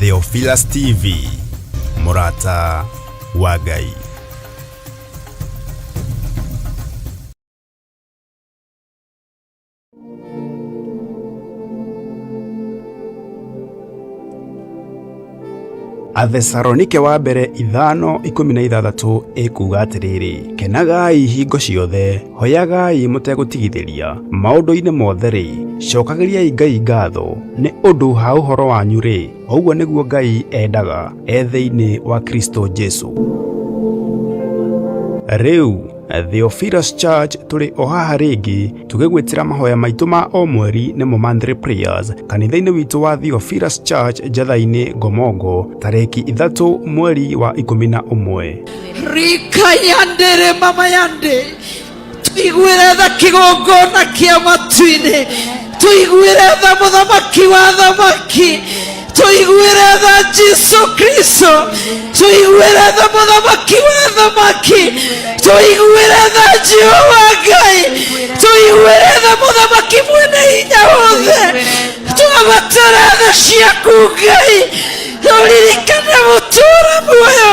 Theophilus TV, Murata wa Ngai. Athesalonike wa mbere 5:16 ikuga atiriri, kenagai hingo ciothe, hoyagai mutegutigithiria, maundu-ini mothe ri, cokagiriai Ngai ngatho, ni undu ha uhoro wanyu ri, oguo niguo Ngai endaga thiini wa Kristo Jesu. Riu Theophilus Church turi ohaha ringi tugigwitira mahoya maitu ma o mweri nimo monthly prayers kanitha-ini witu wa Theophilus Church Njatha-ini Ngomongo tariki 3 mweri wa 11. Rika yandere mama yande tuigwire tha kigongona kia matu-ini, tuigwire tha muthamaki wa thamaki, tuigwire tha Jesu Kristo, tuigwire tha muthamaki wa thamaki, tuigwire tha Jehova Ngai, tuigwire tha muthamaki mwene hinya wothe, twabatara tha ciaku Ngai, turirikane gutura muoyo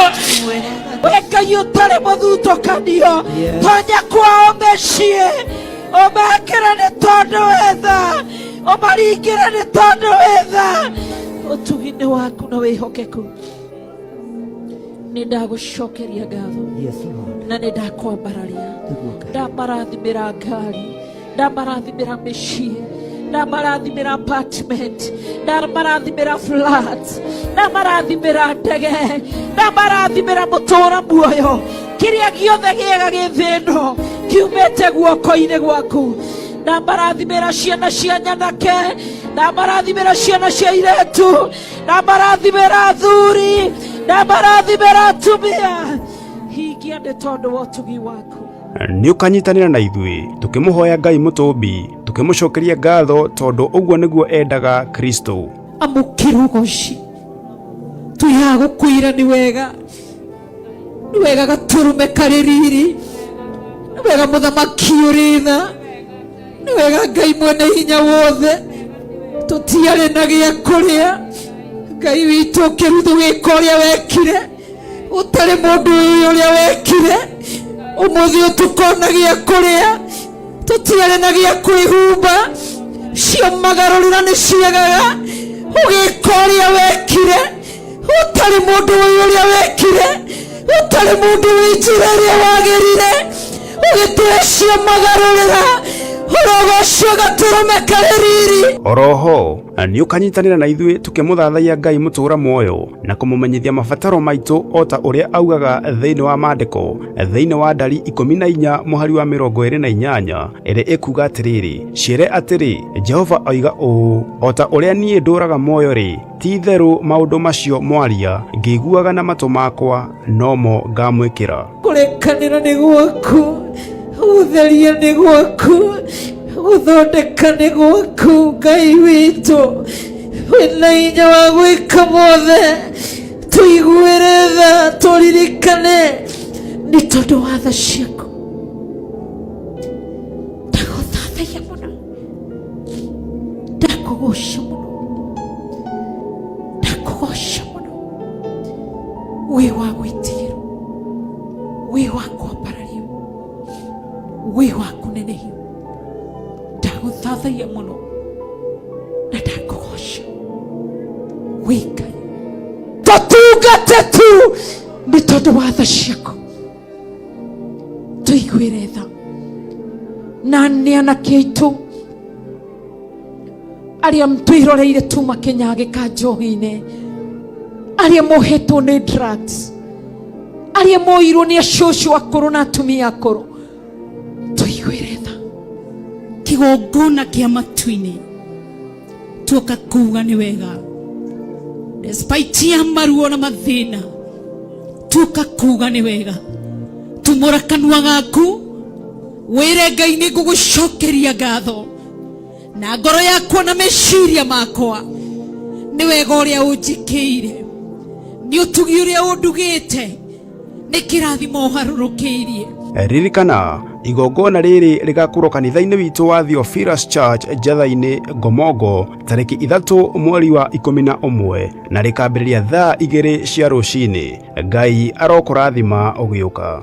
Ngai utari muthutukanio, tonya kwao mĩciĩ, ũmekĩre nĩ tondũ wetha, ũmaringĩre nĩ tondũ wetha ũtugi-inĩ waku na wĩhokeku. Nĩ ndagũcokeria ngatho na nĩ ndakwambararia, ndamarathimĩra ngari, ndamarathimĩra mĩciĩ, ndamarathimĩra apartment, ndamarathimĩra flat, ndamarathimĩra ndege, ndamarathimĩra mũtũũra muoyo, kĩrĩa gĩothe gĩega gĩ thĩ ĩno kiumĩte guoko-inĩ gwaku. Ndamarathimĩra ciana cia nyanake, ndamarathimĩra ciana cia airĩtu, ndamarathimĩra athuri, ndamarathimĩra atumia, hingia nĩ tondũ wa ũtugi waku. Ni ukanyitanira na ithui tukimuhoya Ngai mutumbi, tukimucokeria ngatho tondu uguo niguo endaga Kristo. Amukirugoci tuyagukwira ni wega, ni wega gaturume kaririri, ni wega muthamaki uritha, ni wega Ngai mwene hinya wothe, tutiare na gĩa kũrĩa. Ngai witũ ũkĩruthu wĩka ũrĩa wekire, ũtarĩ mũndũ ũrĩa wekire, ũmũthĩ ũtukona gĩa kũrĩa, tutiare na gĩa kwĩhumba, ciamagarũrĩra nĩ ciagaga, ũgĩka ũrĩa wekire, ũtarĩ mũndũ ũrĩa wekire, ũtarĩ mũndũ wĩ njĩra ĩrĩa wagĩrire, ũgĩtũhe ciamagarũrĩra oroho ni ukanyitanira na ithui tukimuthathaia Ngai mutura muoyo na kumumenyithia mabataro maitu ota uria augaga thiini wa maandiko thiini wa Ndari 14 muhari wa 28 iri ikuga atiriri, ciire atiri, Jehova oiga uu, ota uria nie nduraga muoyo ri, ti theru maundu macio mwaria ngiguaga na matu makwa nomo ngamwikira. Kurekanira ni gwaku, utheria ni gwaku, uthondeka ni gwaku. Ngai witũ wĩna hinya wa gwĩka mothe, tuigwĩre tha, tũririkane nĩ tondũ wa tha ciaku. Ndagũthathaiya mũno, ndakũgoca mũno, ndakũgoca mũno, wĩ wa gwĩtigĩrwo, wĩ wa kwambarario, wĩ wa kũnenehio. Ndagũthathaiya mũno na ndakũgoca, wĩ Ngai. Tũtungate tu nĩ tondũ wa tha ciaku, tũiguĩre tha na nĩ anake aitũ arĩa twĩroreire tu makĩnyagĩka njohi-inĩ, arĩa mohetwo nĩ drugs, arĩa moirwo nĩ acũcũ akũrũ na atumia akũrũ, tũiguĩre tha. Kigongona kia matu-ini tuoka kuga ni wega, despite ya maruo na mathina tuoka kuga ni wega, tumura kanua gaku wire Ngai ni ngugucokeria ngatho na ngoro yakwa na meciria makwa, ni wega uria unjikiire, ni utugi uria undugite, ni kirathimo uharũrũkĩirie. Ririkana igongona riri rigakorwo kanitha-ini witu wa Theophilus Church Njatha-ini Ngomongo tariki 3 mweri wa 11 na rikambiriria thaa 2 cia rucini. Ngai arokurathima ugiuka.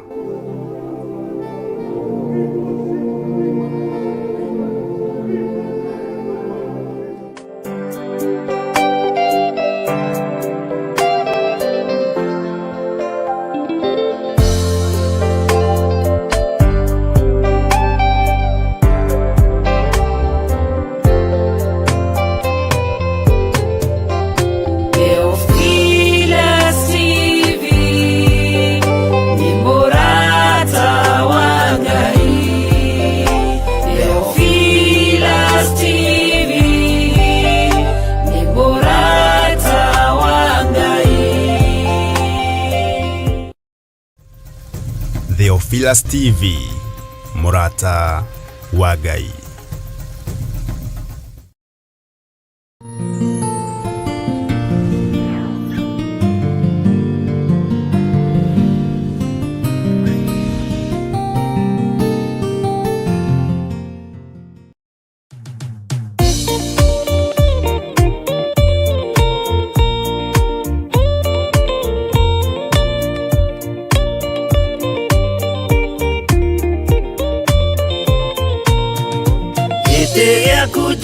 Theophilus TV, Murata wa Ngai.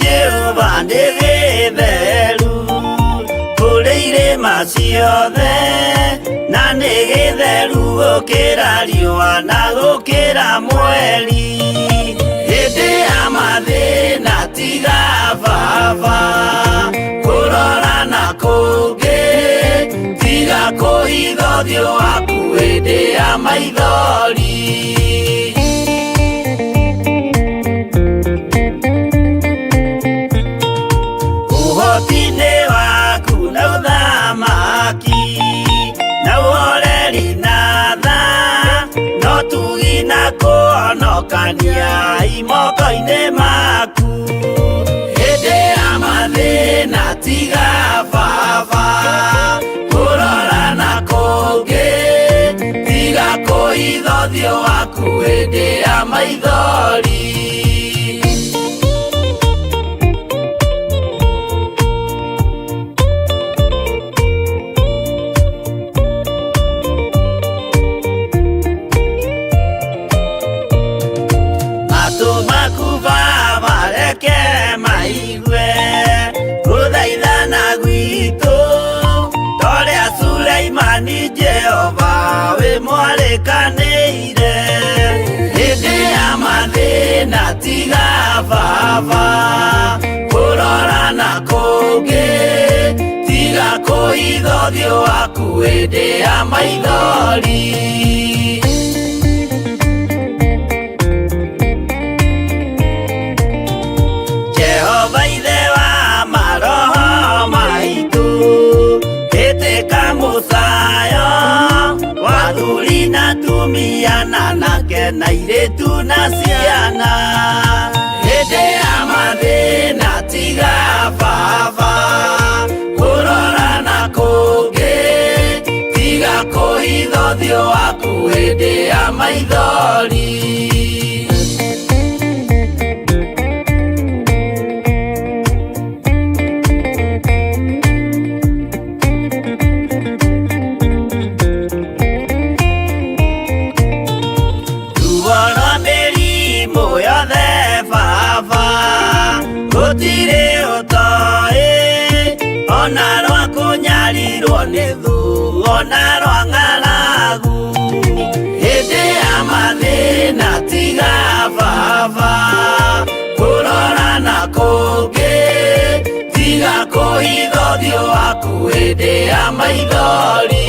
Jehova nĩgĩtheru kũrĩ irĩma ciothe, na nĩgĩtheru gũkĩra riũa na gũkĩra mweri. Hĩndĩ ya mathĩna tiga baba kũrora na kũngĩ, tiga kũhitha ũthiũ waku hĩndĩ ya maithori. Kania imokoine maku hĩndĩ ya mathĩna tiga baba kũrora na kũngĩ, tiga kũhitha ũthiũ waku hĩndĩ ya maithori. Jehova we mwarekanĩire hĩndĩ ya mathĩna tiga baba kũrora na kũngĩ, tiga kũhitha ũthiũ waku hĩndĩ ya maithori. Jehova ithe wa maroho maitũ, ĩtĩka mũcayo wathuri na tumiana nake na airĩtu na ciana. Hĩndĩ ya mathĩna tiga baba kũrora na kũngĩ, tiga kũhitha ũthiũ waku hĩndĩ ya maithori. Gũtirĩ ũtoĩ ona rwa kũnyarirwo nĩ thu ona rwa ng'aragu. Hĩndĩ ya mathĩna tiga baba kũrora na kũngĩ, tiga kũhitha ũthiũ waku hĩndĩ ya maithori.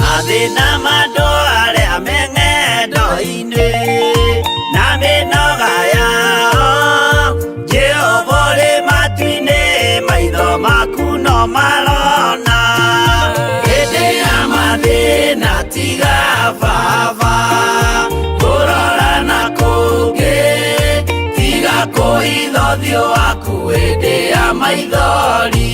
Mathĩna mandũ arĩa me ng'endo-inĩ na mĩnoga yao, Jehova ũrĩ matu-inĩ maitho maku no marona. Hĩndĩ ya mathĩna tiga baba kũrora na kũngĩ, tiga kũhitha ũthiũ waku hĩndĩ ya maithori.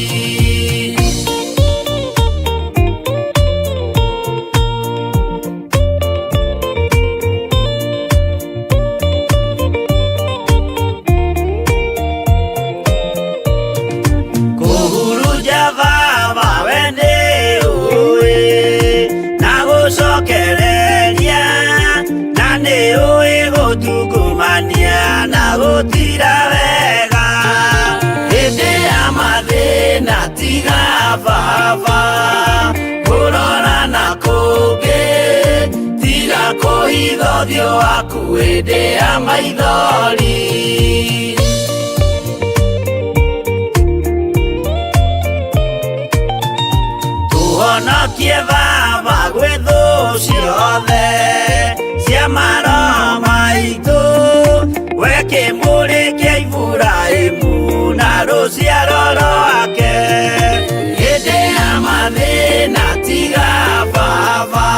kwĩhokereria na nĩ ũĩ gũtungumania na gũtira wega hĩndĩ ya mathĩna tiga baba kũrora na kũngĩ tiga kũhitha ũthiũ waku hĩndĩ ya maithori. Tũhonokie baba gwĩ thũ ciothe cia maroho maitũ we kĩmũrĩ kĩa Iburahĩmu na rũciaro rwake hĩndĩ ya mathĩna tiga baba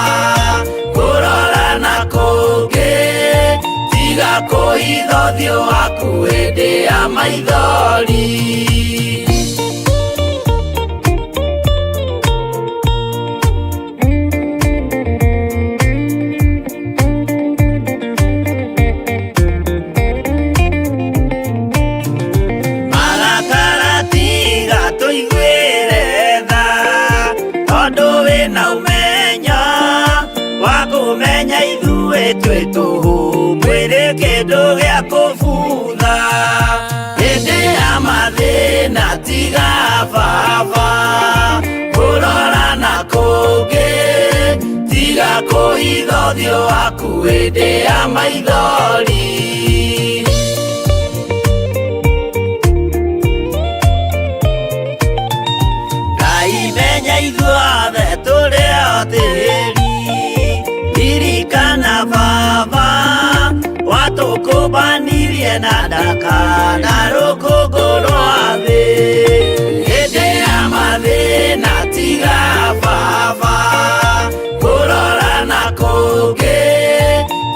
kũrora na kũngĩ tiga kũhitha ũthiũ waku hĩndĩ ya maithori. Kũmenya ithuĩ twĩ tũhũ mwĩrĩ kĩndũ gĩa kũbutha hĩndĩ ya mathĩna tiga baba kũrora na kũngĩ tiga kũhitha ũthiũ waku hĩndĩ ya maithori. Ngai menya ithuothe tũrĩ o tĩri ririkana baba watũkũmbanirie na ndaka na rũkũngũ rwa thĩ hĩndĩ ya mathĩna tiga baba kũrora na kũngĩ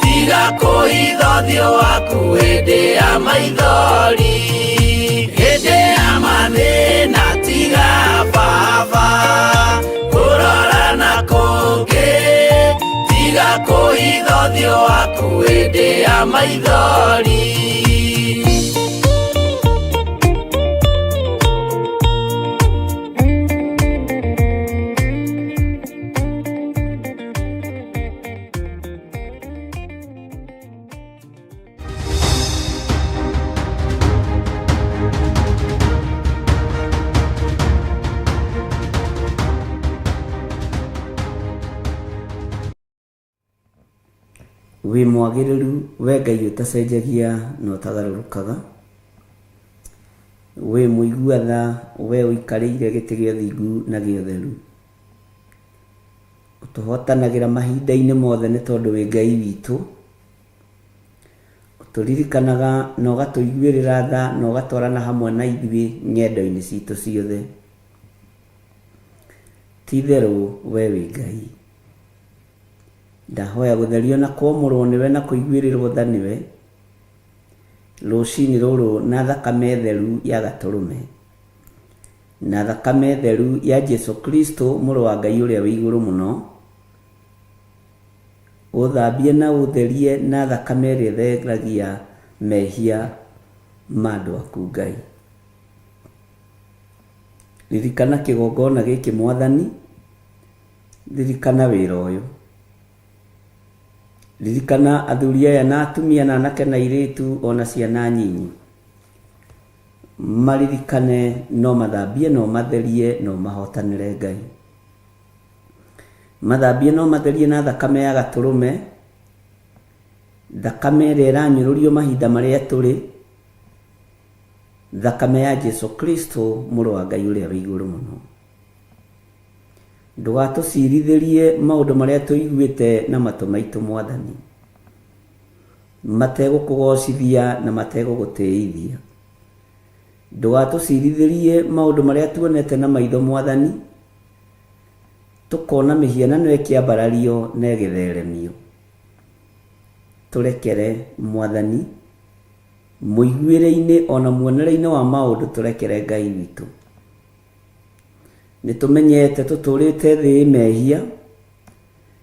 tiga kũhitha ũthiũ waku hĩndĩ ya maithori hĩndĩ ya mathĩna tiga baba kũrora na kũngĩ tiga kũhitha ũthiũ waku hĩndĩ ya maithori. Wĩ mwagĩrĩru we Ngai ũtacenjagia na ũtagarũrũkaga, wĩ mũiguatha we ũikarĩire gĩtĩ gĩa ũthingu na gĩa ũtheru, ũtũhotanagĩra mahinda-inĩ mothe nĩ tondũ wĩ Ngai witũ, ũtũririkanaga na ũgatũiguĩrĩra tha na ũgatwarana hamwe na ithuĩ ng'endo-inĩ citũ ciothe. Ti itherũ we wĩ Ngai. Ndahoya gũtherio na kwamũrwo nĩwe na kũiguĩrĩrwo tha nĩwe rũcinĩ rũrũ na thakame theru ya Gatũrũme na thakame theru ya Jesu Kristo mũrũ wa Ngai ũrĩa wĩ igũrũ mũno, ũthambie na ũtherie na thakame ĩrĩa ĩtheragia mehia ma andũ aku Ngai. Ririkana kĩgongona gĩkĩ Mwathani, ririkana wĩra ũyũ, ririkana athuri aya na atumia na anake na airĩtu ona ciana nyinyi, maririkane no mathambie no matherie no mahotanĩre Ngai, mathambie no matherie na thakame ya Gatũrũme, thakame ĩrĩa ĩranyũrũrio mahinda marĩa tũrĩ, thakame ya Jesu Kristo mũrũ wa Ngai ũrĩa wĩ igũrũ mũno. Ndũgatũcirithĩrie maũndũ marĩa tũiguĩte na matũ maitũ Mwathani, mategũkũgocithia na mategũgũtĩithia. Ndũgatũcirithĩrie maũndũ marĩa tuonete na maitho Mwathani, tũkona mĩhianano ĩkĩambarario na ĩgĩtheremio. Tũrekere Mwathani, mũiguĩre-inĩ ona muonere-inĩ wa maũndũ tũrekere Ngai witũ. Nĩtũmenyete tũtũrĩte thĩ mehia,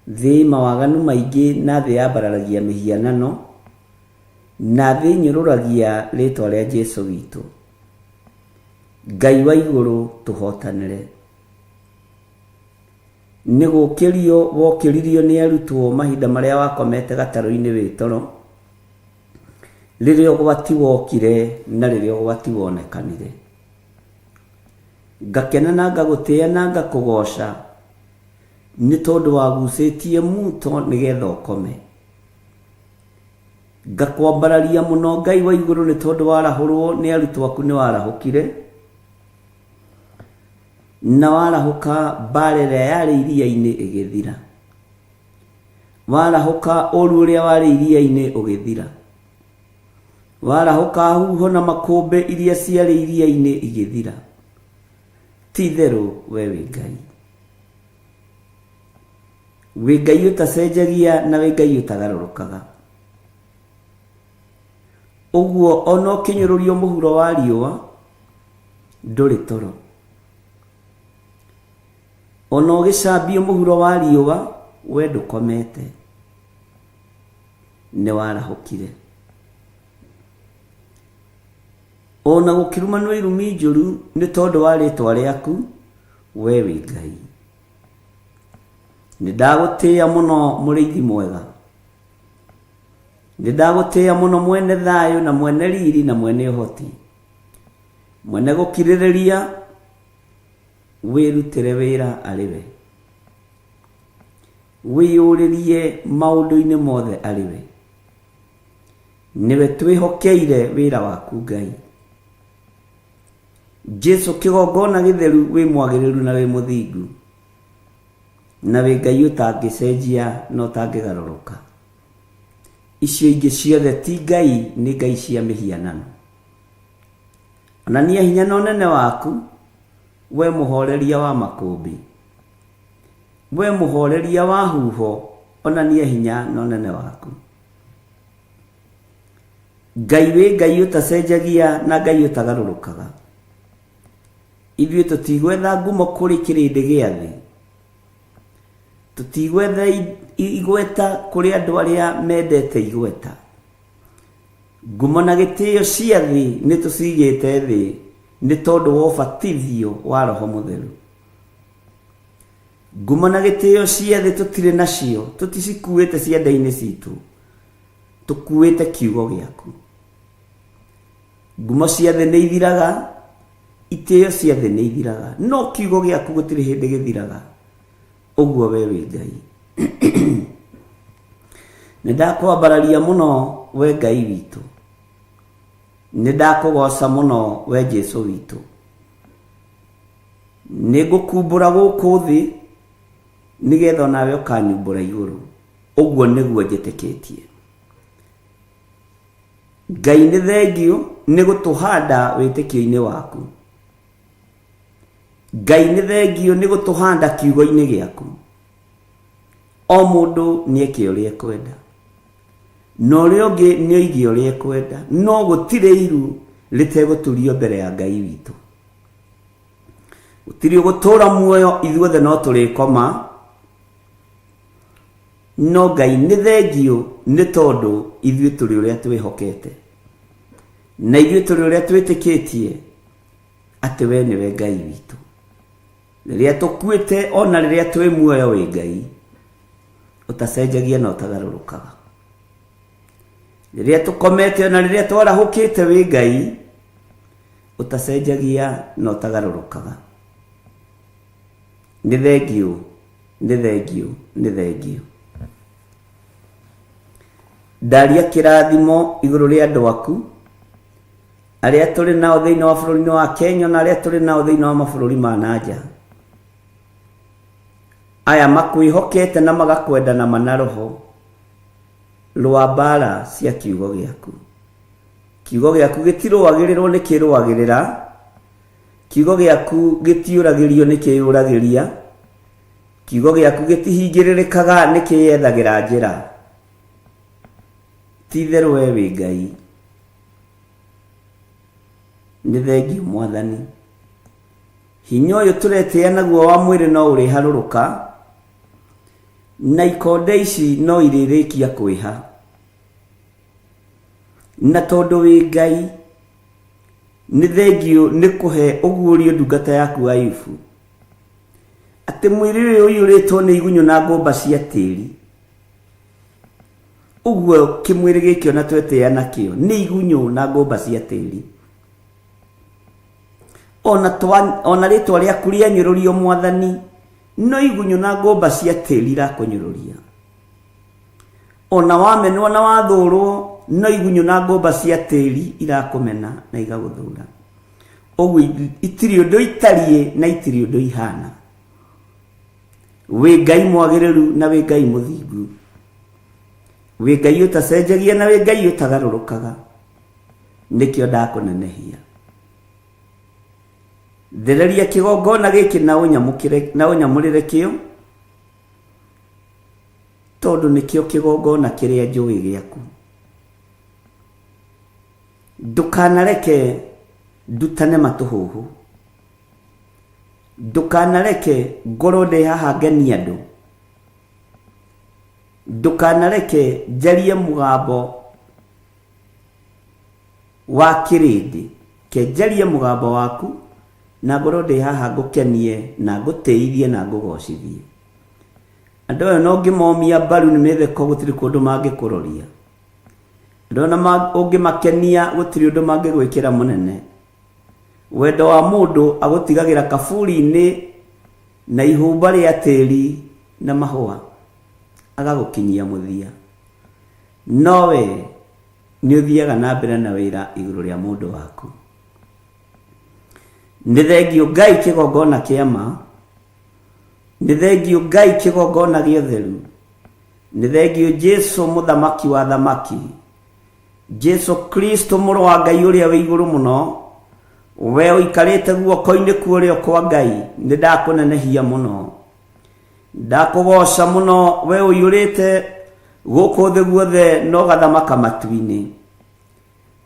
thĩ mawaganu maingĩ na thĩ yambararagia mĩhianano, na thĩ nyũrũragia rĩtwa rĩa Jesu witũ. Ngai wa igũrũ tũhotanĩre. nĩ gũkĩrio wokĩririo nĩ arutwo mahinda marĩa wakomete gatarũ-inĩ wĩ toro, rĩrĩa ũgwati wokire na rĩrĩa ũgwati wonekanire. Ngakena na ngagũtĩĩa na ngakũgoca nĩ tondũ wagucĩtie muto nĩgetha ũkome. Ngakwambararia mũno Ngai wa igũrũ nĩ tondũ warahũrwo nĩ arutwo aku nĩ warahũkire, na warahũka mbara ĩrĩa yarĩ iria-inĩ ĩgĩthira, warahũka ũru ũrĩa warĩ iria-inĩ ũgĩthira, warahũka huho na makũmbĩ iria ciarĩ iria-inĩ igĩthira. Ti therũ we wĩ Ngai, wĩ Ngai ũtacenjagia na wĩ Ngai ũtagarũrũkaga. Ũguo ona ũkĩnyũrũrio mũhuro wa riũa ndũrĩ toro, ona ũgĩcambio mũhuro wa riũa we ndũkomete, nĩ warahũkire. Ona gũkĩrumanwo irumi njũru nĩ tondũ wa rĩtwa rĩaku we wĩ Ngai. Nĩ ndagũtĩĩa mũno mũrĩithi mwega, nĩ ndagũtĩĩa mũno mwene thayũ na mwene riri na mwene ũhoti, mwene gũkirĩrĩria, wĩrutĩre wĩra arĩ we, wĩyũrĩrie maũndũ-inĩ mothe arĩ we. Nĩwe twĩhokeire wĩra waku Ngai. Jesu kĩgongona gĩtheru wĩ mwagĩrĩru na wĩ mũthingu, na wĩ Ngai ũtangĩcenjia na ũtangĩgarũrũka. Icio ingĩ ciothe ti Ngai, nĩ ngai cia mĩhianano. Onania hinya na ũnene waku we mũhoreria wa makũmbĩ, we mũhoreria wa huho, onania hinya na ũnene waku. Ngai wĩ Ngai ũtacenjagia na Ngai ũtagarũrũkaga. Ithuĩ tũtigwetha ngumo kũrĩ kĩrĩndĩ gĩa thĩ, tũtigwetha igweta kũrĩ andũ arĩa mendete igweta. Ngumo na gĩtĩo cia thĩ nĩ tũcigĩte thĩ nĩ tondũ wa ũbatithio wa Roho Mũtheru. Ngumo na gĩtĩo cia thĩ tũtirĩ nacio, tũticikuĩte ciande-inĩ citũ, tũkuĩte kiugo gĩaku. Ngumo cia thĩ nĩ ithiraga, itĩo cia thĩ nĩ ithiraga, no kiugo gĩaku gũtirĩ hĩndĩ gĩthiraga. Ũguo we wĩ Ngai. Nĩ ndakwambararia mũno we Ngai witũ, nĩ ndakũgoca mũno we Jesu witũ. Nĩ ngũkumbũra gũkũ thĩ nĩgetha nawe ũkanyumbũra igũrũ. Ũguo nĩguo njĩtĩkĩtie. Ngai nĩ thengio nĩ gũtũhanda wĩtĩkio-inĩ waku. Ngai nĩ thengio nĩ gũtũhanda kiugo-inĩ gĩaku. O mũndũ nĩ eke ũrĩa ekwenda, na ũrĩa ũngĩ nĩ oige ũrĩa ekwenda, no gũtirĩ iru rĩtegũturio mbere ya Ngai witũ. Gũtirĩ gũtũũra muoyo, ithuothe no tũrĩkoma, no Ngai nĩ thengio nĩ tondũ ithuĩ tũrĩ ũrĩa twĩhokete, na ithuĩ tũrĩ ũrĩa twĩtĩkĩtie atĩ we nĩwe Ngai witũ. Rĩrĩa tũkuĩte ona rĩrĩa twĩ muoyo wĩ Ngai ũtacenjagia na ũtagarũrũkaga. Rĩrĩa tũkomete ona rĩrĩa twarahũkĩte wĩ Ngai ũtacenjagia na ũtagarũrũkaga. Nĩ thengio, nĩ thengio, nĩ thengio. Ndaria kĩrathimo igũrũ rĩa andũ aku arĩa tũrĩ nao thĩinĩ wa bũrũri-inĩ wa Kenya na arĩa tũrĩ nao thĩinĩ wa mabũrũri ma nanja. Aya makwĩhokete na magakwenda na mana roho rwa mbara cia kiugo gĩaku. Kiugo gĩaku gĩtirũagĩrĩrwo nĩ kĩrũagĩrĩra, kiugo gĩaku gĩtiũragĩrio nĩ kĩyũragĩria, kiugo gĩaku gĩtihingĩrĩrĩkaga nĩ kĩyethagĩra njĩra. Ti therũ we wĩ Ngai. Nĩ thengio Mwathani. Hinya ũyũ tũretĩĩa naguo wa mwĩrĩ no ũrĩharũrũka, na ikonde ici no irĩrĩkia kwĩha. Na tondũ wĩ Ngai, nĩ thengio nĩ kũhe ũguũrio ndungata yaku Ayubu ati mwiri uyu uritwo ni igunyu na ngomba cia tiri. Uguo kimwiri gikio na twetea nakio ni igunyu na ngomba cia tiri. Ona ritwa riaku rianyururio Mwathani no igunyu na ngomba cia tiri irakunyururia. Ona wamenwo na wathurwo no igunyu na ngomba cia tiri irakumena na igaguthura. Oguo itiri undu itarie na itiri undu ihana. We Ngai mwagiriru na we Ngai muthingu. We Ngai utacenjagia na we Ngai utagarurukaga. Nikio ndakunenehia. Thereria kigongona giki na unyamurire kio. Tondu nikio kigongona kiria njui giaku. Ndukanareke ndutane matuhuhu. Ndukanareke ngoro ndi haha ngeni andu. Ndukanareke njarie mugambo wa kirindi. Ke njarie mugambo waku na ngoro ndi haha ngukenie na nguteithie na ngugocithie. Andu ayo no ngimomia mbaru ni metheko gutiri kundu mangikuroria. Ndona ungimakenia gutiri undu mangigwikira munene. Wendo wa mundu agutigagira kaburi-ini na ihumba ria tiri na mahua agagukinyia muthia. Nowe ni uthiaga na mbere na wira iguru ria mundu waku. Ni thengio Ngai kigongona kiama. Ni thengio Ngai kigongona gietheru. Ni thengio Jesu muthamaki wa thamaki. Jesu Kristo muru wa Ngai uria wi iguru muno. We uikarite guoko-ini kurio kwa Ngai. Ni ndakunenehia muno. Ndakugoca muno we uyurite guku thi guothe no gathamaka matu-ini.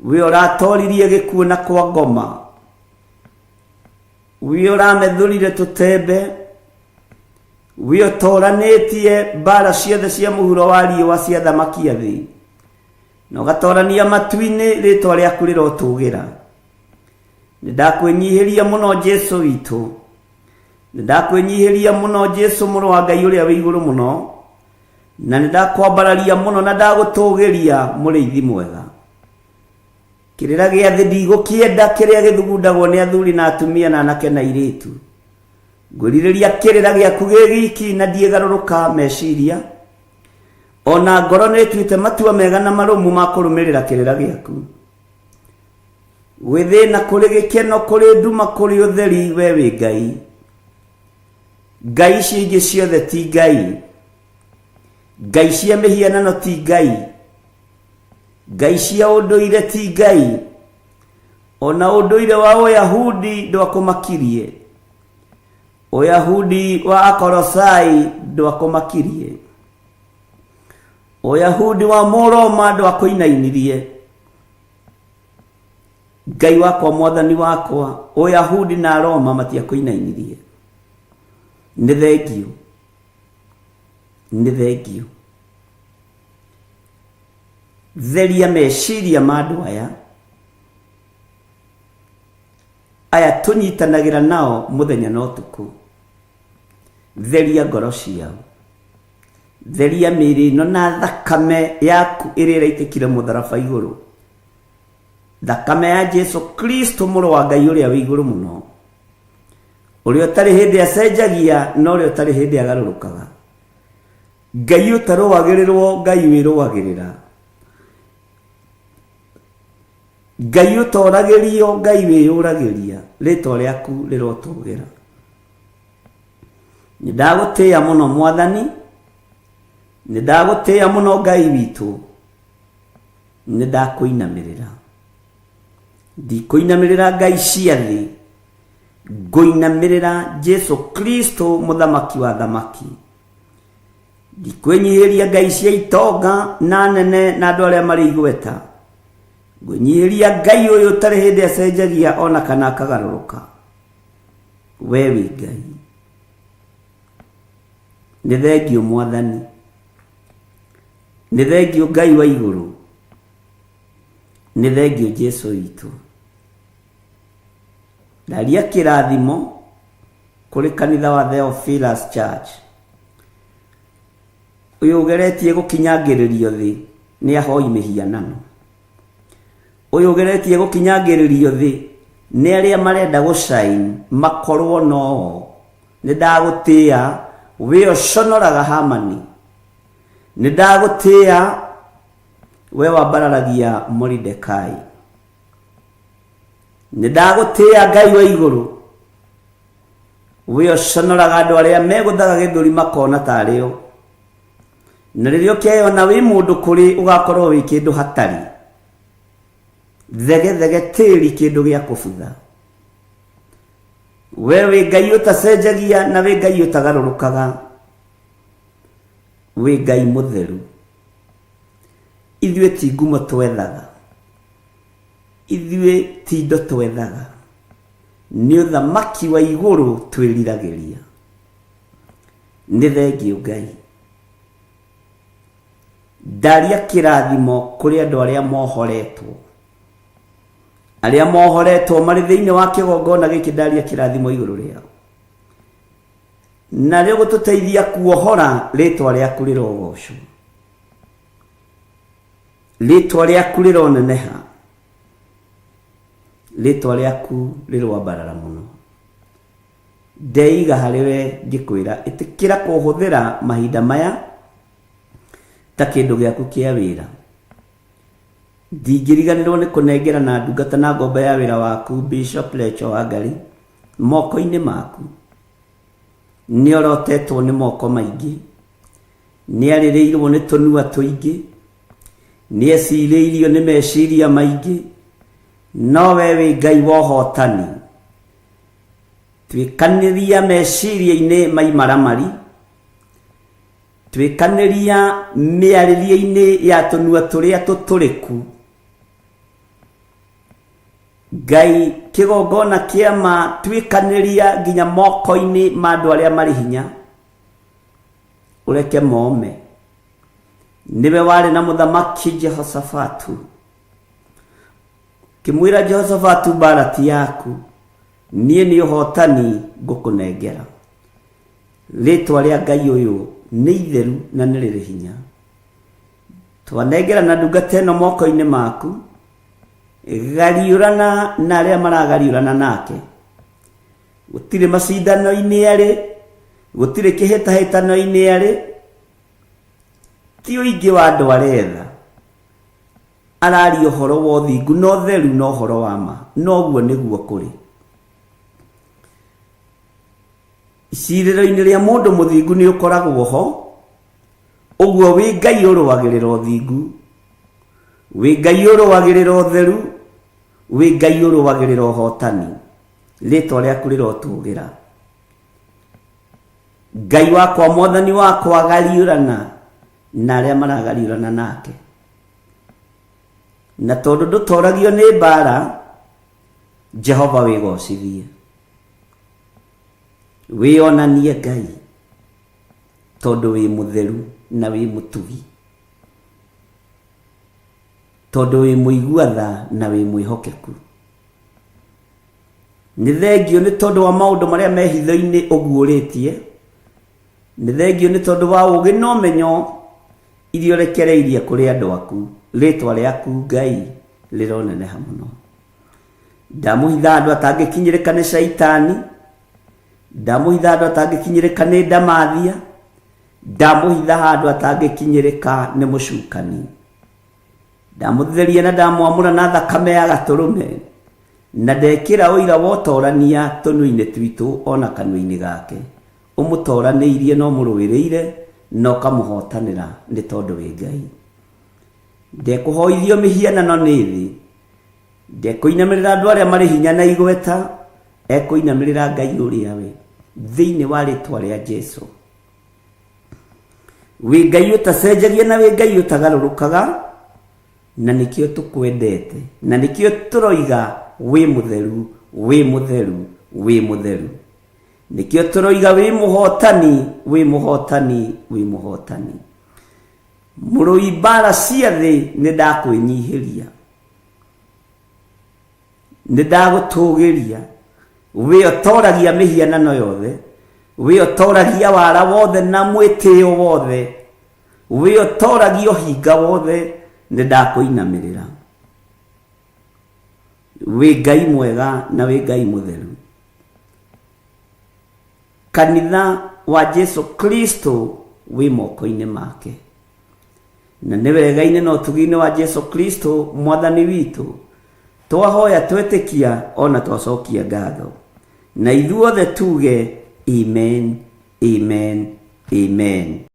We uratoririe gikuo na kwa ngoma. We uramethurire tutembe. We utoranitie mbara ciothe cia muhuro wa riũa cia thamaki a thi. No gatorania matu-ini ritwa riaku rirotugira. Ndakwenyihiria muno Jesu witu. Ndakwenyihiria muno Jesu muru wa Ngai uria wi iguru muno. Na ndakwambararia muno na ndagutugiria muriithi mwega. Kirira gia thi ndigukienda kiria githugundagwo ni athuri na atumia na anake na iritu. Nguririria kirira giaku gigiki na ndiegaruruka meciria. Ona ngoro nituite matua mega na marumu ma kurumirira kirira giaku. Withina kuri gikeno kuri nduma kuri utheri we wi Ngai. Ngai ciingi ciothe ti Ngai. Ngai cia mihianano ti Ngai. Ngai cia unduire ti Ngai. Ona unduire wa Uyahudi ndwakumakirie. Uyahudi wa Akolosai ndwakumakirie. Uyahudi wa Muroma ndwakuinainirie. Ngai wakwa Mwathani wakwa Uyahudi na Roma matiakuinainirie. Ni thengio. Ni thengio. Theria meciria ma andu aya tunyitanagira nao muthenya na utuku. Theria ngoro ciao. Theria mĩĩrĩ ĩno na thakame yaku ĩrĩa ĩraitikire mũtharaba igũrũ. Thakame ya Jesu Kristo mũrũ wa Ngai ũrĩa wĩ igũrũ mũno. Ũrĩa ũtarĩ hĩndĩ acenjagia no ũrĩa ũtarĩ hĩndĩ agarũrũkaga. Ngai ũtarũagĩrĩrwo Ngai wĩrũagĩrĩra. Ngai ũtoragĩrio Ngai wĩyũragĩria. Rĩtwa rĩaku rĩrotũgĩra. Nĩndagũtĩĩa mũno Mwathani. Nĩndagũtĩĩa mũno Ngai witũ. Nĩndakũinamĩrĩra. Ndikũinamĩrĩra ngai cia thĩ. Ngũinamĩrĩra Jesu Kristo mũthamaki wa thamaki. Ndikwĩnyihiria ngai cia itonga na nene na andũ arĩa marĩ igweta. Ngũnyihiria Ngai ũyũ ũtarĩ hĩndĩ acenjagia ona kana akagarũrũka. We wĩ Ngai. Nĩ thengio Mwathani. Nĩ thengio Ngai wa igũrũ. Nĩ thengio Jesu witũ. Ndaria kĩrathimo kuri kanitha wa Theophilus Church. Uyu ugeretie gukinyagiririo thi ni ahoi mihianano. Uyu ugeretie gukinyagiririo thi ni aria marenda gushine makorwo no. Nidagutia we oshonoraga Hamani. Nidagutia we wabararagia Mordekai. Nidagutia Ngai wa iguru we oshonoraga andu aria meguthaga githuri makona tario. Na ririo kiona wi mundu kuri ugakorwo wi kindu hatari. Thege tiri kindu gia kufutha. Wewe Ngai utacenjagia na we Ngai utagarurukaga. We Ngai mutheru. Ithuĩ ti ngumo twethaga. Ithuĩ ti indo twethaga. Nĩ ũthamaki wa igũrũ twĩriragĩria. Nĩ thengiũ Ngai. Ndaria kĩrathimo kũrĩ andũ arĩa mohoretwo. Arĩa mohoretwo marĩ thĩinĩ wa kĩgongona gĩkĩ, ndaria kĩrathimo igũrũ rĩao. Na rĩo gũtũteithia kuohora rĩtwa rĩaku rĩrogocwo. Rĩtwa rĩaku rĩroneneha. Rĩtwa rĩaku rĩrwambarara mũno. Ndeiga harĩ we ngĩkwĩra ĩtĩkĩra kũhũthĩra mahinda maya ta kĩndũ gĩaku kĩa wĩra. Ndingĩriganĩrwo nĩ kũnengerana ndungata na ngombo ya wĩra waku Bishop Lecho Wangari moko-inĩ maku. Nĩ orotetwo nĩ moko maingĩ. Nĩ arĩrĩirwo nĩ tũnua tũingĩ. Nĩ ecirĩirio nĩ meciria maingĩ. No we wĩ Ngai wa ũhotani. Twĩkanĩria meciria-inĩ maimaramari. Twĩkanĩria mĩarĩrie-inĩ ya tũnua tũrĩa tũtũrĩku. Ngai kĩgongona kĩama twĩkanĩria nginya moko-inĩ ma andũ arĩa marĩ hinya. Ũreke mome. Niwe warĩ na mũthamaki Jehoshafatu. Kimwĩra Jehoshafatu mbara ti yaku. Niĩ nĩ ũhotani ngũkũnengera. Rĩtwa rĩa Ngai ũyũ nĩ itheru na nĩ rĩrĩ hinya. Twanengera na ndungata ĩno moko-inĩ maku. Gariũrana na arĩa maragariũrana nake. Gũtirĩ macindano-inĩ arĩ. Gũtirĩ kĩhĩtahĩtano-inĩ arĩ. Ti ũingĩ wa andũ aretha. Araria ũhoro wa ũthingu na ũtheru na ũhoro wa ma. Noguo nĩguo kũrĩ. Icirĩro-inĩ rĩa mũndũ mũthingu nĩ ũkoragwo ho. Ũguo wĩ Ngai ũrũagĩrĩra ũthingu. Wĩ Ngai ũrũagĩrĩra ũtheru. Wĩ Ngai ũrũagĩrĩra ũhotani. Rĩtwa rĩaku rĩrotũgĩra. Ngai wakwa mwathani wakwa gariũrana na arĩa maragariũrana nake. Na tondũ ndũtoragio nĩ mbara, Jehova wĩgocithie. Wĩonanie Ngai tondũ wĩ mũtheru na wĩ mũtugi. Tondũ wĩ mũigua-tha na wĩ mwĩhokeku. Nĩ thengio nĩ tondũ wa maũndũ marĩa me hitho-inĩ ũguũrĩtie. Nĩ thengio nĩ tondũ wa ũũgĩ na ũmenyo iria ũrekereirie kũrĩ andũ aku. Rĩtwa rĩaku Ngai rĩroneneha mũno. Ndamũhitha andũ atangĩkinyĩrĩka nĩ Shaitani. Ndamũhitha andũ atangĩkinyĩrĩka nĩ ndamathia. Ndamũhitha andũ atangĩkinyĩrĩka nĩ mũcukani. Ndamũtheria na ndamwamũra na thakame ya gatũrũme. Na ndekĩra ũira wa ũtorania tũnua-inĩ twitũ ona kanua-inĩ gake. Ũmũtoranĩirie na ũmũrũĩrĩire na ũkamũhotanĩra nĩ tondũ wĩ Ngai. Ndekũhoithio mĩhianano nĩ thĩ. Ndekũinamĩrĩra andũ arĩa marĩ hinya na igweta. Ekũinamĩrĩra Ngai ũrĩa we thĩinĩ wa rĩtwa rĩa Jesũ. Wĩ Ngai ũtacenjagia na wĩ Ngai ũtagarũrũkaga. Na nĩkĩo tũkwendete. Na nĩkĩo tũroiga wĩ mũtheru, wĩ mũtheru, wĩ mũtheru. Nĩkĩo tũroiga wĩ mũhotani, wĩ mũhotani, wĩ mũhotani. Mũrũi mbara cia thĩ nĩ ndakwĩnyihĩria. Nĩ ndagũtũgĩria. we otoragia mihianano yothe, we otoragia wara wothe na mwitio wothe, we otoragia hinga wothe, nindakuinamirira. We Ngai mwega na we Ngai mutheru. Kanitha wa Jesu Kristo we moko-ini make, na nĩ wega-inĩ na ũtugi-inĩ wa Jesu Kristo mwathani witũ twahoya twĩtĩkia ona twacokia ngatho, na ithuothe tuge amen, amen, amen.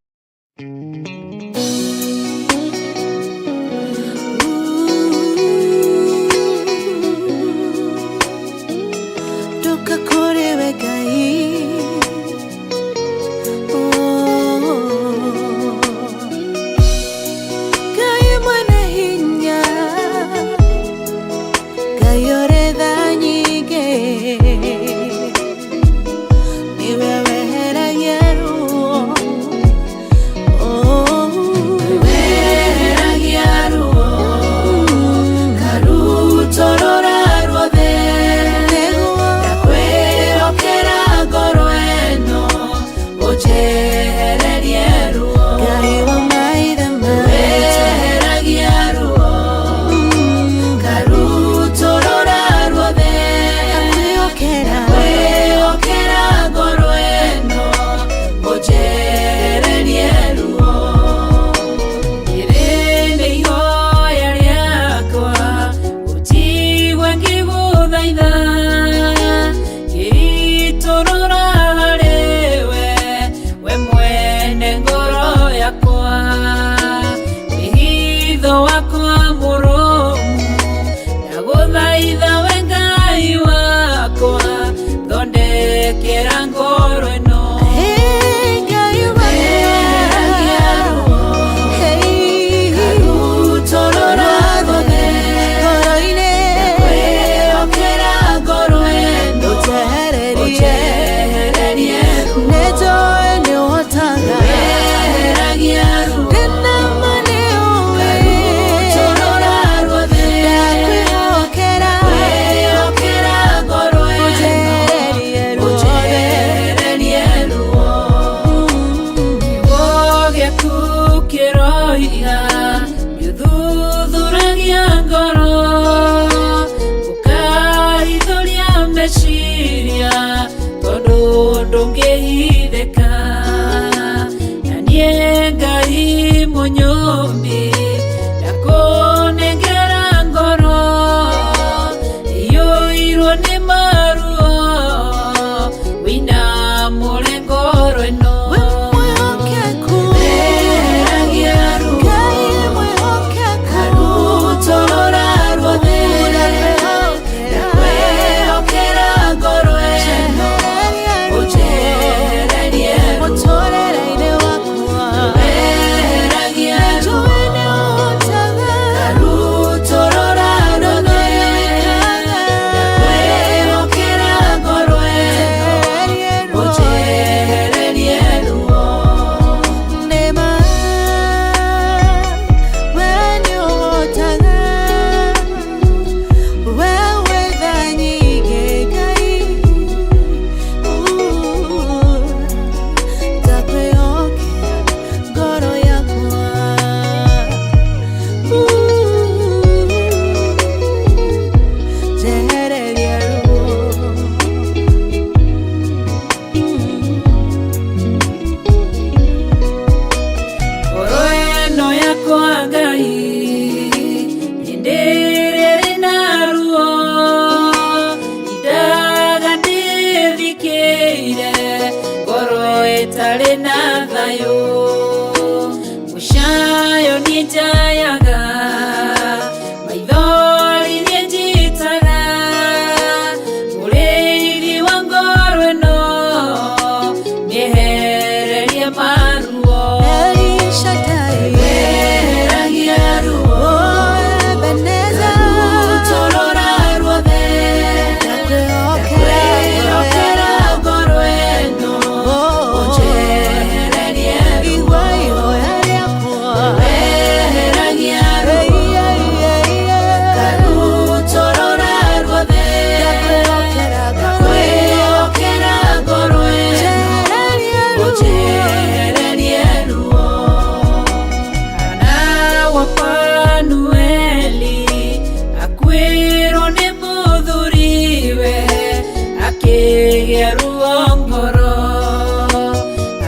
Agĩtheria ruo ngoro,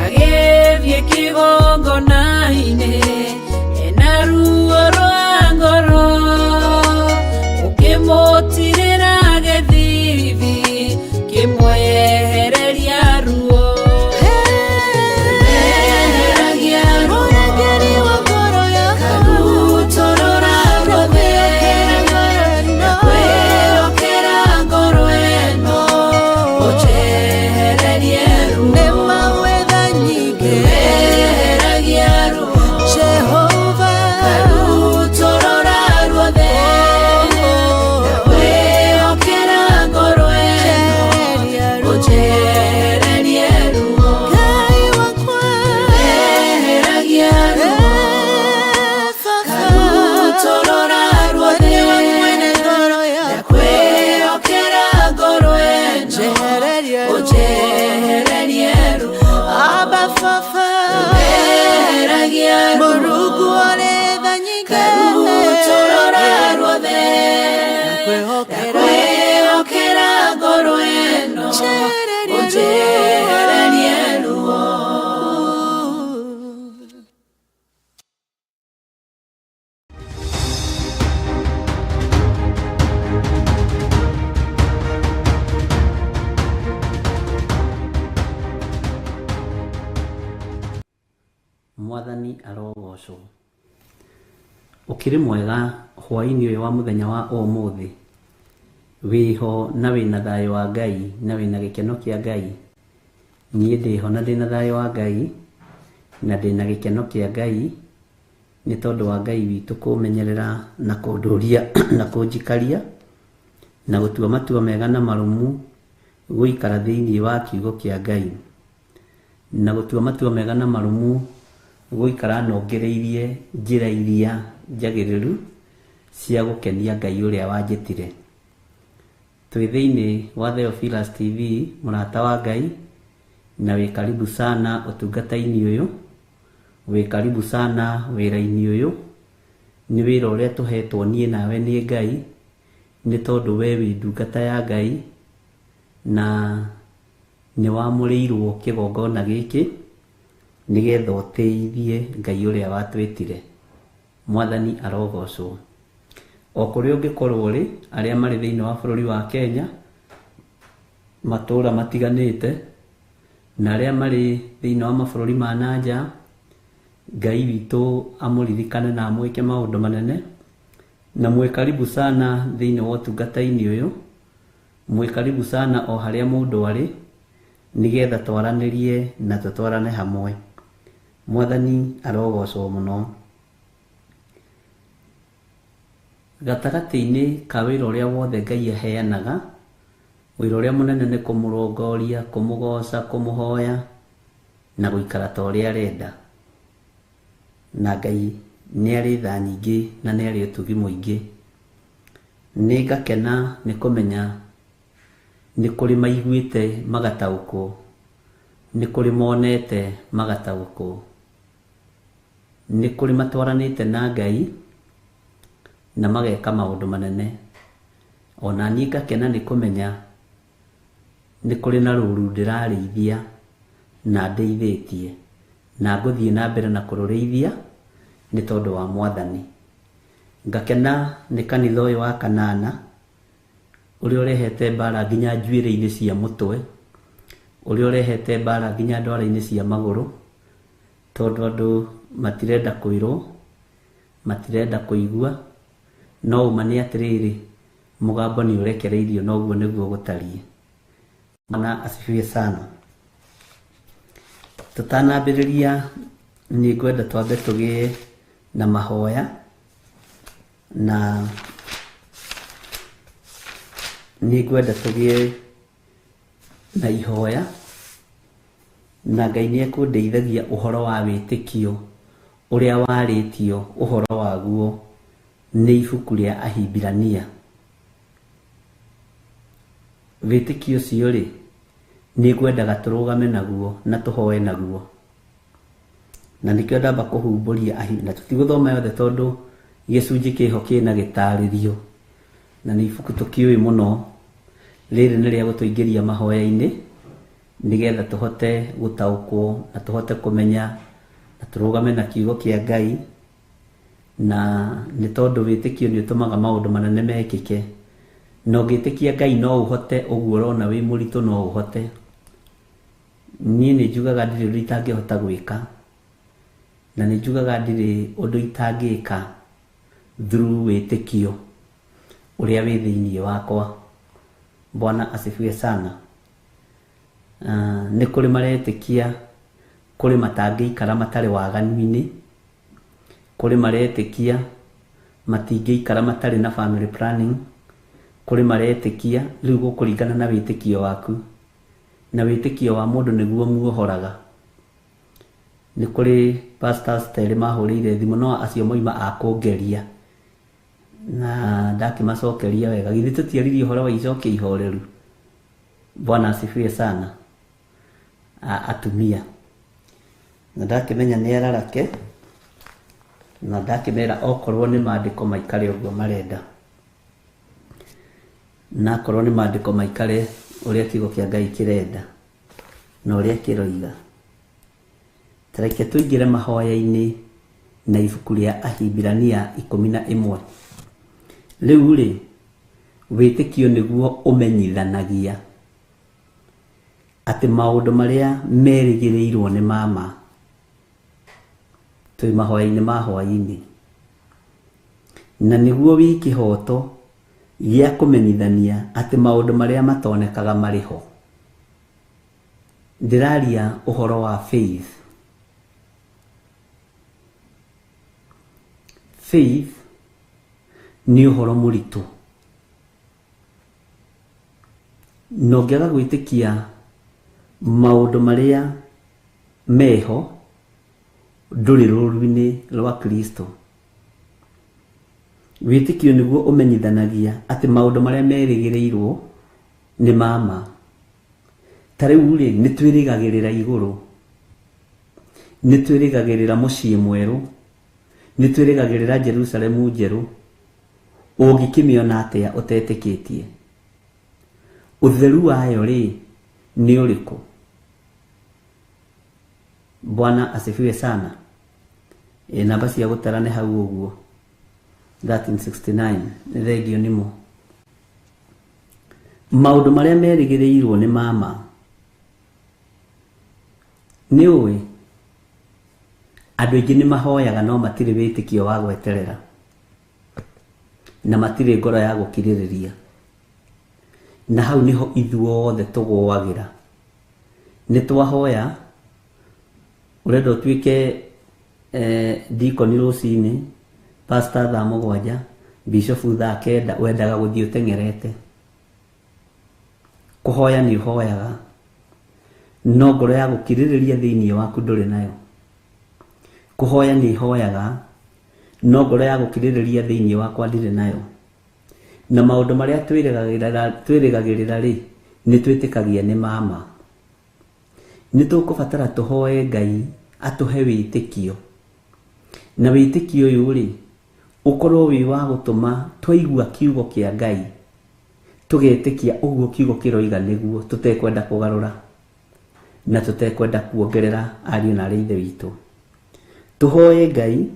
agĩthiĩ kĩgongona-inĩ, ena ruo rwa ngoro, ũkĩmũtirĩra gĩthithi, kĩmwehereria ruo. Mwathani arogocwo. Ukiri mwega hwaini uyu wa muthenya wa umuthi, wiho na wina thayo wa Ngai na wina gikeno kia Ngai. Nie ndiho na ndina thayo wa Ngai na ndina gikeno kia Ngai ni tondu wa Ngai witu kumenyerera na kunduria na kunjikaria na gutua matua mega na marumu guikara thiini wa kiugo kia Ngai na gutua matua mega na marumu guikara nongereirie njira iria njagiriru cia gukenia Ngai uria wanjitire. Twi thiini wa Theophilus TV, murata wa Ngai, na wi karibu sana utungata-ini uyu, wi karibu sana wira-ini uyu. Ni wira uria tuhetwo nie nawe ni Ngai, ni tondu we wi ndungata ya Ngai na ni wamurirwo kigongona giki nigetha uteithie Ngai uria watwitire. Mwathani arogocwo. O kuria ungikorwo ri, aria mari thiini wa bururi wa Kenya, matura matiganite, na aria mari thiini wa mabururi ma nanja, Ngai witu amuririkane na amwike maundu manene. Na mwe karibu sana thiini wa utungata-ini uyu, mwe karibu sana o haria mundu ari, nigetha twaranirie na tutwarane hamwe. Mwathani arogocwo muno. Gatagati-ini ka wira uria wothe Ngai aheanaga, wira uria munene ni kumurongoria, kumugoca, kumuhoya na guikara ta uria arenda. Na Ngai ni ari tha nyingi na ni ari utugi muingi. Ni ngakena ni kumenya ni kuri maiguite magatauko, ni kuri monete magatauko, ni kuri matwaranite na Ngai na mageka maundu manene. Ona ni ngakena ni kumenya ni kuri na ruru ndirarĩithia na ndeithĩtie na ngũthiĩ na mbere na kũrũrĩithia ni tondu wa Mwathani. Ngakena ni kanitha ũyũ wa kanana uria urehete mbara nginya njuĩrĩ-inĩ cia mũtwe, uria urehete mbara nginya ndwara-inĩ cia maguru, tondu andu matirenda kwirwo, matirenda kuigua, no uma ni atiriri mugambo ni urekereirio na uguo niguo gutarie. Mana asifiwe sana. Tutanambĩrĩria ni ngwenda twambe tugie na mahoya, na ni ngwenda tugie na ihoya, na Ngai ni ekundeithagia uhoro wa wĩtĩkio uria warĩtio uhoro waguo ni ibuku ria Ahibirania. Wĩtĩkio ũcio rĩ, ni ngwendaga turugame naguo na tuhoe naguo, na nikio ndamba kuhumburia na tutigũthoma yothe tondu gĩcunjĩ kĩho kĩna gĩtarĩrio na ni ibuku tukiũĩ mũno. Rĩrĩ nĩ rĩa gũtũingĩria mahoya-inĩ nigetha tuhote gutaukwo na tuhote kumenya na turugame na kiugo kia Ngai, na ni tondu witikio ni utumaga maundu manene mekike. No ngitikia Ngai no uhote uguo urona wi muritu no uhote. Nie ni njugaga ndiri undu itangihota gwika, na ni njugaga ndiri undu itangika through witikio uria wi thiini wakwa. Bwana asifiwe sana. Ni kuri maretikia kuri matangiikara matari waganu-ini, kuri maretikia matingiikara matari na family planning, kuri maretikia riu gukuringana na witikio waku, na witikio wa mundu niguo muohoraga. Ni kuri pastors tele mahurire thimu no acio moima akungeria na ndakimacokeria wega, githi tutiaririe uhoro wa icokia ihoreru. Bwana asifiwe sana. Atumia na ndakimenya ni ararake na ndakimera okorwo ni maandiko maikare uguo marenda, na korwo ni maandiko maikare uria kiugo kia Ngai kirenda na uria kiroiga. Tareke tuingire mahoya-ini na ibuku ria Ahibirania 11. Riu ri witikio niguo umenyithanagia ati maundu maria merigirirwo ni mama. Twi mahoya-ini ma hwaini, na niguo wi kihoto gia kumenyithania ati maundu maria matonekaga mariho. Ndiraria uhoro wa faith. Faith ni uhoro muritu, no ngiaga gwitikia maundu maria meho nduri ruru-ini rwa Kristo. Witikio niguo umenyithanagia ati maundu maria merigirirwo ni mama. Tariu ri ni twirigagirira iguru, ni twirigagirira mucii mweru, ni twirigagirira Jerusalemu njeru. Ungikimiona atia utetikitie? Utheru wayo ri ni uriku? Bwana asifiwe sana. Namba cia gutarane hau uguo 1369 ni thengio nimo. Maundu maria merigirirwo ni mama. Ni uwi andu aingi ni mahoyaga no matire witikio wa gweterera na matire ngoro ya gukiririria, na hau niho ithuothe tugwagira. Ni twahoya urenda utwike deacon rucini, pastor thaa 7, bishop thaa 9, wendaga guthii utengerete. Kuhoya ni hoyaga no ngoro ya gukiririria thiini waku nduri nayo. Kuhoya ni hoyaga no ngoro ya gukiririria thiini wakwa ndire nayo. Na maundu maria twirigagirira ri ni twitikagia ni mama. Ni tukubatara tuhoe Ngai atuhe witikio, na witikio uyu ri ukorwo wi wa gutuma twaigua kiugo kia Ngai tugetikia uguo kiugo kiroiga niguo, tutekwenda kugarura na tutekwenda kuongerera ariu na arithe witu. Tuhoe Ngai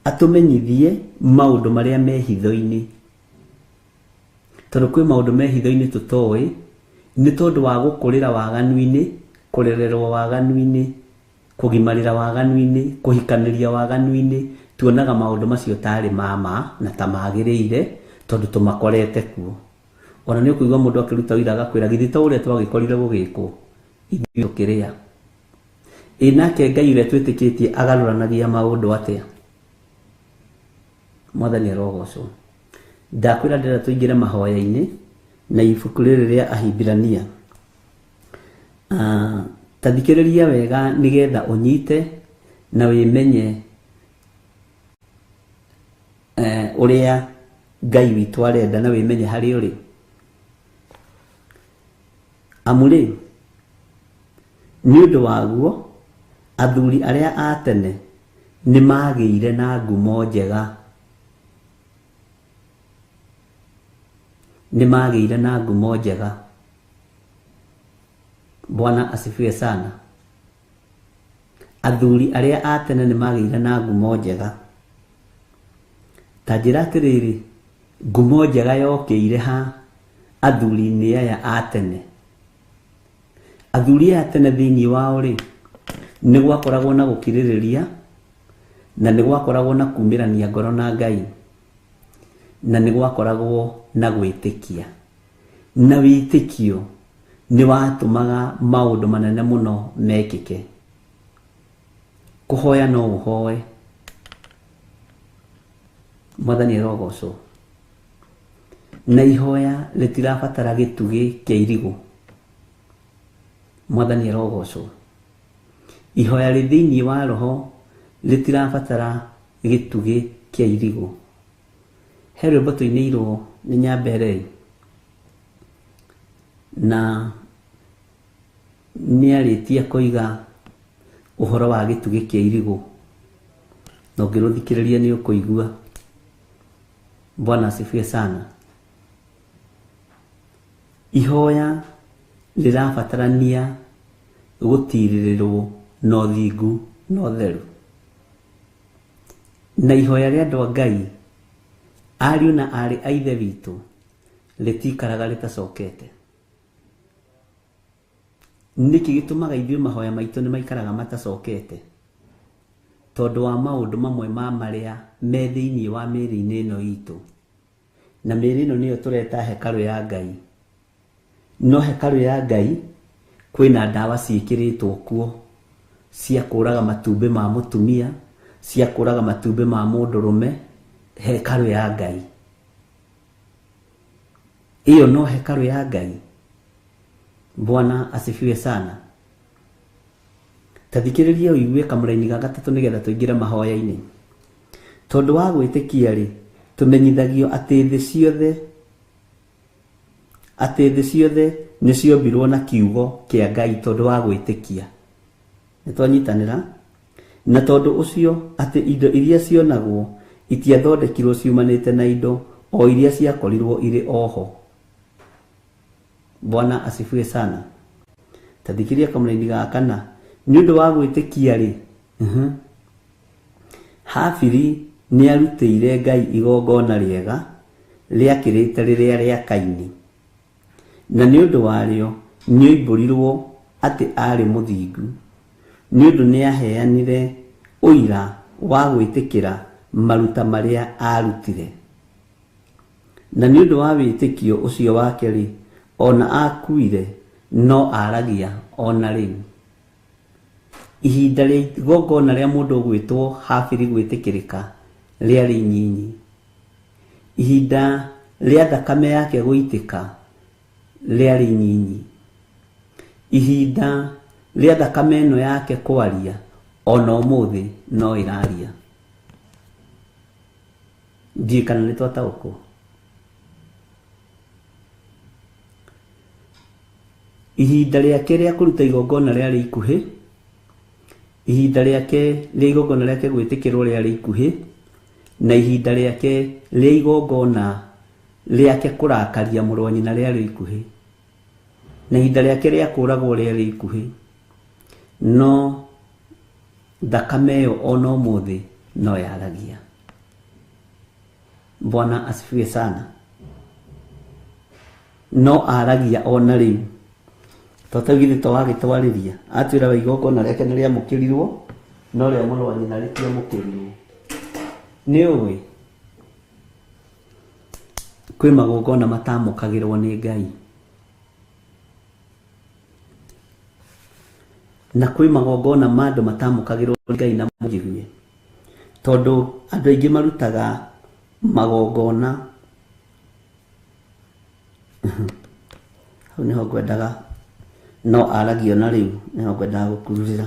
atumenyithie maundu maria me hitho-ini, tondu kwi maundu me hitho-ini tutoi. Ni tondu wa gukurira waganu-ini, kurererwo waganu-ini, kugimarira waganu-ini, kuhikaniria waganu-ini, tuonaga maundu macio tari mama na tamagiriire tondu tumakorete kuo. Ona ni ukuigwa mundu akiruta wira agakwira githi ta uria twagikorire gugikwo ithuĩ tukiria. Nake Ngai uria twitikitie agaruranagia maundu atia? Mwathani arogocwo. Ndakwira ndira tuingire mahoya-ini na ibuku riri ria Ahibirania. Tathikiriria wega nigetha unyite na wimenye uria Ngai witu arenda, na wimenye hari uri. Amuri ni undu waguo athuri aria a tene ni magiire na ngumo njega, ni magiire na ngumo njega. Bwana asifiwe sana. Athuri aria a tene ni magĩire na ngumo njega. Ta njĩra atĩrĩrĩ, ngumo njega yokĩire ha athuri-inĩ aya a tene. Athuri a tene thĩinĩ wao rĩ, nĩ gwakoragwo na gũkirĩrĩria, na nĩ gwakoragwo na kumĩrania ngoro na Ngai, na nĩ gwakoragwo na gwĩtĩkia. Na wĩtĩkio nĩ watũmaga maũndũ manene mũno mekĩke. Kũhoya no ũhoe, Mwathani arogocwo. Na ihoya rĩtirabatara gĩtugĩ kĩa irigũ. Mwathani arogocwo. Ihoya rĩ thĩinĩ wa roho rĩtirabatara gĩtugĩ kĩa irigũ. He rwĩmbo tũinĩirwo nĩ Nyambere, na nĩarĩtie kũiga ũhoro wa gĩtugĩ kĩa irigũ, na ũngĩrũthikĩrĩria nĩ ũkũigua. Bwana asifiwe sana. Ihoya rĩrabatarania gũtirĩrĩrwo na ũthingu na ũtheru. Na ihoya rĩa andũ a Ngai, ariũ na arĩ a Ithe witũ, rĩtikaraga rĩtacokete. Nĩkĩ gĩtũmaga ithuĩ mahoya maitũ nĩ maikaraga matacokete? Tondũ wa maũndũ mamwe ma marĩa me thĩinĩ wa mĩĩrĩ-inĩ ĩno itũ. Na mĩĩrĩ ĩno nĩyo tũreta hekarũ ya Ngai. No hekarũ ya Ngai kwĩna ndawa ciĩkĩrĩtwo kuo cia kũraga matumbĩ ma mũtumia, cia kũraga matumbĩ ma mũndũrũme. Hekarũ ya Ngai iyo no hekarũ ya Ngai. Bwana asifiwe sana. Tathikĩrĩria ũigue kamũraini ga gatatũ nĩgetha tũingĩre mahoya-inĩ. Tondũ wa gwĩtĩkia rĩ, tũmenyithagio atĩ thĩ ciothe nĩ ciombirwo na kiugo kĩa Ngai tondũ wa gwĩtĩkia. Nĩ twanyitanĩra? Na tondũ ũcio atĩ indo iria cionagwo itiathondekirwo ciumanĩte na indo o iria ciakorirwo irĩ oho. Bwana asifiwe sana. Tathikĩrĩria kamũraini ga kana. Nĩ ũndũ wa gwĩtĩkia rĩ, Habili nĩ arutĩire Ngai igongona rĩega rĩakĩrĩte rĩrĩa rĩa Kaini. Na nĩ ũndũ warĩo nĩ oimbũrirwo atĩ arĩ mũthingu, nĩ ũndũ nĩ aheanire ũira wa gwĩtĩkĩra maruta marĩa arutire. Na nĩ ũndũ wa wĩtĩkio ũcio wake rĩ, ona akuire no aragia ona rĩu. Ihinda rĩa igongona rĩa mũndũ gwĩtwo Habili gwĩtĩkĩrĩka rĩarĩ inyinyi. Ihinda rĩa thakame yake gũitĩka rĩarĩ inyinyi. Ihinda rĩa thakame ĩno yake kwaria ona ũmũthĩ no ĩraria. Ndiĩ kana nĩ twataũkwo. Ihinda rĩake rĩa kũruta igongona rĩarĩ ikuhĩ. Ihinda rĩake rĩa igongona rĩake gwĩtĩkĩrwo rĩarĩ ikuhĩ. Na ihinda rĩake rĩa igongona rĩake kũrakaria mũrũ wa nyina rĩarĩ ikuhĩ. Na ihinda rĩake rĩa kũragwo rĩarĩ ikuhĩ. No thakame ĩyo ona ũmũthĩ no yaragia. Bwana asifiwe sana. No aragia ona rĩu. Totagithĩ wagĩtwarĩria atwĩra wa igongona rĩake nĩ rĩamũkĩrirwo, no rĩa mũrũ wa nyina rĩtiamũkĩrirwo. Nĩ ũĩ kwĩ magongona matamũkagĩrwo nĩ Ngai, na kwĩ magongona ma andũ matamũkagĩrwo nĩ Ngai na mũnjigue. Tondũ andũ aingĩ marutaga magongona hau nĩho ngwendaga, no aragio na rĩu nĩho ngwendaga gũkururĩra.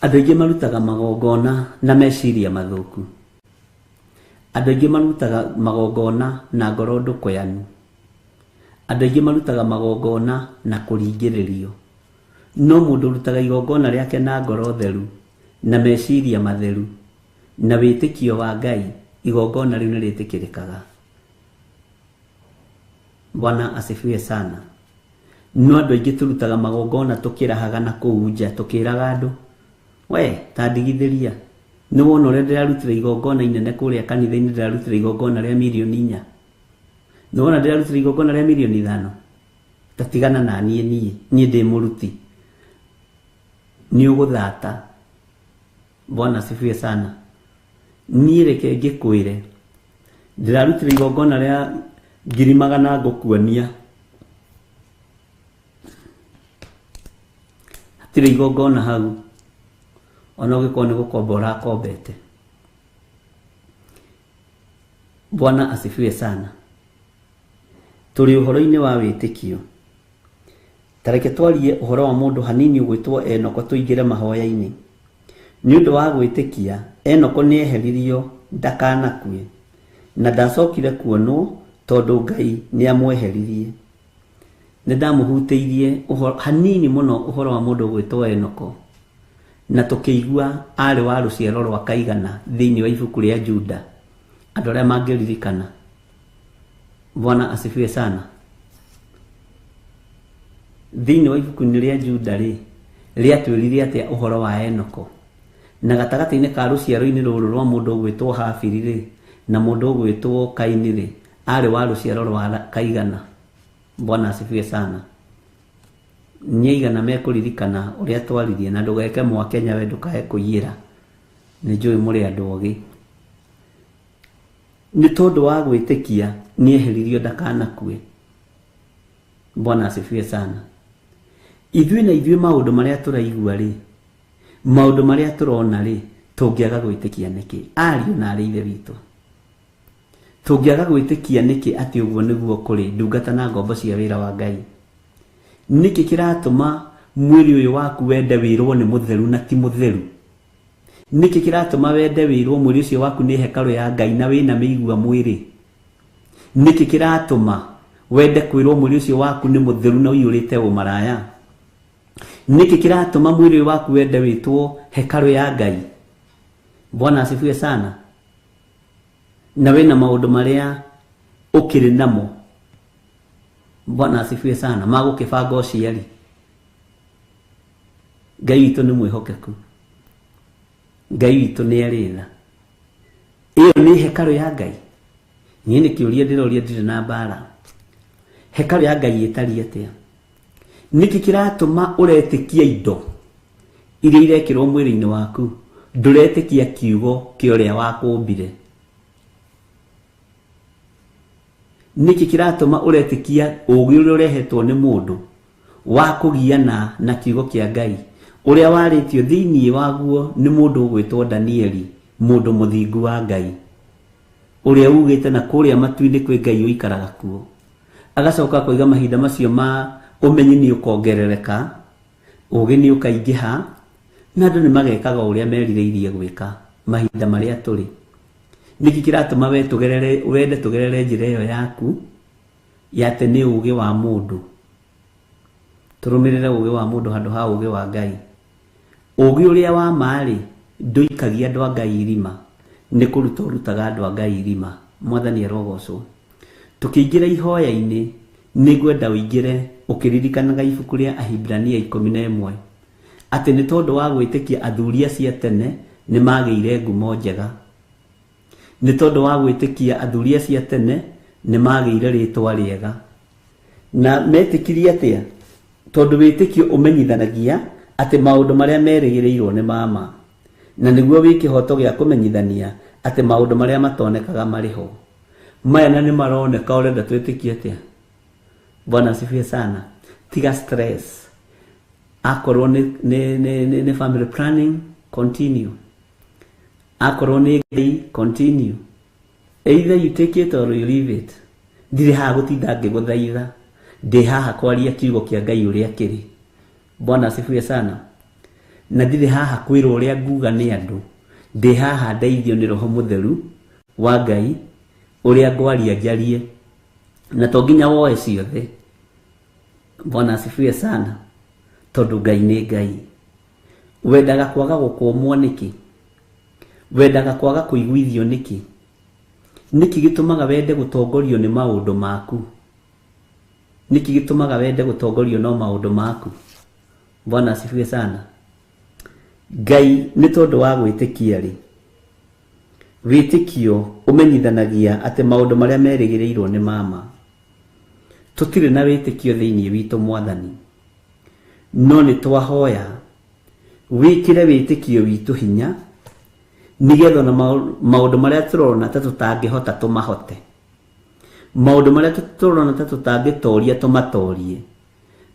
Andũ aingĩ marutaga magongona na meciria mathũku. Andũ aingĩ marutaga magongona na ngoro ndũkoyanu. Andũ aingĩ marutaga magongona na kũringĩrĩrio. No mũndũ ũrutaga igongona rĩake na ngoro theru na meciria matheru na wĩtĩkio wa Ngai, igongona rĩu nĩ rĩtĩkĩrĩkaga. Bwana asifiwe sana. no andu aingi turutaga magongona tukirahaga na kuu nja tukiraga andu we tandigithiria ni wona uria ndirarutira igongona inene kuria kanitha-ini ndirarutira igongona ria milioni 4 ni wona ndirarutira igongona ria milioni 5 tatigana na nie ndi muruti ni uguthata. Bwana asifiwe sana. Ni reke ngikwire ndirarutira igongona ria 100,000 ngukuonia hatire igongona hau ona ugikona gukomba urakombete. Bwana asifiwe sana. Turi uhoro-ini wa witikio. Tareke twarie uhoro wa mundu hanini ugwitwo Enoko tuingire mahoya-ini. Ni undu wa gwitikia Enoko ni eheririo ndakanakue na ndacokire kuonwo tondu Ngai ni amweheririe. Nindamuhuteirie hanini muno uhoro wa mundu ugwitwo Enoko na tukigua ari wa ruciaro rwa Kaigana thiini wa ibuku ria Juda andu aria mangiririkana. Bwana asifiwe sana. Thiini wa ibuku ria Juda riatwirire atia uhoro wa Enoko na gatagati-ini ka ruciaro-ini ruru rwa mundu ugwitwo Hafiri na mundu ugwitwo Kaini ari wa ruciaro rwa Kaigana. Bwana asifiwe sana. Nyeigana mekuririkana uria twaririe na ndugeke Mwakenya we ndukae kuyira ni njui muri andu ogi ni tondu wa gwitikia ni eheririo ndakanakue. Bwana asifiwe sana. Ithui maundu maria turaigua maundu maria turona tungiaga gwitikia niki ariu na ariithe witu tungiaga gwitikia niki ati uguo niguo kuri ndungata na ngombo cia wira wa Ngai. Niki kiratuma mwiri uyu waku wende wirwo ni mutheru na ti mutheru? Niki kiratuma wende wirwo mwiri ucio waku ni hekalu ya Ngai na wina miigua mwiri? Niki kiratuma wende kwirwo mwiri ucio waku ni mutheru na uyurite umaraya? Niki kiratuma mwiri waku wende witwo hekalu ya Ngai? Bwana asifiwe sana. Na wina maundu maria ukiri namo. Bwana asifiwe sana. Magukibanga uciari. Ngai witu ni mwihokeku. Ngai witu ni aritha. Iyo ni hekalu ya Ngai. Nie ni kiuria ndiroria ndire na mbara. Hekalu ya Ngai itari atia? Niki kiratuma uretikia indo iria irekirwo mwiri-ini waku nduretikia kiugo kioria wakumbire? Niki kiratuma uretikia ugi uria urehetwo ni mundu wa kugiana na kiugo kia Ngai uria waritio thiini waguo ni mundu ugwitwo Danieli, mundu muthingu wa Ngai uria ugite na kuria matu-ini kwi Ngai uikaraga kuo, agacoka koiga mahinda macio ma umenyi ni ukongerereka, ugi ni ukaingiha na andu ni magekaga uria merireirie gwika mahinda maria turi. Niki kiratuma wende tugerere njira iyo yaku yate ni ugi wa mundu? Turumirire ugi wa mundu handu ha ugi wa Ngai. Ugi uria wa mari nduikagia andu a Ngai irima, ni kuruta urutaga andu a Ngai irima. Mwathani arogocwo. Tukiingira ihoya-ini ni gwenda uingire ukiririkanaga ibuku ria Ahibrania 11 ati ni tondu wa gwitikia athuri acia tene ni magiire ngumo njega. Ni tondu wa gwitikia athuri acia tene ni magiire ritwa riega. Na metikirie atia? Tondu witikio umenyithanagia ati maundu maria merigireirwo ni mama, na niguo wikihoto gia kumenyithania ati maundu maria matonekaga mariho maya na ni maroneka urenda twitikie atia? Bwana asifiwe sana. Tiga stress. Akorwo ni family planning, continue. Akorwo ni Ngai, continue. Either you take it or you leave it. Ndire haha gutinda ngiguthaitha, ndi haha kwaria kiugo kia Ngai uria kiri. Bwana asifiwe sana. Na ndire haha kwirwo uria nguga ni andu, ndi haha ndeithio ni Roho Mutheru wa Ngai uria ngwaria njarie na to nginya woe ciothe. Bwana asifiwe sana. Tondu Ngai ni Ngai. Wendaga kwaga gukomwo niki? Wendaga kwaga kuiguithio niki? Niki gitumaga wende gutongorio ni maundu maku? niki gitumaga wende gutongorio no maundu maku? Bwana asifiwe sana. Ngai ni tondu wa gwitikia ri, witikio umenyithanagia ati maundu maria merigireirwo ni mama. Tutire na witikio thiini witu Mwathani, no ni twahoya wikire witikio witu hinya, nigetha na maundu maria turona ta tutangihota tumahote, maundu maria turona ta tutangitoria tumatorie,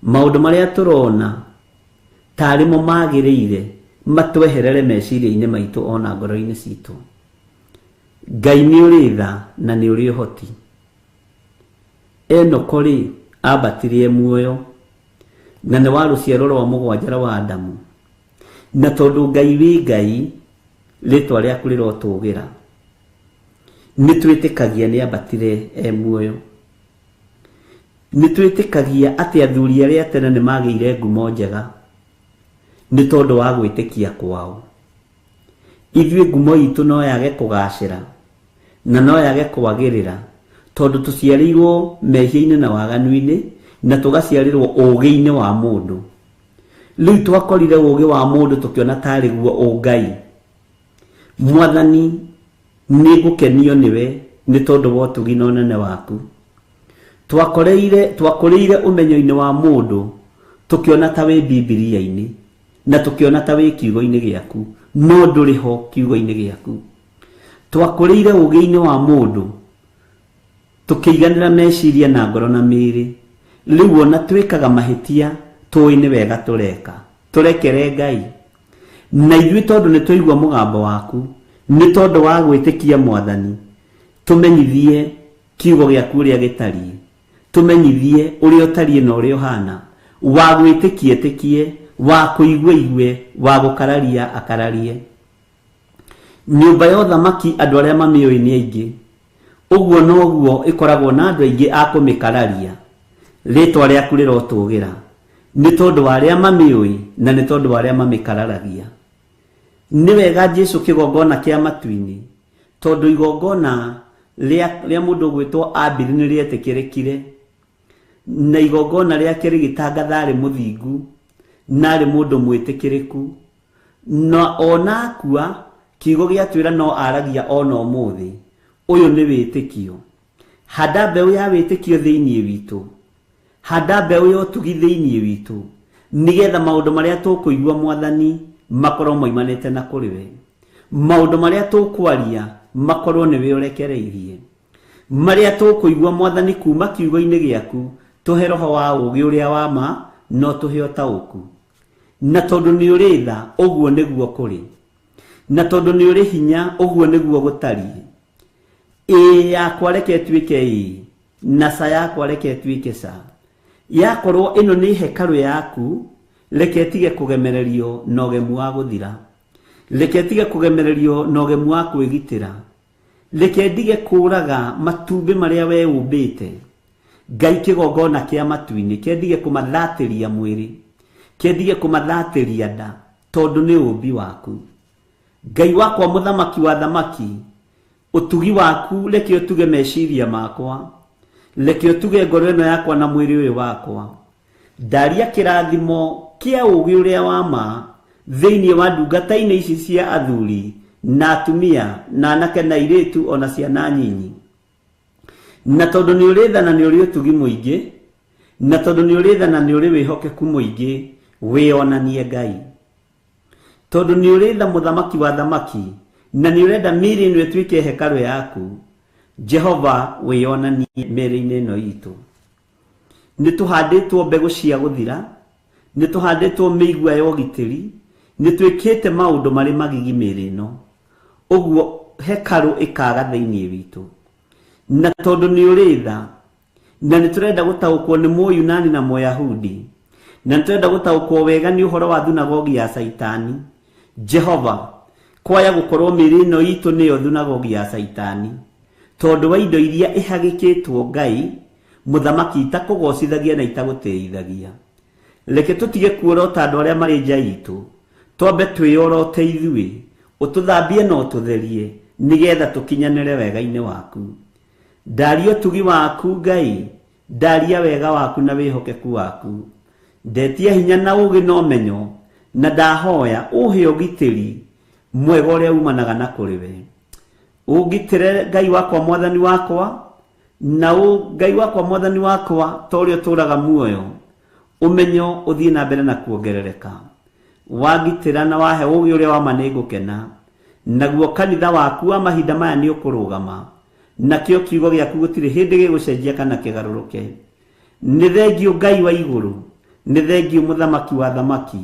maundu maria turona tari mo magiriire matweherere meciria-ini maitu ona ngoro-ini citu. Ngai ni uri tha na ni uri uhoti. Enoko ri ambatirie muoyo na ni wa ruciaro rwa mugwanja wa Adamu, na tondu Ngai wi Ngai ritwa riaku rirotugira, ni twitikagia ni ambatire muoyo, ni twitikagia ati athuri aria tene ni magire ngumo njega ni tondu wa gwitikia kwao. Ithuĩ ngumo itu no yage kugacira na no yage kwagirira tondu tuciarirwo mehia-ini na waganu-ini na tugaciarirwo ũgĩ-ini wa mundu. Riu twakorire ũgĩ wa mundu tukiona tari guo ũngai. Mwathani ni gukenio niwe ni tondu wa ũtugi na ũnene waku. Twakoreire ũmenyo-ini wa mundu tukiona ta wi Bibilia-ini na tukiona ta wi kiugo-ini giaku, no nduri ho kiugo-ini giaku. Twakoreire ũgĩ-ini wa mundu tukiiganira meciria na ngoro na mĩĩrĩ. Riu ona twikaga mahitia tũĩ ni wega tureka, turekere Ngai. Na ithuĩ tondu ni twaigua mugambo waku, ni tondu wa gwitikia Mwathani, tumenyithie kiugo giaku uria gitarie, tumenyithie uria utarie na uria uhana, wa gwitikie tikie, wa kuigwe igwe, wa gukararia akararie. Nyumba ya uthamaki andu aria mamioi ni aingi, uguo noguo ikoragwo na andu aingi a kumikararia. Ritwa riaku rirotugira ni tondu wa aria mamioi na ni tondu wa aria mamikararagia. Ni wega Jesu kigongona kia matu-ini, tondu igongona ria mundu gwitwo Abili ni rietikirikire, na igongona riake rigitangatha ari muthingu na ari mundu mwitikiriku, na ona akua kiugo giatwira no aragia ona umuthi. Uyu ni witikio. Handa mbeu ya witikio thiini witu, handa mbeu ya utugi thiini witu, nigetha maundu maria tukuigua Mwathani makorwo moimanite na kuri we. Maundu maria tukwaria makorwo ni we urekereirie. Maria tukuigua Mwathani kuma kiugo-ini giaku, tuhe roho wa ugi uria wa ma, no tuhe utauku. Na tondu ni uri tha, uguo niguo kuri, na tondu ni uri hinya, uguo niguo gutarie. Yakwa reke tuike na sa yakwa reke tuike sa. Yakorwo ino ni hekalu yaku, reke tige kugemererio na ũgemu wa guthira, reke tige kugemererio na ũgemu wa kwigitira, reke ndige kuraga matumbi maria we umbite. Ngai kigongona kia matu-ini kendige kumathatiria mwiri, kendige kumathatiria nda, tondu ni umbi waku. Ngai wakwa muthamaki wa thamaki, utugi waku reke utuge meciria makwa, reke utuge ngoro ino yakwa na mwiri uyu wakwa. Ndaria kirathimo kia ugi uria wa ma thiini wa ndungata-ini ici cia athuri na atumia na anake na iritu ona ciana nyinyi. Na tondu ni uri tha na ni uri utugi muingi, na tondu ni uri tha na ni uri wihokeku muingi, wionanie Ngai. Tondu ni uri tha muthamaki wa thamaki, na ni urenda miri ino ituike hekalu yaku, Jehova wionanie mĩĩrĩ-inĩ ĩno itu. Ni tuhanditwo mbegu cia guthira, ni tuhanditwo mĩigua ya ũgitĩri, ni twikite maundu mari magigi mĩĩrĩ ĩno, uguo hekalu ikaga thiini witu. Na tondu ni uri tha, na ni turenda gutaukwo ni Mũyunani na Mũyahudi, na ni turenda gutaukwo wega ni uhoro wa thunagogi ya Saitani, Jehova kwaya gukorwo mĩĩrĩ ĩno itu niyo thunagogi ya Saitani, tondu wa indo iria ihagikitwo Ngai muthamaki itakugocithagia na itagutĩithagia. Reke tutige kuorota andu aria mari nja itu, twambe twiyorote ithuĩ, ututhambie na ututherie, nigetha tukinyanire wega-ini waku. Ndaria utugi waku Ngai, ndaria wega waku na wihokeku waku, ndetia hinya na ugi no menyo, na ndahoya uhe ugitiri mwega uria umanaga na kuri we. Ugitire Ngai wakwa mwathani wakwa, na Ngai wakwa mwathani wakwa torio turaga muoyo, umenyo uthie na mbere na kuongerereka. Wagitira na wahe ugi uria wama nigukena, naguo kanitha waku wa mahinda maya ni ukurugama, nakio kiugo giaku gutire hindi gigucenjia kana kigaruruke. Ni thengio Ngai wa iguru, ni thengio muthamaki wa thamaki,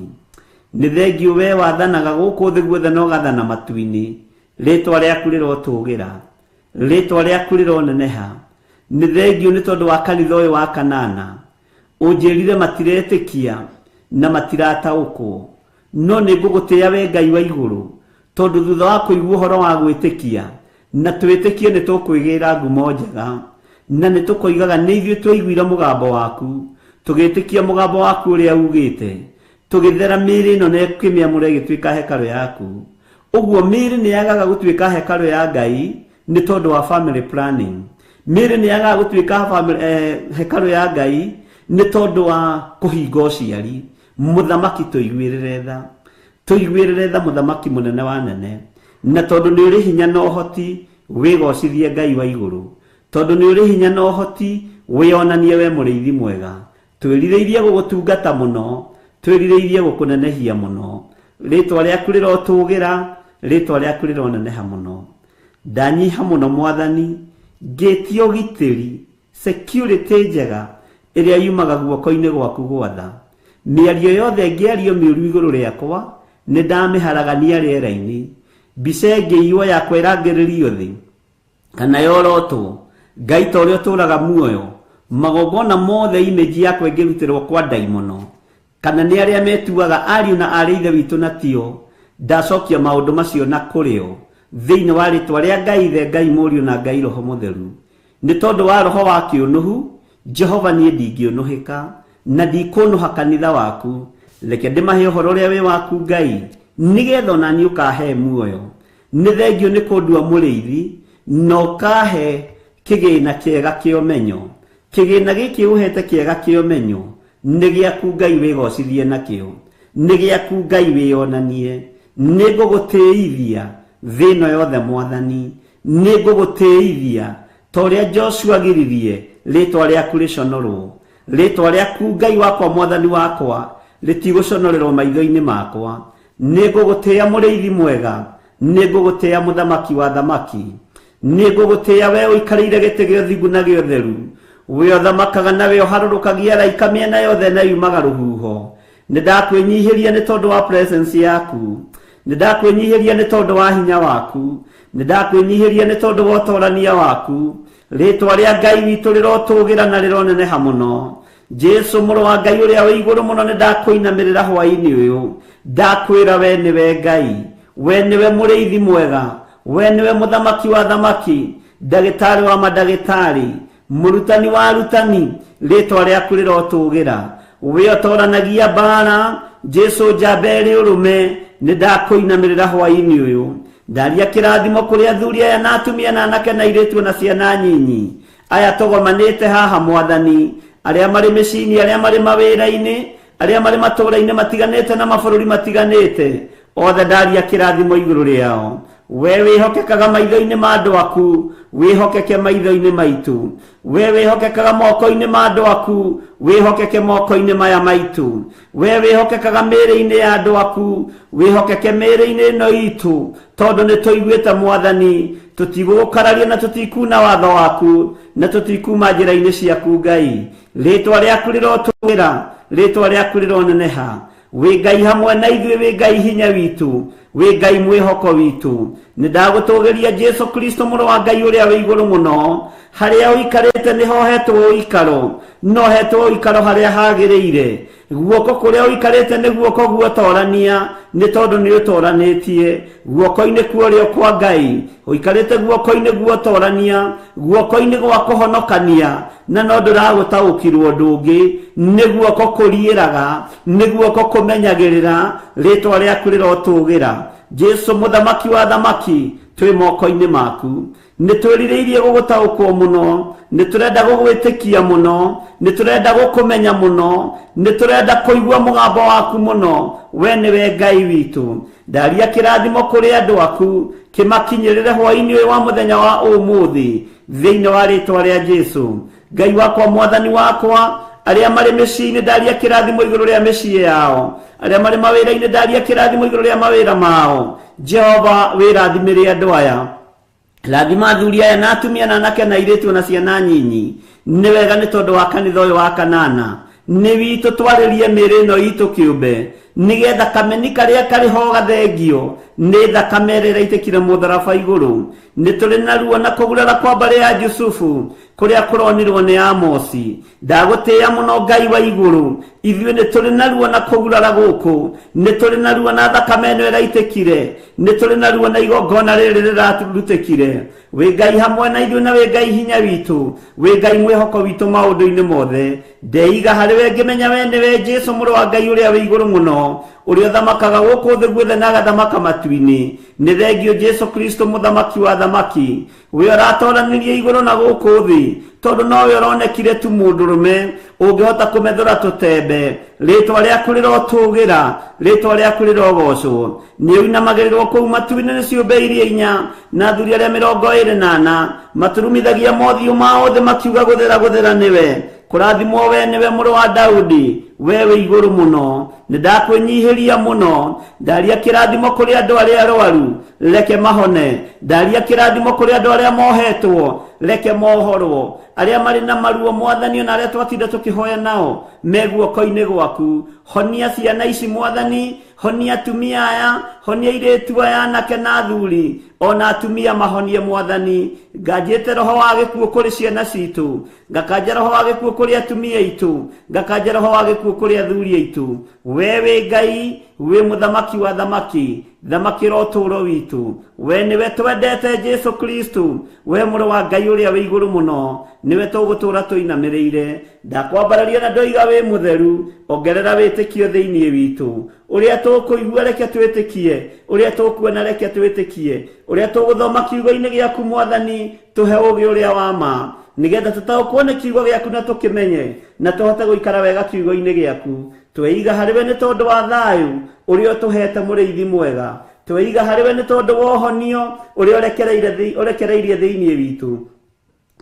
ni thengio we wathanaga guku thi guothe no gathana matu-ini. Ritwa riaku rirotugira, ritwa riaku rironeneha. Ni thengio ni tondu wa kanitha uyu wa kanana, unjirire matiretikia na matirataukwo, no ni ngugutia we Ngai wa iguru, tondu thutha wa kuigua uhoro wa gwitikia na twitikie ni tukwigira ngumo njega, na ni tukoigaga ni ithuĩ twaiguire mugambo waku, tugitikia mugambo waku uria ugite, tugithera mĩĩrĩ ĩno na ikimiamura igituika hekalu yaku. Uguo mĩĩrĩ ni yagaga gutuika hekalu ya Ngai ni tondu wa family planning. Mĩĩrĩ ni yagaga gutuika hekalu ya Ngai ni tondu wa kuhinga ũciari. Muthamaki tuiguirire tha, muthamaki munene wa nene, na tondu ni uri hinya na uhoti wigocithie Ngai wa iguru, tondu ni uri hinya na uhoti wionanie we muriithi mwega. Twirireirie gugutungata muno, twirireirie gukunenehia muno. Ritwa riaku rirotugira, ritwa riaku rironeneha muno. Ndanyiha muno mwathani, ngĩtia ũgitĩri, security njega iria yumaga guoko-inĩ gwaku gwatha. Mĩario yothe ngĩario mĩũru igũrũ rĩakwa nĩ ndamĩharagania rĩera-inĩ. Mbica ĩngĩiywo yakwa ĩrangĩrĩrio thĩ kana yorotwo, Ngai ta ũrĩa ũtũũraga muoyo, magongona mothe image yakwa ĩngĩrutĩrwo kwa ndaimono, kana nĩ arĩa metuaga ariũ na aarĩ ithe witũ na tio, ndacokia maũndũ macio na kũrĩo thĩinĩ wa rĩtwa rĩa Ngai Ithe, Ngai Mũriũ na Ngai Roho Mũtheru. Nĩ tondũ wa roho wa kĩũnũhu, Jehova niĩ ndingĩũnũhĩka na ndikũnũha kanitha waku. Reke ndĩmahe ũhoro ũrĩa wĩ waku Ngai, nĩgetha ona niĩ ũkahe muoyo. Nĩ thengio nĩ kũndua mũrĩithi na ũkahe kĩgĩna kĩega kĩa ũmenyo. Kĩgĩna gĩkĩ ũhete kĩega kĩa ũmenyo nĩ gĩaku Ngai wĩgocithie nakĩo, nĩ gĩaku Ngai wĩonanie. Nĩ ngũgũtĩithia thĩ ĩno yothe mwathani, nĩ ngũgũtĩithia ta ũrĩa Joshua agiririe rĩtwa rĩaku rĩconorwo. Rĩtwa rĩaku Ngai wakwa mwathani wakwa rĩtigũconorerwo maitho-inĩ makwa. Nĩ ngũgũtĩĩa mũrĩithi mwega, nĩ ngũgũtĩĩa muthamaki wa thamaki, nĩ ngũgũtĩĩa we ũikarĩire gĩtĩ gĩa ũthingu na gĩa ũtheru, we ũthamakaga na we ũharũrũkagia araika mĩena yothe na yumaga rũhuho. Nĩ ndakwĩnyihĩria nĩ tondũ wa presence yaku, nĩ ndakwĩnyihĩria nĩ tondũ wa hinya waku, nĩ ndakwĩnyihĩria nĩ tondũ wa ũtorania waku. Rĩtwa rĩa Ngai witũ rĩrotũgĩra na rĩroneneha mũno. Jesu mũrũ wa Ngai ũrĩa wĩ igũrũ mũno, nĩ ndakwĩinamĩrĩra hwaĩ-inĩ ũyũ, ndakwĩra we nĩwe Ngai, we nĩwe mũrĩithi mwega, we nĩwe muthamaki wa thamaki, ndagĩtarĩ wa mandagĩtarĩ, mũrutani wa arutani. Rĩtwa rĩaku rĩrotũgĩra, we ũtoranagia mbara, Jesu njamba ĩrĩ ũrũme, nĩ ndakwĩinamĩrĩra hwaĩ-inĩ ũyũ. Ndaria kĩrathimo kũrĩ athuri aya na atumia na anake na airĩtu na ciana nyinyi aya tũgomanĩte haha mwathani, arĩa marĩ mĩciĩ-inĩ, arĩa marĩ mawĩra-inĩ, arĩa marĩ matũũra-inĩ matiganĩte na mabũrũri matiganĩte, othe ndaria kĩrathimo igũrũ rĩao. We wĩhokekaga maitho-inĩ ma andũ aku, wĩhokeke maitho-inĩ maitũ. We wĩhokekaga moko-inĩ ma andũ aku, wĩhokeke moko-inĩ maya maitũ. We wĩhokekaga mĩĩrĩ-inĩ ya andũ aku, wĩhokeke mĩĩrĩ-inĩ ĩno itũ, tondũ nĩ tũiguĩte mwathani, tũtigũgũkararia na tũtikuna watho waku, na tũtikuma njĩra-inĩ ciaku Ngai. Rĩtwa rĩaku rĩrotũgĩra, rĩtwa rĩaku rĩroneneha. Wĩ Ngai hamwe na ithuĩ, wĩ Ngai hinya witũ, wĩ Ngai mwĩhoko witũ. Nĩ ndagũtũgĩria Jesu Kristo mũrũ wa Ngai ũrĩa wĩ igũrũ mũno, harĩa ũikarĩte nĩho hetwo ũikaro, no hetwo ũikaro harĩa hagĩrĩire. Guoko kũrĩa ũikarĩte nĩ guoko guotorania, nĩ tondũ nĩ ũtoranĩtie. Guoko-inĩ kuorĩo kwa Ngai ũikarĩte guoko-inĩ guotorania, guoko-inĩ gwa kũhonokania, na no ndũragũtaũkirwo ũndũ ũngĩ. Nĩ guoko kũriĩraga, nĩ guoko kũmenyagĩrĩra. Rĩtwa rĩaku rĩrotũgĩra. Jesu muthamaki wa thamaki, twi moko-ini maku nĩ twĩrirĩirie gũgũtaũkwo mũno, nĩ tũrenda gũgwĩtĩkia mũno, nĩ tũrenda gũkũmenya mũno, nĩ tũrenda kũigua mũgambo waku mũno. We nĩwe Ngai witũ. Ndaria kĩrathimo kũrĩ andũ aku, kĩmakinyĩrĩre hwaĩ-inĩ ũyũ wa mũthenya wa ũmũthĩ thĩinĩ wa rĩĩtwa rĩa Jesũ. Ngai wakwa, mwathani wakwa, arĩa marĩ mĩciĩ-inĩ ndaria kĩrathimo igũrũ rĩa mĩciĩ yao, arĩa marĩ mawĩra-inĩ ndaria kĩrathimo igũrũ rĩa mawĩra mao. Jehova, wĩrathimĩre andũ aya, rathima athuri aya na atumia na anake na airĩtu na ciana nyinyi. Nĩ wega nĩ tondũ wa kanitha ũyũ wa kanana, nĩ witũ twarĩrie mĩĩrĩ ĩno itũ kĩũmbe, nĩgetha kameni karĩa karĩ ho gathengio nĩ thakame ĩrĩa ĩraitĩkire mũtharaba igũrũ. Nĩ tũrĩ na ruo na kũgurara kwa mbarĩ ya Jusufu kũrĩa kũronirwo nĩ Amosi. Ndagũtĩĩa mũno Ngai wa igũrũ, ithuĩ nĩ tũrĩ na ruo na kũgurara gũkũ, nĩ tũrĩ na ruo na thakame ĩno ĩraitĩkire, nĩ tũrĩ na ruo na igongona rĩrĩ rĩratũrutĩkire. Wĩ Ngai hamwe na ithuĩ, na wĩ Ngai hinya witũ, wĩ Ngai mwĩhoko witũ maũndũ-inĩ mothe. Ndeiga harĩ we ngĩmenya we nĩwe Jesũ mũrũ wa Ngai ũrĩa wĩ igũrũ mũno, ũrĩa ũthamakaga gũkũ thĩ guothe na agathamaka matu-inĩ. Nĩ thengio Jesũ Kristo mũthamaki wa thamaki, we ũratoranirie igũrũ na gũkũ thĩ, tondũ nowe ũronekire tu mũndũrũme ũngĩhota kũmethũra tũtembe. Rĩĩtwa rĩaku rĩrotũgĩra, rĩĩtwa rĩaku rĩrogocwo. Nĩ ũinamagĩrĩrwo kũu matu-inĩ nĩ ciũmbe iria inya na athuri arĩa 24 maturumithagia mothiũ mao thĩ makiuga gũthera gũthera nĩwe. Kũrathimwo we nĩwe mũrũ wa Daudi, we wĩ igũrũ mũno. Nĩ ndakwĩnyihĩria mũno. Ndaria kĩrathimo kũrĩ andũ arĩa arwaru, reke mahone. Ndaria kĩrathimo kũrĩ andũ arĩa mohetwo, reke mohorwo. Arĩa marĩ na maruo, Mwathani, na arĩa twatinda tũkĩhoya nao me guoko-inĩ gwaku. Honia ciana ici Mwathani, honia atumia aya, honia airĩtu aya, anake na athuri, ona atumia mahonie Mwathani. Nganjĩte roho wa gĩkuũ kũrĩ ciana citũ, ngakanja roho wa gĩkuũ kũrĩ atumia aitũ, ngakanja roho wa gĩkuũ kũrĩ athuri aitũ. We wĩ Ngai, wĩ mũthamaki wa thamaki, thamaki ro ũtũũro witũ. We nĩwe twendete Jesũ Kristo, we mũrũ wa Ngai ũrĩa wĩ igũrũ mũno, nĩwe tũgũtũũra tũinamĩrĩire. Ndakwambararia na ndoiga wĩ mũtheru, ongerera wĩtĩkio thĩinĩ witũ. Ũrĩa tũkũigua reke twĩtĩkie, ũrĩa tũkuona reke twĩtĩkie, ũrĩa tũgũthoma kiugo-inĩ gĩaku Mwathani, tũhe ũũgĩ ũrĩa wa ma, nĩgetha tũtaũkwo nĩ kiugo gĩaku na tũkĩmenye, na tũhote gũikara wega kiugo-inĩ gĩaku. Tweiga harĩ we nĩ tondũ wa thayũ ũrĩa ũtũhete mũrĩithi mwega. Tweiga harĩ we nĩ tondũ wa ũhonio ũrĩa ũrekereirie thĩinĩ witũ.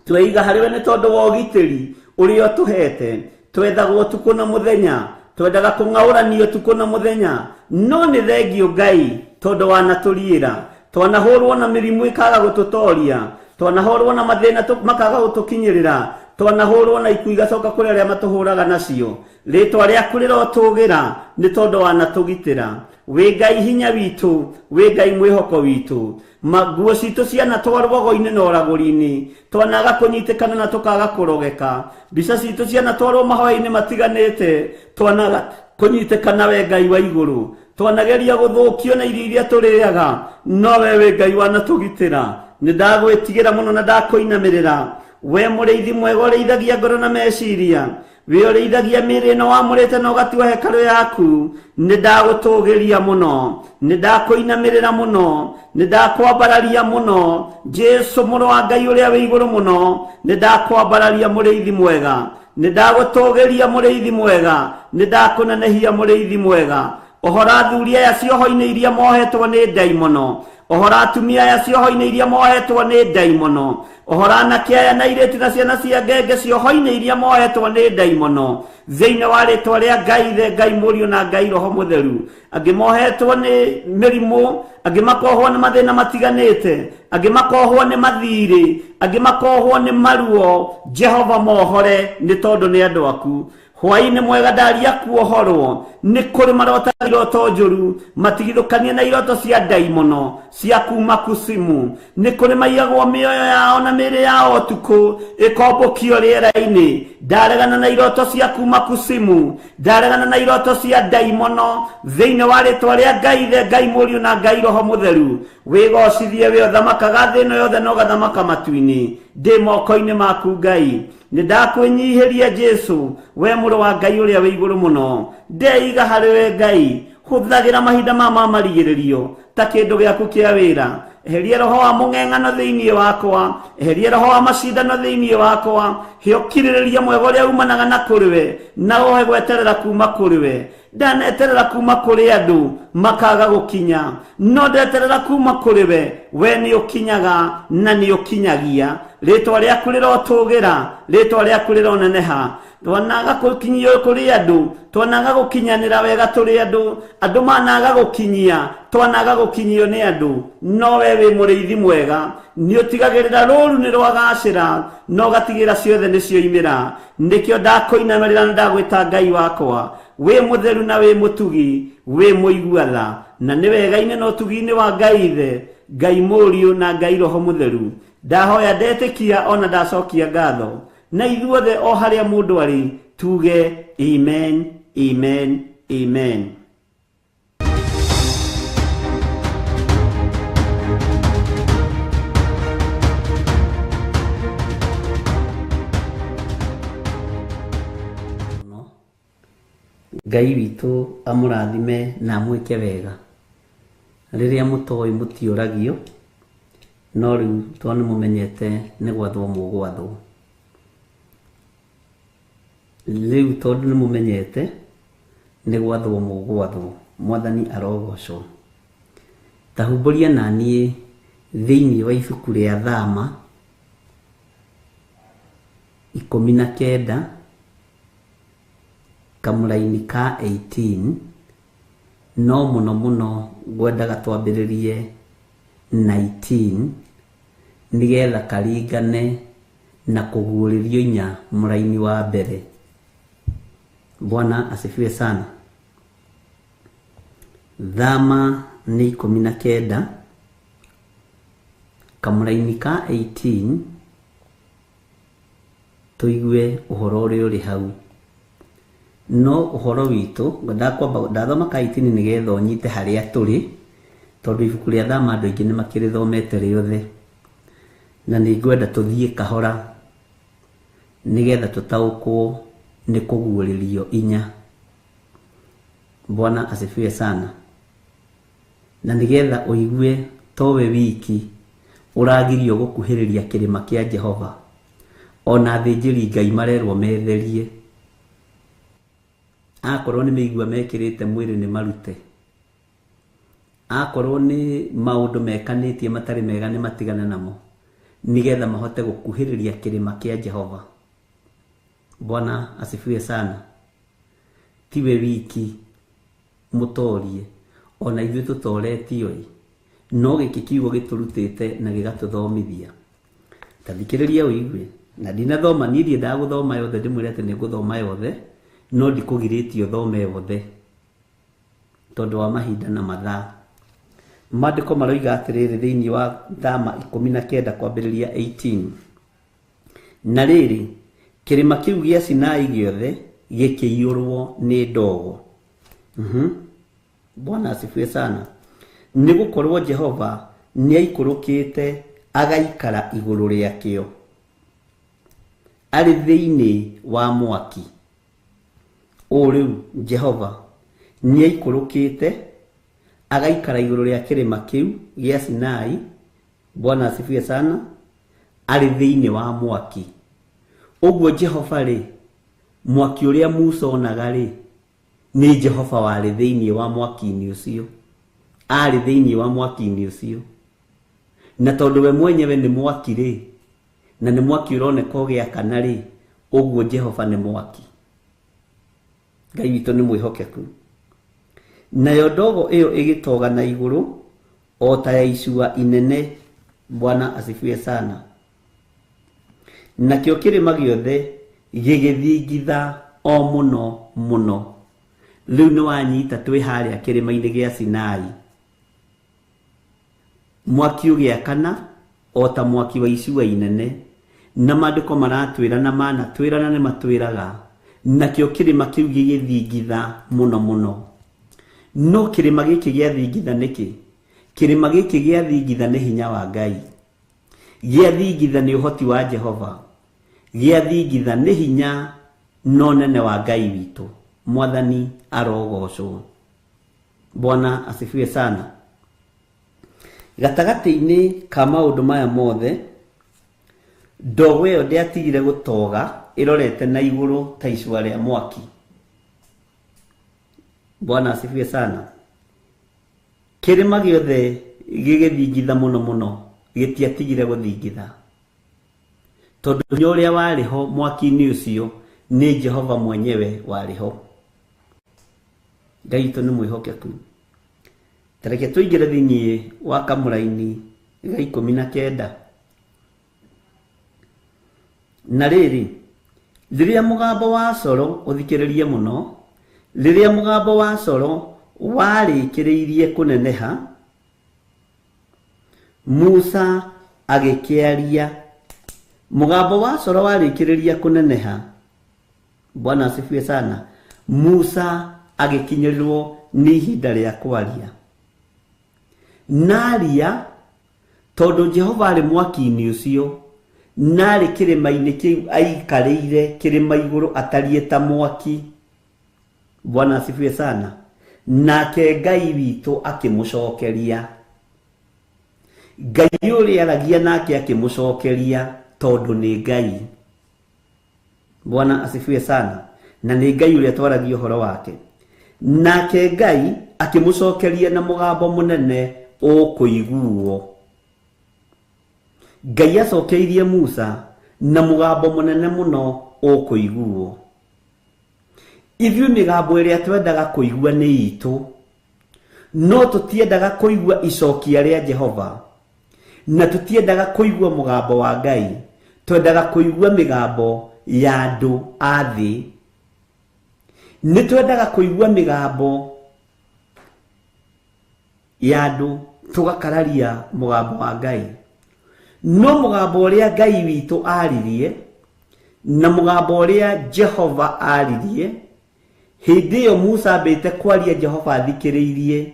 Tweiga harĩ we nĩ tondũ wa ũgitĩri ũrĩa ũtũhete. Twethagwo ũtukũ na mũthenya, twendaga kũng'aũranio ũtukũ na mũthenya, no nĩ thengio Ngai tondũ wanatũriĩra. Twanahũrwo na mĩrimũ ĩkaga gũtũtoria, twanahũrwo na mathĩna makaga gũtũkinyĩrĩra, twanahũrwo na ikuũ igacoka kũrĩ arĩa matũhũraga nacio. Rĩĩtwa rĩaku rĩrotũgĩra nĩ tondũ wanatũgitĩra. Wĩ Ngai hinya witũ, wĩ Ngai mwĩhoko witũ. Nguo citũ ciana twarwo-go-inĩ na ũragũri-inĩ, twanaga kũnyitĩkana na tũkaga kũrogeka. Mbica citũ ciana twarwo mahoya-inĩ matiganĩte, twanaga kũnyitĩkana we Ngai wa igũrũ. Twanageria gũthũkio na irio iria tũrĩaga, no we wĩ Ngai wanatũgitĩra. Nĩ ndagwĩtigĩra mũno na ndakũinamĩrĩra. We mũrĩithi mwega ũrĩithagia ngoro na meciria, we ũrĩithagia mĩĩrĩ ĩno wamũrĩte na ũgatua hekarũ yaku. Nĩ ndagũtũgĩria mũno, nĩ ndakũinamĩrĩra mũno, nĩ ndakwambararia mũno. Jesũ mũrũ wa Ngai ũrĩa wĩ igũrũ mũno, nĩ ndakwambararia mũrĩithi mwega, nĩ ndagũtũgĩria mũrĩithi mwega, nĩ ndakũnenehia mũrĩithi mwega. Ũhora athuri aya cioho-inĩ iria mohetwo nĩ ndaimono, ũhora atumia aya cioho-inĩ iria mohetwo nĩ ndaimono, ũhora anake aya na airĩtu na ciana cia ngenge cioho-inĩ iria mohetwo nĩ ndaimono, thĩinĩ wa rĩĩtwa rĩa Ngai Ithe, Ngai Mũriũ na Ngai Roho Mũtheru. Angĩ mohetwo nĩ mĩrimũ, angĩ makohwo nĩ mathĩna matiganĩte, angĩ makohwo nĩ mathirĩ, angĩ makohwo nĩ maruo. Jehova mohore nĩ tondũ nĩ andũ aku. Hwaĩ-inĩ mwega ndaria kuohorwo, nĩ kũrĩ marota iroto njũru matigithũkanie na iroto cia ndaimono cia kuma kusimu. Nĩ kũrĩ maiyagwo mĩoyo yao na mĩĩrĩ yao ũtukũ ĩkombũkio rĩera-inĩ. Ndaregana na iroto cia kuma kusimu, ndaregana na iroto cia ndaimono thĩinĩ wa rĩĩtwa rĩa Ngai Ithe, Ngai Mũriũ na Ngai Roho Mũtheru. Wĩgocithie we ũthamakaga thĩ ĩno yothe na ũgathamaka matu-inĩ. Ndĩ moko-inĩ maku Ngai, nĩ ndakwĩnyihĩria Jesũ, we mũrũ wa Ngai ũrĩa wĩ igũrũ mũno. Ndeiga harĩ we Ngai, hũthagĩra mahinda ma marigĩrĩrio ta kĩndũ gĩaku kĩa wĩra. eheria roho wa mung'eng'ano thiini wakwa, eheria roho wa macindano thiini wakwa, he ukiririria mwega uria umanaga na kuri we, na wohe gweterera kuma kuri we. Ndaneterera kuma kuri andu makaga gukinya, no ndeterera kuma kuri we ni ukinyaga na ni ukinyagia. Ritwa riaku rirotugira, ritwa riaku rironeneha. Twanaga gukinyio kuri andu, twanaga gukinyanira wega turi andu, andu managa gukinyia, twanaga gukinyio ni andu. No we wi muriithi mwega, ni utigagirira ruru ni rwagacira, no gatigira ciothe ni cioimira. Ndikio ndakoinamirira ndagwita Ngai wakwa, we mutheru na we mutugi, we muiguatha, na ni wega ine no tugi-ini wa Ngai Ithe, Ngai Muriu na Ngai Roho Mutheru. Ndahoya ndetikia ona ndacokia ngatho, na ithuothe o haria mundu ari tuge amen, amen, amen. Ngai witu amurathime na mwike wega. Riria mutoi mutiuragio, no riu toni mumenyete ni gwathwo mugwathwo. Riu tondu ni mumenyete ni gwathwo mugwathwo. Mwathani arogocwo. Tahumburia nanie thiini wa ibuku ria Thama 19 kamuraini ka 18, no muno muno ngwendaga twambiririe 19 nigetha karingane na kuguuririo inya muraini wa mbere. Bwana asifiwe sana. Thama ni 19 kamuraini ka 18, tuigue uhoro uria uri hau. No uhoro witu ndathoma ka 18 nigetha unyite haria turi, tondu ibuku ria Thama andu aingi ni makirithomete riothe, na ni ngwenda tuthie kahora nigetha tutaukwo ni kuguuririo inya. Bwana asifiwe sana. Na nigetha uigue towe wiki uragirio gukuhiriria kirima kia Jehova, ona thinjiri Ngai marerwo metherie. Akorwo ni migua mekirite mwiri ni marute, akorwo ni maundu mekanitie matari mega ni matigane namo, nigetha mahote gukuhiriria kirima kia Jehova. Bwana asifiwe sana. Tiwe wiki mutorie, ona ithuĩ tutoretio, no gĩkĩ kiugo gĩturutĩte na gĩgatuthomithia. Tathikĩrĩria ũigue, na ndinathoma niĩ ndaguthoma yothe, ndĩmwĩre atĩ nĩngũthoma yothe, no ndikũgirĩtio thome yothe tondũ wa mahinda na mathaa. Maandĩko maroiga atĩrĩrĩ thĩinĩ wa Thama 19 kwambĩrĩria 18, na rĩrĩ kĩrĩma kĩu gĩa Sinai gĩothe gĩkĩiyũrwo nĩ ndogo. Bwana asifiwe sana. Nĩgũkorwo Jehova nĩaikũrũkĩte agaikara igũrũ rĩakĩo arĩ thĩinĩ wa mwaki. Rĩu Jehova nĩaikũrũkĩte agaikara igũrũ rĩa kĩrĩma kĩu gĩa Sinai. Bwana asifiwe sana. Arĩ thĩinĩ wa mwaki. Ũguo Jehova rĩ, mwaki ũrĩa Musa onaga rĩ, nĩ Jehova warĩ thĩinĩ wa mwaki-inĩ ũcio, arĩ thĩinĩ wa mwaki-inĩ ũcio. Na tondũ we mwenyewe nĩ mwaki rĩ, na nĩ mwaki ũroneka ũgĩakana rĩ, ũguo Jehova nĩ mwaki. Ngai witũ nĩ mwĩhokeku. Nayo ndogo ĩyo ĩgĩtoga na igũrũ o ta ya icua inene. Bwana asifiwe sana. Nakĩo kĩrĩma gĩothe gĩgĩthingitha o mũno mũno. Rĩu nĩ wanyita twĩ harĩa kĩrĩma-inĩ gĩa Sinai. Mwaki ũgĩakana o ta mwaki wa icua inene, na maandĩko maratwĩra na manatwĩra na nĩ matwĩraga, nakĩo kĩrĩma kĩu gĩgĩthingitha mũno mũno. No kĩrĩma gĩkĩ gĩathingitha nĩkĩ? Kĩrĩma gĩkĩ gĩathingitha nĩ hinya wa Ngai, gĩathingitha nĩ ũhoti wa Jehova, gĩathingitha nĩ hinya no nene wa Ngai witũ. Mwathani arogocwo. Bwana asifiwe sana. Gatagati-inĩ ka maũndũ maya mothe, ndogo ĩyo ndĩatigire gũtoga ĩrorete na igũrũ ta icua rĩa mwaki. Bwana asifiwe sana. Kĩrĩma gĩothe gĩgĩthingitha mũno mũno, gĩtiatigire gũthingitha. Tondũ hinya ũrĩa warĩho mwaki-inĩ ũcio nĩ Jehova mwenyewe warĩho. Ngai witũ nĩ mwĩhokeku. Tareke tũingĩre thĩinĩ wa kamũra-inĩ ga 19. Na rĩrĩ, rĩrĩa mũgambo wa coro ũthikĩrĩrie mũno, rĩrĩa mũgambo wa coro warĩkĩrĩirie kũneneha, Musa agĩkĩaria. Mũgambo wa coro warĩkĩrĩria kũneneha, Bwana asifiwe sana, Musa agĩkinyĩrĩrwo nĩ ihinda rĩa kwaria. Naria, tondũ Jehova arĩ mwaki-inĩ ũcio, narĩ kĩrĩma-inĩ kĩu aikarĩire kĩrĩma igũrũ atariĩ ta mwaki. Bwana asifiwe sana. Nake Ngai witũ akĩmũcokeria. Ngai ũrĩa aragia nake akĩmũcokeria tondũ nĩ Ngai. Bwana asifiwe sana. Na nĩ Ngai ũrĩa twaragia ũhoro wake. Nake Ngai akĩmũcokeria na mũgambo mũnene ũkũiguo. Ngai acokeirie Musa na mũgambo mũnene mũno ũkũiguo. Ithuĩ mĩgambo ĩrĩa twendaga kũigua nĩ itũ, no tũtiendaga kũigua icokia rĩa Jehova, na tũtiendaga kũigua mũgambo wa Ngai, twendaga kũigua mĩgambo ya andũ a thĩ. Nĩ twendaga kũigua mĩgambo ya andũ tũgakararia mũgambo wa Ngai. No mũgambo ũrĩa Ngai witũ aririe na mũgambo ũrĩa Jehova aririe, hĩndĩ ĩyo Musa ambĩte kwaria Jehova athikĩrĩirie,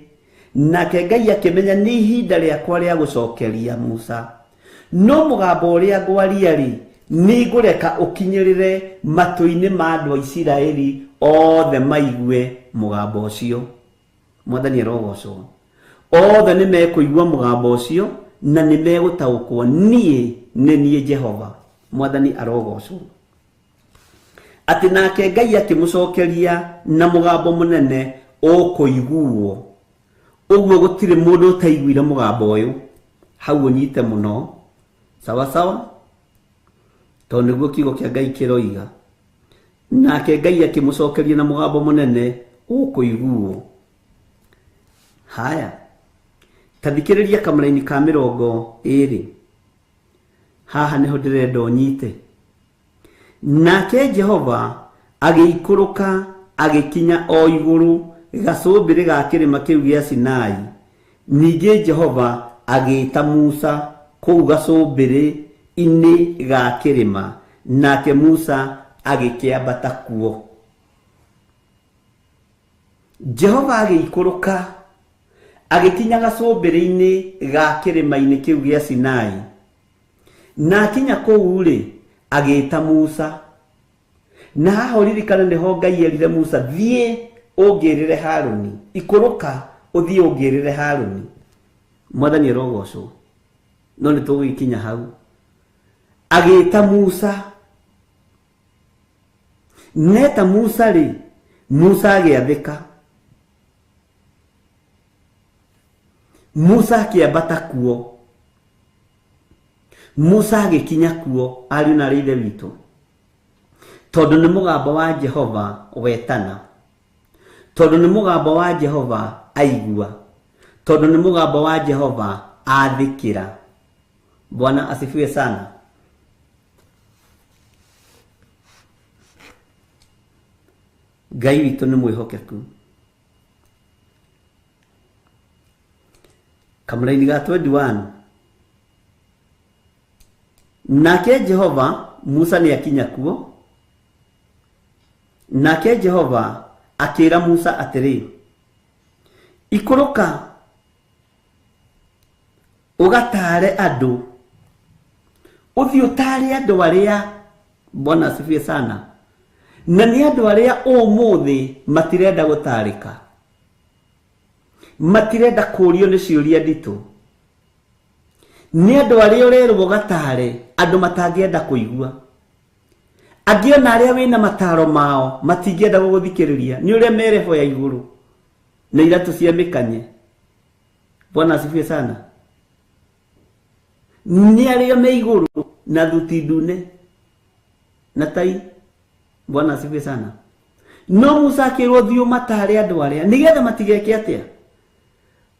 nake Ngai akĩmenya nĩ ihinda rĩakwa rĩa gũcokeria Musa. No mũgambo ũrĩa ngwaria-rĩ, nĩ ngũreka ũkinyĩrĩre matũ-inĩ ma andũ a Isiraeli othe maigue mũgambo ũcio. Mwathani arogocwo. Othe nĩ mekũigua mũgambo ũcio na nĩ megũtaũkwo niĩ nĩ niĩ Jehova. Mwathani arogocwo. Atĩ nake Ngai akĩmũcokeria na mũgambo mũnene ũkũiguo. Ũguo gũtirĩ mũndũ ũtaiguire mũgambo ũyũ. Hau ũnyite mũno. Sawa sawa? Tondũ nĩguo kiugo kĩa Ngai kĩroiga. Nake Ngai akĩmũcokeria na mũgambo mũnene ũkũiguo. Haya. Tathikĩrĩria kamũra-inĩ ka 20. Haha nĩho ndĩrenda ũnyite. Nake Jehova agĩikũrũka agĩkinya o igũrũ gacũmbĩrĩ ga kĩrĩma kĩu gĩa Sinai. Ningĩ Jehova agĩĩta Musa kũu gacũmbĩrĩ-inĩ ga kĩrĩma, nake Musa agĩkĩambata kuo. Jehova agĩikũrũka agĩkinya gacũmbĩrĩ-inĩ ga kĩrĩma-inĩ kĩu gĩa Sinai. Na akinya kũu-rĩ, agĩĩta Musa. Na haha ũririkane nĩho Ngai erire Musa, thiĩ ũngĩrĩre Harũni. Ikũrũka ũthiĩ ũngĩrĩre Harũni. Mwathani arogocwo. No nĩ tũgũkinya hau. Agĩĩta Musa. Neta Musa-rĩ, Musa agĩathĩka. Musa akĩambata kuo. Musa agĩkinya kuo, ariũ na ithe witũ. Tondũ nĩ mũgambo wa Jehova wetana. Tondũ nĩ mũgambo wa Jehova aigua. Tondũ nĩ mũgambo wa Jehova athikĩra. Bwana asifiwe sana. Ngai witũ nĩ mwĩhokeku. Kamũra-inĩ ga 21. Nake Jehova, Musa nĩ akinya kuo. Nake Jehova akĩĩra Musa atĩrĩ, ikũrũka ũgataare andũ. Ũthiĩ ũtaare andũ arĩa, Bwana asifiwe sana. Na nĩ andũ arĩa ũmũthĩ matirenda gũtaarĩka. Matirenda kũũrio nĩ ciũria nditũ. nĩ andũ arĩa ũrerwo gatare andũ matangĩenda kũigua. Angĩ ona arĩa wĩna mataro mao matingĩenda gũgũthikĩrĩria. Nĩ ũrĩa merebo ya igũrũ na iratũ cia mĩkanye. Bwana asifiwe sana. Nĩ arĩa me igũrũ na thuti ndune na tai. Bwana asifiwe sana. No Musa akĩrwo thiĩ ũmatare andũ arĩa nĩgetha matigeke atĩa?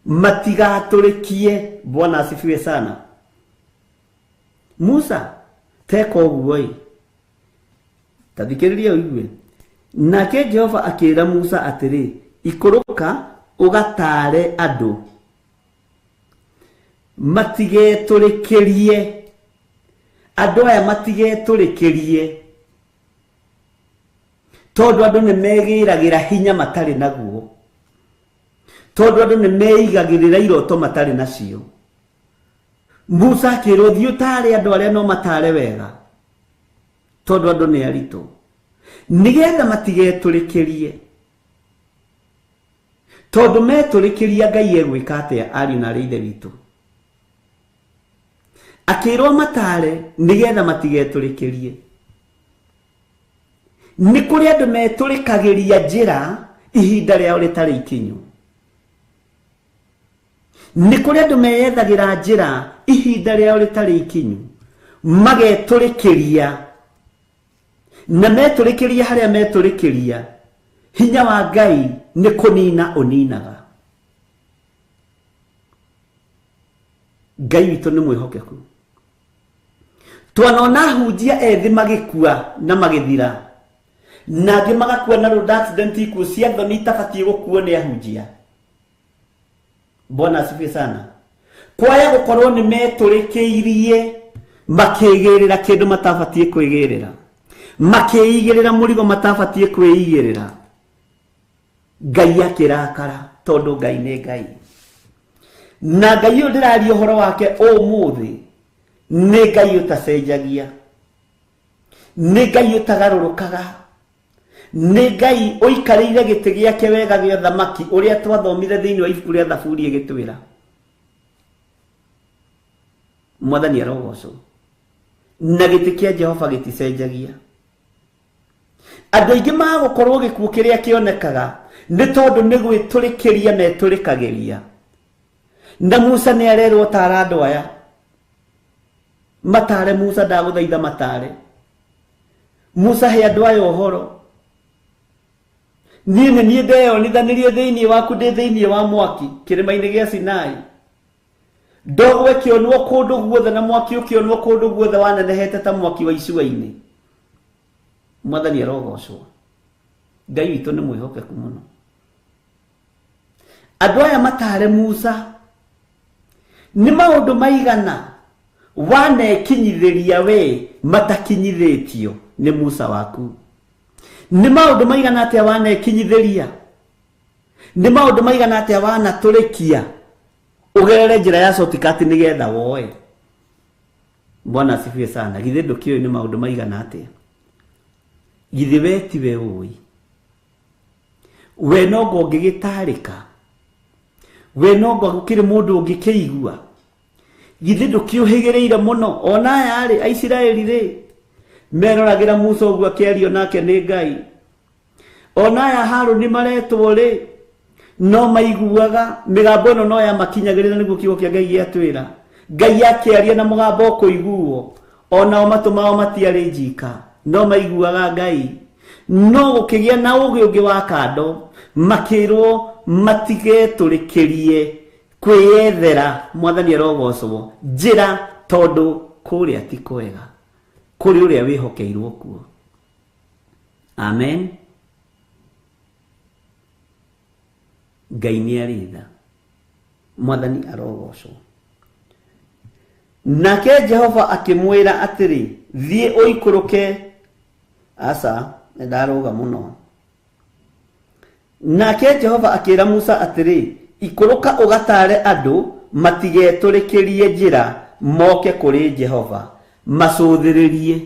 Matigatũrĩkie. Bwana asifiwe sana. Musa teka ũguo tathikĩrĩria ũigue. Nake Jehova akĩĩra Musa atĩrĩ, ikũrũka ũgatare andũ matigetũrĩkĩrie. Andũ aya matigetũrĩkĩrie tondũ andũ nĩ megĩragĩra hinya matarĩ naguo, tondũ andũ nĩ meigagĩrĩra iroto matarĩ nacio. Musa akĩrwo thiĩ ũtare andũ arĩa no matare wega tondũ andũ nĩ aritũ, nĩgetha matigetũrĩkĩrie. Tondũ metũrĩkĩria Ngai egwĩka atĩa ariũ na arĩa ithe witũ? Akĩrwo matare nĩgetha matigetũrĩkĩrie. Nĩ kũrĩ andũ metũrĩkagĩria njĩra ihinda rĩao rĩtarĩ ikinyu. Nĩ kũrĩ andũ meyethagĩra njĩra ihinda rĩao rĩtarĩ ikinyu, magetũrĩkĩria. Na metũrĩkĩria harĩa metũrĩkĩria, hinya wa Ngai nĩ kũnina ũninaga. Ngai witũ nĩ mwĩhokeku. Twanona hunjia ethĩ magĩkua na magĩthira, na angĩ magakua na road accident, ikuũ cia thoni itabatiĩ gũkuo nĩ ahunjia. Bwana asifiwe sana. Kwaya gũkorwo nĩ metũrĩkĩirie makĩgĩrĩra kĩndũ matabatiĩ kwĩgĩrĩra, makĩigĩrĩra mũrigo matabatiĩ kwĩigĩrĩra. Ngai akĩrakara tondũ Ngai nĩ Ngai. Na Ngai ũyũ ndĩraria ũhoro wake ũmũthĩ nĩ Ngai ũtacenjagia, nĩ Ngai ũtagarũrũkaga, nĩ Ngai ũikarĩire gĩtĩ gĩake wega gĩa ũthamaki ũrĩa twathomire thĩinĩ wa ibuku rĩa Thaburi ĩgĩtwĩra. Mwathani arogocwo. Na gĩtĩ kĩa Jehova gĩticenjagia. Andũ aingĩ magũkorwo gĩkuũ kĩrĩa kĩonekaga nĩ tondũ nĩ gwĩtũrĩkĩria metũrĩkagĩria. Na Musa nĩ arerwo tara andũ aya matare. Musa ndagũthaitha matare. Musa he andũ aya ũhoro. Niĩ nĩ niĩ ndeyonithanirie thĩinĩ waku ndĩ thĩinĩ wa mwaki kĩrĩma-inĩ gĩa Sinai. Ndogo ĩkĩonwo kũndũ guothe na mwaki ũkĩonwo kũndũ guothe wanenehete ta mwaki wa icua-inĩ. Mwathani arogocwo. Ngai witũ nĩ mwĩhokeku mũno. Andũ aya matare Musa nĩ maũndũ maigana wanekinyithĩria we matakinyithĩtio nĩ Musa waku? Nĩ maũndũ maigana atĩa wanekinyithĩria? Nĩ maũndũ maigana atĩa wanatũrĩkia ũgerere njĩra ya shortcut nĩgetha woe? Bwana asifiwe sana. Githĩ ndũkĩũĩ nĩ maũndũ maigana atĩa? Githĩ we tiwe ũĩ? We nongo ũngĩgĩtarĩka? We nongo gũkĩrĩ mũndũ ũngĩkĩigua? Githĩ ndũkĩũhĩgĩrĩire mũno? Ona aya rĩ, Aisiraeli rĩ, meroragĩra Musa ũguo akĩario nake nĩ Ngai. Ona aya Harũni maretwo rĩ, no maiguaga mĩgambo ĩno no yamakinyagĩrĩra, nĩguo kiugo kĩa Ngai gĩatwĩra. Ngai akĩaria na mũgambo ũkũiguo, onao matũ mao matiarĩ njika, no maiguaga Ngai. No gũkĩgĩa na ũgĩ ũngĩ wa kando, makĩrwo matigetũrĩkĩrie kwĩyethera. Mwathani arogocwo. Njĩra tondũ kũrĩa ti kwega, kũrĩ ũrĩa wĩhokeirwo kuo. Amen. Ngai nĩ arĩ tha. Mwathani arogocwo. Nake Jehova akĩmwĩra atĩrĩ, thiĩ ũikũrũke. Asa, nĩndarũga mũno. Nake Jehova akĩra Musa atĩrĩ, ikũrũka ũgatare andũ matigetũrĩkĩrie njĩra, moke kũrĩ Jehova macũthĩrĩrie.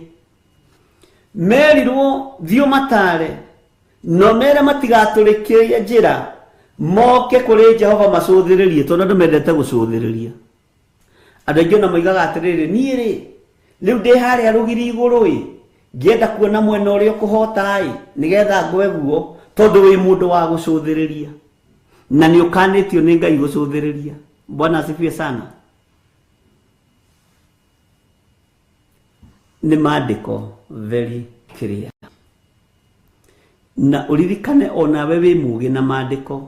Merirwo thiĩ matare, no mere matigatũrĩkĩrie njĩra, moke kũrĩ Jehova macũthĩrĩrie, tondũ andũ mendete gũcũthĩrĩria. Andũ aingĩ na moigaga atĩrĩrĩ, niĩ rĩ rĩu ndĩ harĩa rũgiri igũrũ ĩ ngĩenda kuona mwena ũrĩa ũkũhota ĩ nĩgetha ngwe guo tondũ wĩ mũndũ wa gũcũthĩrĩria na nĩ ũkanĩtio nĩ Ngai gũcũthĩrĩria. Bwana asifiwe sana. Nĩ maandĩko very clear. Na uririkane onawe wĩ mũgĩ na maandĩko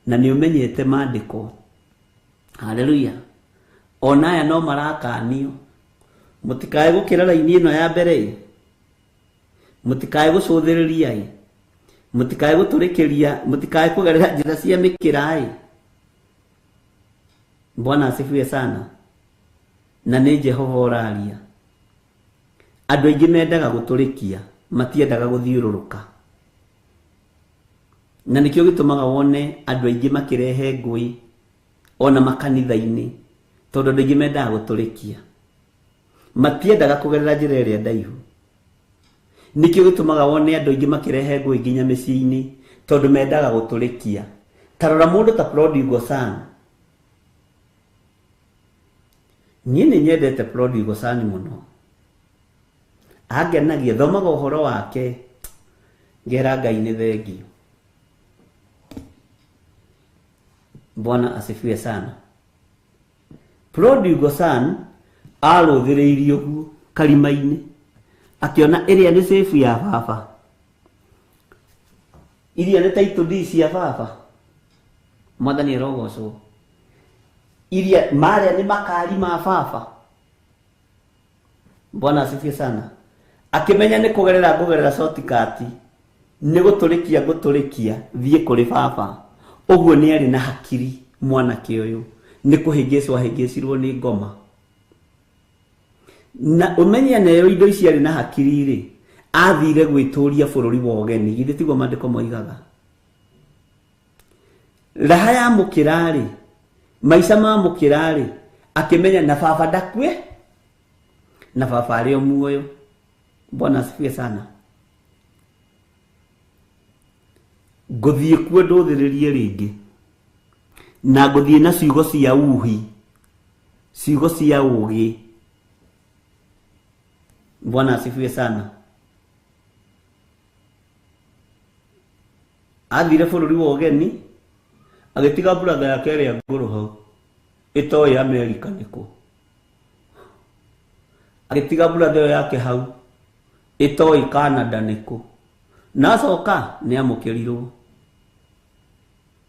na nĩ ũmenyete maandĩko. Haleluya. Ona aya no marakanio. Mũtikae gũkĩra raini ĩno ya mbere. Mũtikae gũcũthĩrĩria. Mũtikae gũtũrĩkĩria, mũtikae kũgerera njĩra cia mĩkĩra. Bwana asifiwe sana. Na nĩ Jehova ũraria. Andũ aingĩ mendaga gũtũrĩkia, matiendaga gũthiũrũrũka. Na nĩkĩo gĩtũmaga wone andũ aingĩ makĩrehe ngũĩ ona makanitha-inĩ tondũ andũ aingĩ mendaga gũtũrĩkia, matiendaga kũgerera njĩra ĩrĩa ndaihu. Nĩkĩo gĩtũmaga wone andũ aingĩ makĩrehe ngũĩ nginya mĩciĩ-inĩ tondũ mendaga gũtũrĩkia. Tarora mũndũ ta Prodigal Son. Niĩ nĩ nyendete Prodigal Son mũno. Angenagia, thomaga ũhoro wake ngera Ngai nĩ thengio. Bwana asifiwe sana. Prodigal Son arũthĩrĩirio guo karima-inĩ akiona ĩrĩa nĩ safe ya baba, iria nĩ title deed cia baba. Mwathani arogocwo. Iria marĩa nĩ makari ma baba. Bwana asifiwe sana. Akimenya nĩ kũgerera shortcut, nĩ gũtũrĩkia thiĩ kũrĩ baba. Ũguo nĩ arĩ na hakiri mwanake ũyũ, nĩ kũhĩngĩcwo ahĩngĩcirwo nĩ ngoma. Na ũmenya nayo indo ici arĩ na hakiri rĩ, athire gwĩtũria bũrũri wa ũgeni. Githĩ tiguo maandĩko moigaga? Raha ya mũkĩra rĩ, maica ma mũkĩra rĩ, akimenya na baba ndakue na baba arĩ o muoyo. Bwana asifiwe sana. Ngũthiĩ kuo ndũthĩrĩrie rĩngĩ na ngũthiĩ na ciugo cia uhi, ciugo cia ũgĩ. Bwana asifiwe sana. Athire bũrũri wa ũgeni agĩtiga brother yake ĩrĩa ngũrũ hau ĩtoĩ Amerika nĩkũ. Agĩtiga brother yake hau ĩtoĩ Canada nĩkũ. Na acoka nĩ amũkĩrirwo.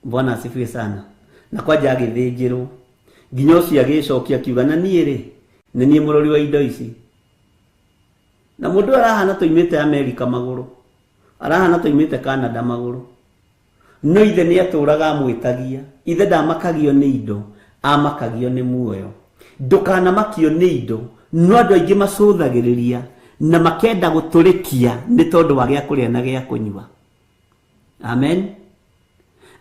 Bwana asifiwe sana. Na kwanja agĩthĩnjĩrwo nginya ũcio agĩcokia akiuga na niĩ rĩ nĩ niĩ mũrori wa indo ici. Na mũndũ arahana toimĩte Amerika magũrũ, arahana toimĩte Canada magũrũ. No ithe nĩ atũraga amwĩtagia. Ithe ndamakagio nĩ indo, amakagio nĩ muoyo. Ndũkanamakio nĩ indo, no andũ aingĩ macũthagĩrĩria na makenda gũtũrĩkia nĩ tondũ wa gĩa kũrĩa na gĩa kũnyua. Amen.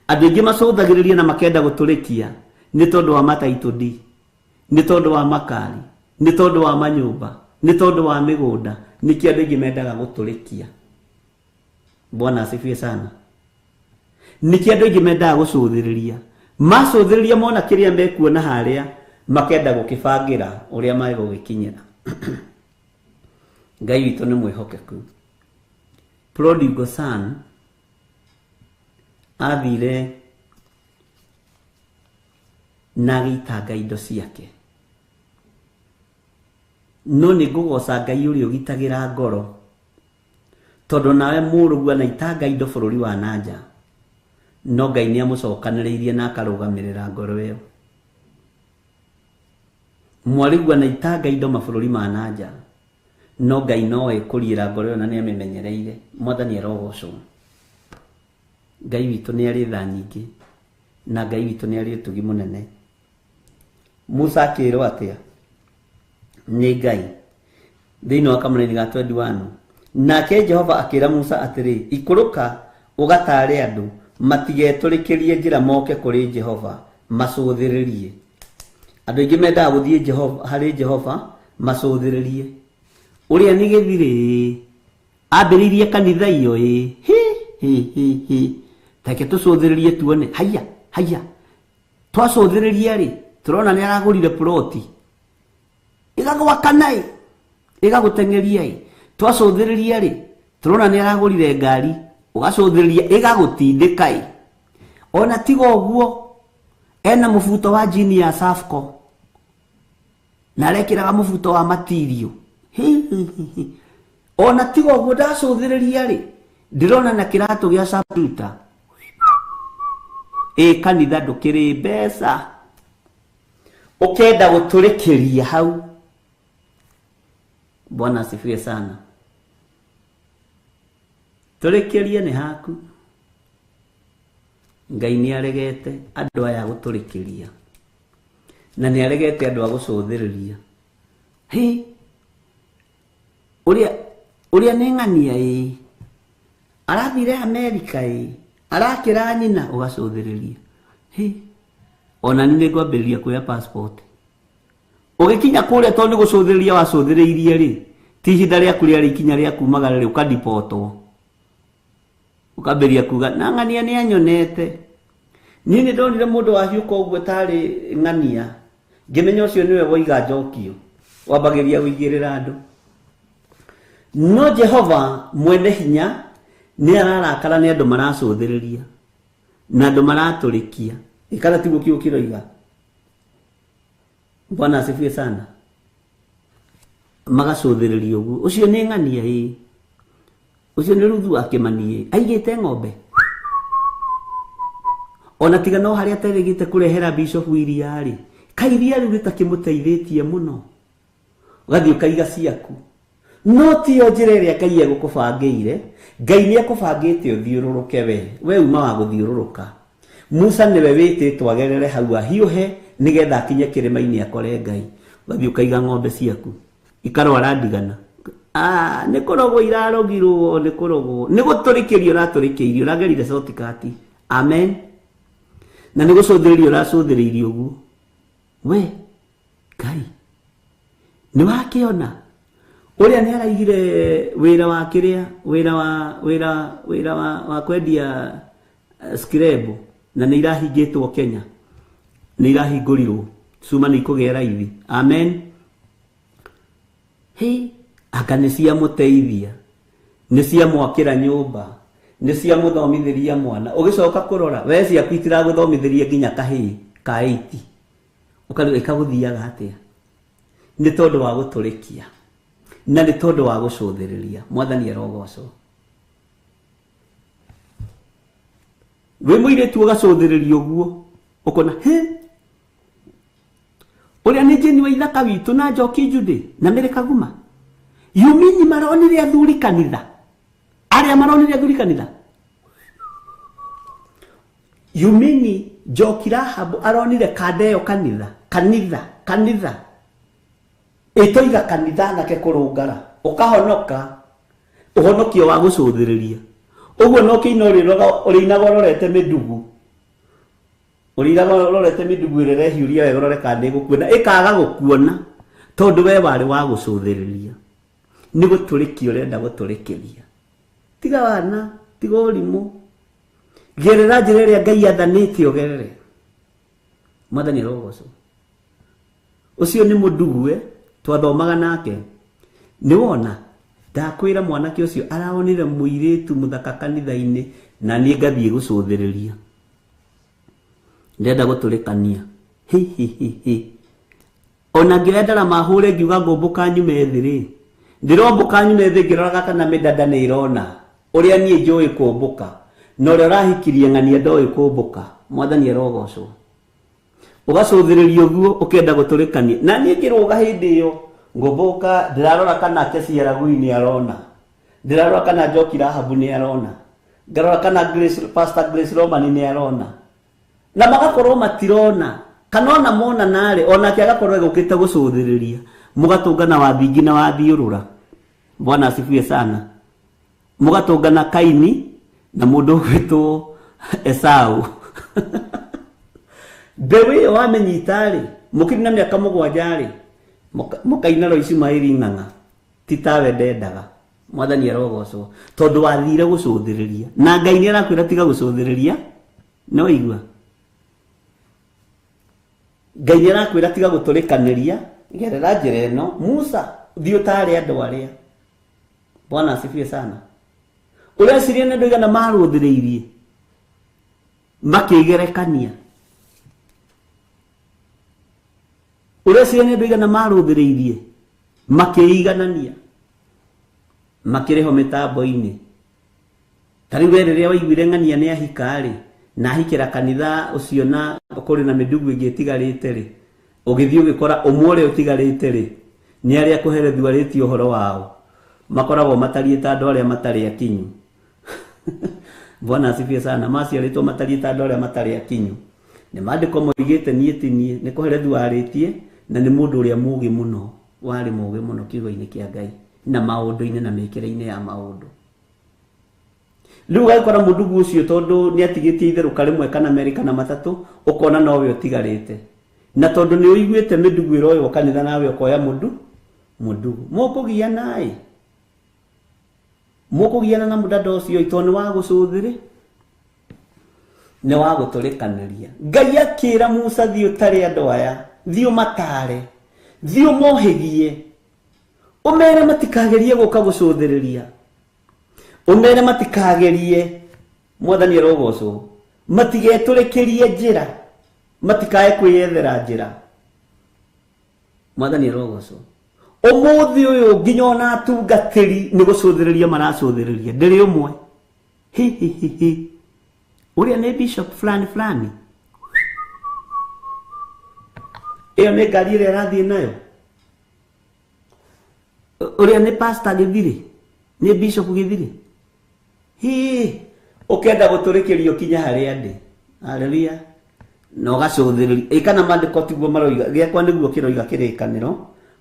Andũ aingĩ macũthagĩrĩria na makenda gũtũrĩkia nĩ tondũ wa mataitũ di, nĩ tondũ wa makari, nĩ tondũ wa manyũmba, nĩ tondũ wa mĩgũnda. Nĩkĩo andũ aingĩ mendaga gũtũrĩkia. Bwana asifiwe sana. Nĩkĩo andũ aingĩ mendaga gũcũthĩrĩria. Macũthĩrĩria mona kĩrĩa mekuona harĩa makenda gũkĩbangĩra ũrĩa megũgĩkinyĩra. Ngai witũ nĩ mwĩhokeku. Prodigal Son athire na agĩitanga indo ciake. No nĩ ngũgoca Ngai ũrĩa ũgitagĩra ngoro, tondũ nawe mũrũgu anaitanga indo bũrũri wa nanja, no Ngai nĩ amũcokanĩrĩirie na akarũgamĩrĩra ngoro ĩyo. Mwarĩgu anaitanga indo mabũrũri ma nanja, no Ngai nowe kũriĩra ngoro ĩyo na nĩ amĩmenyereire. Mwathani arogocwo. Ngai witũ nĩ arĩ tha nyingĩ na Ngai witũ nĩ arĩ ũtugi mũnene. Musa akĩrwo atĩa nĩ Ngai thĩinĩ wa Kamũrani ga 21. Nake Jehova akĩra Musa atĩrĩ, ikũrũka ũgataare andũ matigetũrĩkĩrie njĩra moke kũrĩ Jehova macũthĩrĩrie. Andũ aingĩ mendaga gũthiĩ harĩ Jehova macũthĩrĩrie. Ũrĩa nĩ gĩthirĩ ambĩrĩirie kanitha iyo take tũcũthĩrĩrie tuone. Haya twacũthĩrĩria rĩ tũrona nĩ aragũrire ploti igagwakana igagũteng'eria twacũthĩrĩria rĩ tũrona nĩ aragũrire ngari ũgacũthĩrĩria igagũtindĩka ona tiga ũguo ena mũbuto wa jini ya Safco na arekĩraga mũbuto wa material ona tiga ũguo ndacũthĩrĩria rĩ ndĩrona na kĩratũ gĩa Sapruta kanitha ndũkĩrĩ mbeca ũkenda gũtũrĩkĩria hau. Bwana asifiwe sana. Tũrĩkĩrie nĩ haku. Ngai nĩ aregete andũ aya gũtũrĩkĩria na nĩ aregete andũ a gũcũthĩrĩria. Ũrĩa nĩ ng'ania arathire Amerika arakĩra nyina ũgacũthĩrĩria. Ona nĩ ngwambĩrĩria kuoya passport ũgĩkinya kũrĩa tondũ nĩ gũcũthĩrĩria wacũthĩrĩirie rĩ ti ihinda rĩaku rĩarĩ ikinya rĩa kumagara rĩ ũkadipotwo ũkambĩrĩria kuga na ng'ania nĩ anyonete. Niĩ nĩ ndonire mũndũ wahiũka ũguo tarĩ ng'ania ngĩmenya ũcio nĩwe woiga njokio wambagĩria wĩigĩrĩra andũ. No Jehova mwene hinya nĩ ararakara nĩ andũ maracũthĩrĩria na andũ maratũrĩkia ikara tiguo kĩo kĩroiga. Bwana asifiwe sana. Magacũthĩrĩria ũguo ũcio nĩ ng'ania ũcio nĩ Ruthu akĩmanie aigĩte ng'ombe ona tiga no harĩa aterĩgĩte kũrehera Bishop iria rĩ kairia rĩu rĩtakĩmũteithĩtie mũno ũgathiĩ ũkaiga ciaku. No tiyo njĩra ĩrĩa Ngai egũkũbangĩire. Ngai nĩ ekũbangĩte ũthiũrũrũke we uma wa gũthiũrũrũka. Musa nĩwe wĩtĩtwo agerere hau ahiũhe nĩgetha akinye kĩrĩma-inĩ akore Ngai. Ũgathiĩ ũkaiga ng'ombe ciaku ikarwara ndigana. Nĩ kũrogwo irarogirwo nĩ kũrogwo nĩ gũtũrĩkĩrio ũratũrĩkĩirio ũragerire shortcut. Amen. Na nĩ gũcũthĩrĩrio ũracũthĩrĩirio ũguo. We Ngai nĩ wakĩona ũrĩa nĩ araigire wĩra wa kĩrĩa wĩra wa kwendia scrap na nĩ irahingĩtwo Kenya nĩ irahingũrirwo cuma nĩ ikũgĩa raithi. Amen. Aka nĩ ciamũteithia nĩ ciamwakĩra nyũmba nĩ ciamũthomithĩria mwana ũgĩcoka kũrora we ciaku itiragũthomithĩria nginya kahĩĩ ka 8 ũkarĩga ikagũthiaga atĩa. Nĩ tondũ wa gũtũrĩkia na nĩ tondũ wa gũcũthĩrĩria. Mwathani arogocwo. We mũirĩtu ũgacũthĩrĩria ũguo ũkona ũrĩa nĩ Jane wa ithaka witũ na Njoki Judy na Mary Kaguma. Yumini maronire athuri kanitha arĩa maronire athuri kanitha. Yumini Njoki Rahabu aronire kadeo kanitha ĩtoiga kanitha nake kũrũngara ũkahonoka ũhonokio wa gũcũthĩrĩria. Ũguo no kĩino ũrĩinaga ũrorete mĩndugu ĩrĩa ĩrehiũria wega ũrore kana nĩgũkuona ĩkaga gũkuona tondũ we warĩ wa gũcũthĩrĩria. Nĩ gũtũrĩkia ũrenda gũtũrĩkĩria. Tiga wana tiga ũrimũ gerera njĩra ĩrĩa Ngai athanĩte ũgerere. Mwathani arogocwo. Ũcio nĩ mũndugu twathomaga nake. Nĩ wona ndakwĩra mwanake ũcio araonire mũirĩtu mũthaka kanitha-inĩ na niĩ ngathiĩ gũcũthĩrĩria. Ndenda gũtũrĩkania. Ona ngĩrendera mahũre ngiuga ngũmbũka nyume thĩ rĩ ndĩrombũka nyume thĩ ngĩroraga kana mĩdada nĩ irona ũrĩa niĩ njũĩ kũmbũka na ũrĩa ũrahikirie ng'ania ndoĩ kũmbũka. Mwathani arogocwo. Ũgacũthĩrĩria ũguo ũkenda gũtũrĩkania. Na niĩ ngĩrũga hĩndĩ ĩyo ngũmbũka ndĩrarora kana Kesi Aragui nĩ arona ndĩrarora kana Njoki Rahabu nĩ arona ngarora kana Pastor Grace Romani nĩ arona na magakorwo matirona kana ona mona narĩ onake agakorwo egũkĩte gũcũthĩrĩria mũgatũngana wathingi na wathiũrũra. Bwana asifiwe sana. Mũgatũngana Kaini na mũndũ ũgwĩtwo Esau. Mbeũ ĩyo wamĩnyita rĩ mũkĩrĩ na mĩaka 7 rĩ mũkaina Roici Maĩri ng'ang'a ti tawe ndendaga. Mwathani arogocwo tondũ wathire gũcũthĩrĩria na Ngai nĩ arakwĩra tiga gũcũthĩrĩria. No igua Ngai nĩ arakwĩra tiga gũtũrĩkanĩria gerera njĩra ĩno Musa thiĩ ũtaare andũ arĩa. Bwana asifiwe sana. Ũreciria nĩ andũ aigana marũthĩrĩirie makĩgerekania. Ũreciria nĩ andũ aigana marũthĩrĩirie makĩiganania makĩrĩho mĩtambo-inĩ. Tarĩu rĩrĩa waiguire ng'ania nĩ ahika rĩ na ahikĩra kanitha ũcio na kũrĩ na mĩndugu ĩngĩ ĩtigarĩte rĩ, ũgĩthiĩ ũgĩkora ũmwe ũrĩa ũtigarĩte rĩ nĩ arĩa kũherethwarĩtio ũhoro wao makoragwo matariĩte andũ arĩa matarĩ akinyu. Bwana asifiwe sana. Maciarĩtwo matariĩte andũ arĩa matarĩ akinyu. Nĩ maandĩko moigĩte niĩ ti niĩ nĩ kũherethwarĩtie na nĩ mũndũ ũrĩa mũũgĩ mũno, warĩ mũũgĩ mũno kiugo-inĩ kĩa Ngai na maũndũ-inĩ na mĩkĩre-inĩ ya maũndũ. Rĩu gagĩkora mũndugu ũcio tondũ nĩ atigĩtie itherũka rĩmwe kana merĩ kana matatũ, ũkona nowe ũtigarĩte. Na tondũ nĩ ũiguĩte mĩndugu ĩroywo kanitha nawe ũkoya mũndugu. Mũkũgiana na mũndada ũcio tondũ nĩ wa gũcũthĩrĩ, nĩ wa gũtũrĩkanĩria. Ngai akĩra Musa thiĩ ũtare andũ aya, thiĩ ũmataare, thiĩ ũmohĩgie, ũmere matikagerie gũka gũcũthĩrĩria, ũmere matikagerie, Mwathani arogocwo, matigetũrĩkĩrie njĩra, matikae kwĩyethera njĩra. Mwathani arogocwo. Ũmũthĩ ũyũ nginya ona atungatĩri nĩ gũcũthĩrĩria maracũthĩrĩria, ndĩrĩ ũmwe. Ũrĩa nĩ bishop fulani ĩyo nĩ ngari ĩrĩa arathiĩ nayo. Ũrĩa nĩ pastor Gĩthirĩ, nĩ bishop Gĩthirĩ. Ũkenda gũtũrĩkĩrio kinya harĩa ndĩ. Haleluya. Na ũgacũthĩrĩria. Kana maandĩko tiguo maroiga, gĩakwa nĩguo kĩroiga kĩrĩkanĩro.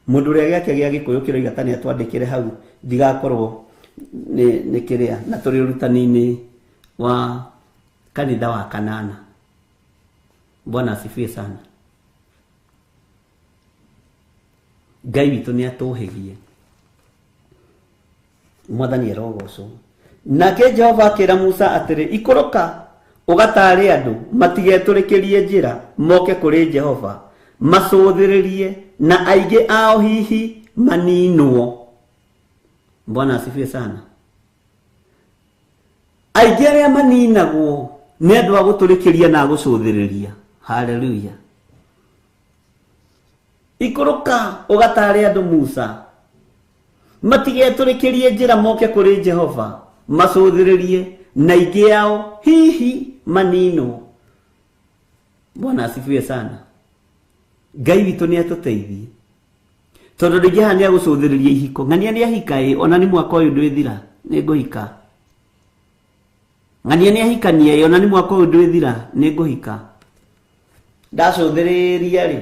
Mũndũ ũrĩa gĩake gĩa Gĩkũyũ kĩroiga ta nĩ atwandĩkĩre hau ndigakorwo nĩ kĩrĩa, na tũrĩ ũrutani-inĩ wa kanitha wa Kanana. Bwana asifiwe sana. Ngai witũ nĩ atũhĩgie. Mwathani arogocwo. Nake Jehova akĩra Musa atĩrĩ, ikũrũka ũgataare andũ matigetũrĩkĩrie njĩra moke kũrĩ Jehova macũthĩrĩrie na aingĩ ao hihi maninwo. Bwana asifiwe sana. Aingĩ arĩa maninagwo nĩ andũ a gũtũrĩkĩria na gũcũthĩrĩria. Haleluya. Ikũrũka ũgataare andũ Musa matigetũrĩkĩrie njĩra moke kũrĩ Jehova macũthĩrĩrie na aingĩ ao hihi maninwo. Bwana asifiwe sana. Ngai witũ nĩ atũteithie. Tondũ rĩngĩ haha nĩ agũcũthĩrĩria ihiko. Ng'ania nĩ ahika ona nĩ mwaka ũyũ ndwĩthira nĩ ngũhika. Ng'ania nĩ ahikania ona nĩ mwaka ũyũ ndwĩthira nĩ ngũhika. Ndacũthĩrĩria rĩ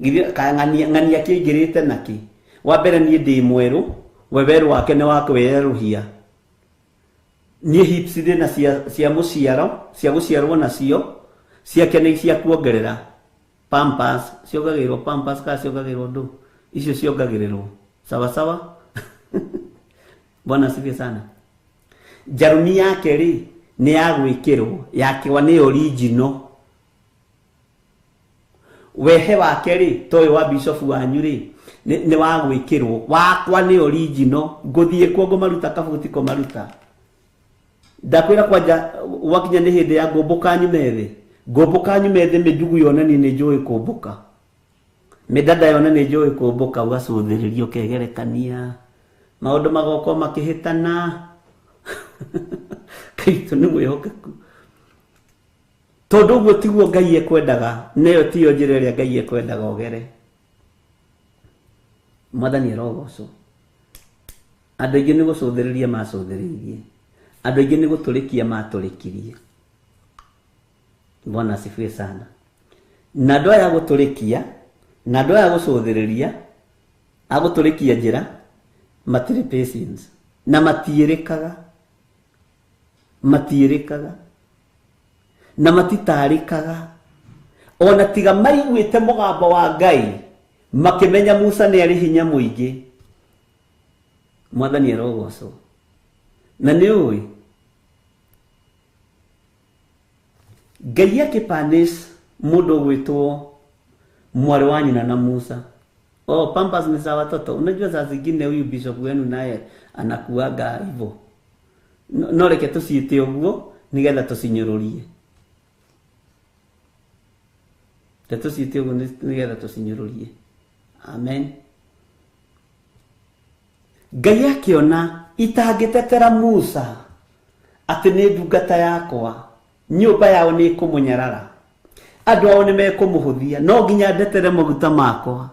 ng'ania kĩingĩrĩte naki. Wa mbere niĩ ndĩ mwerũ, we werũ wake nĩ wa kwĩyerũhia. Niĩ hips ndĩ na cia mũciaro, cia gũciarwo nacio, ciake nĩ cia kuongerera. Pampers, ciongagĩrwo pampers kana ciongagĩrwo ndũ. Icio ciongagĩrĩrwo. Sawa sawa. Bwana asifiwe sana. Jaruni yake rĩ nĩ ya gwĩkĩrwo, yakwa nĩ original. Wehe wake rĩ toĩ wa bishop wanyu rĩ nĩ wa gwĩkĩrwo, wakwa nĩ original. Ngũthiĩ kuo ngũmaruta kabuti kũmaruta. Ndakwĩra kwanja wakinya nĩ hĩndĩ ya ngũmbũka nyume thĩ. Ngũmbũka nyume thĩ mĩndugu yonani nĩ njũĩ kũmbũka. Mĩdada yonani nĩ njũĩ kũmbũka, ũgacũthĩrĩria ũkegerekania. Maũndũ magoko makĩhĩtana. Kaitũ nĩ mwĩhokeku. Tondũ ũguo tiguo Ngai ekwendaga, nayo tiyo njĩra ĩrĩa Ngai ekwendaga ũgere. Mwathani arogocwo. Andũ aingĩ nĩ gũcũthĩrĩria macũthĩrĩirie. Andũ aingĩ nĩ gũtũrĩkia matũrĩkirie. Bwana asifiwe sana. Na andũ aya gũtũrĩkia, na andũ aya gũcũthĩrĩria, agũtũrĩkia njĩra, matirĩ patience. Na matiĩrĩkaga. Na matitarĩkaga. Ona tiga maiguĩte mũgambo wa Ngai, makĩmenya Musa nĩ arĩ hinya mũingĩ. Mwathani arogocwo. Na nĩ ũĩ Ngai akĩpunish mũndũ gwĩtwo mwarĩ wa nyina na Musa. Pampers ni za watoto. Unajua saa zingine huyu bishop wenu naye anakuaga hivyo. No reke tuciite uguo nigetha tucinyururie. Tuciite uguo nigetha tucinyururie. Amen. Ngai akiona itangĩtetera Musa atĩ nĩ ndungata yakwa, nyũmba yao nĩ kũmũnyarara, andũ ao nĩ mekũmũhũthia, no nginya ndetere maguta makwa.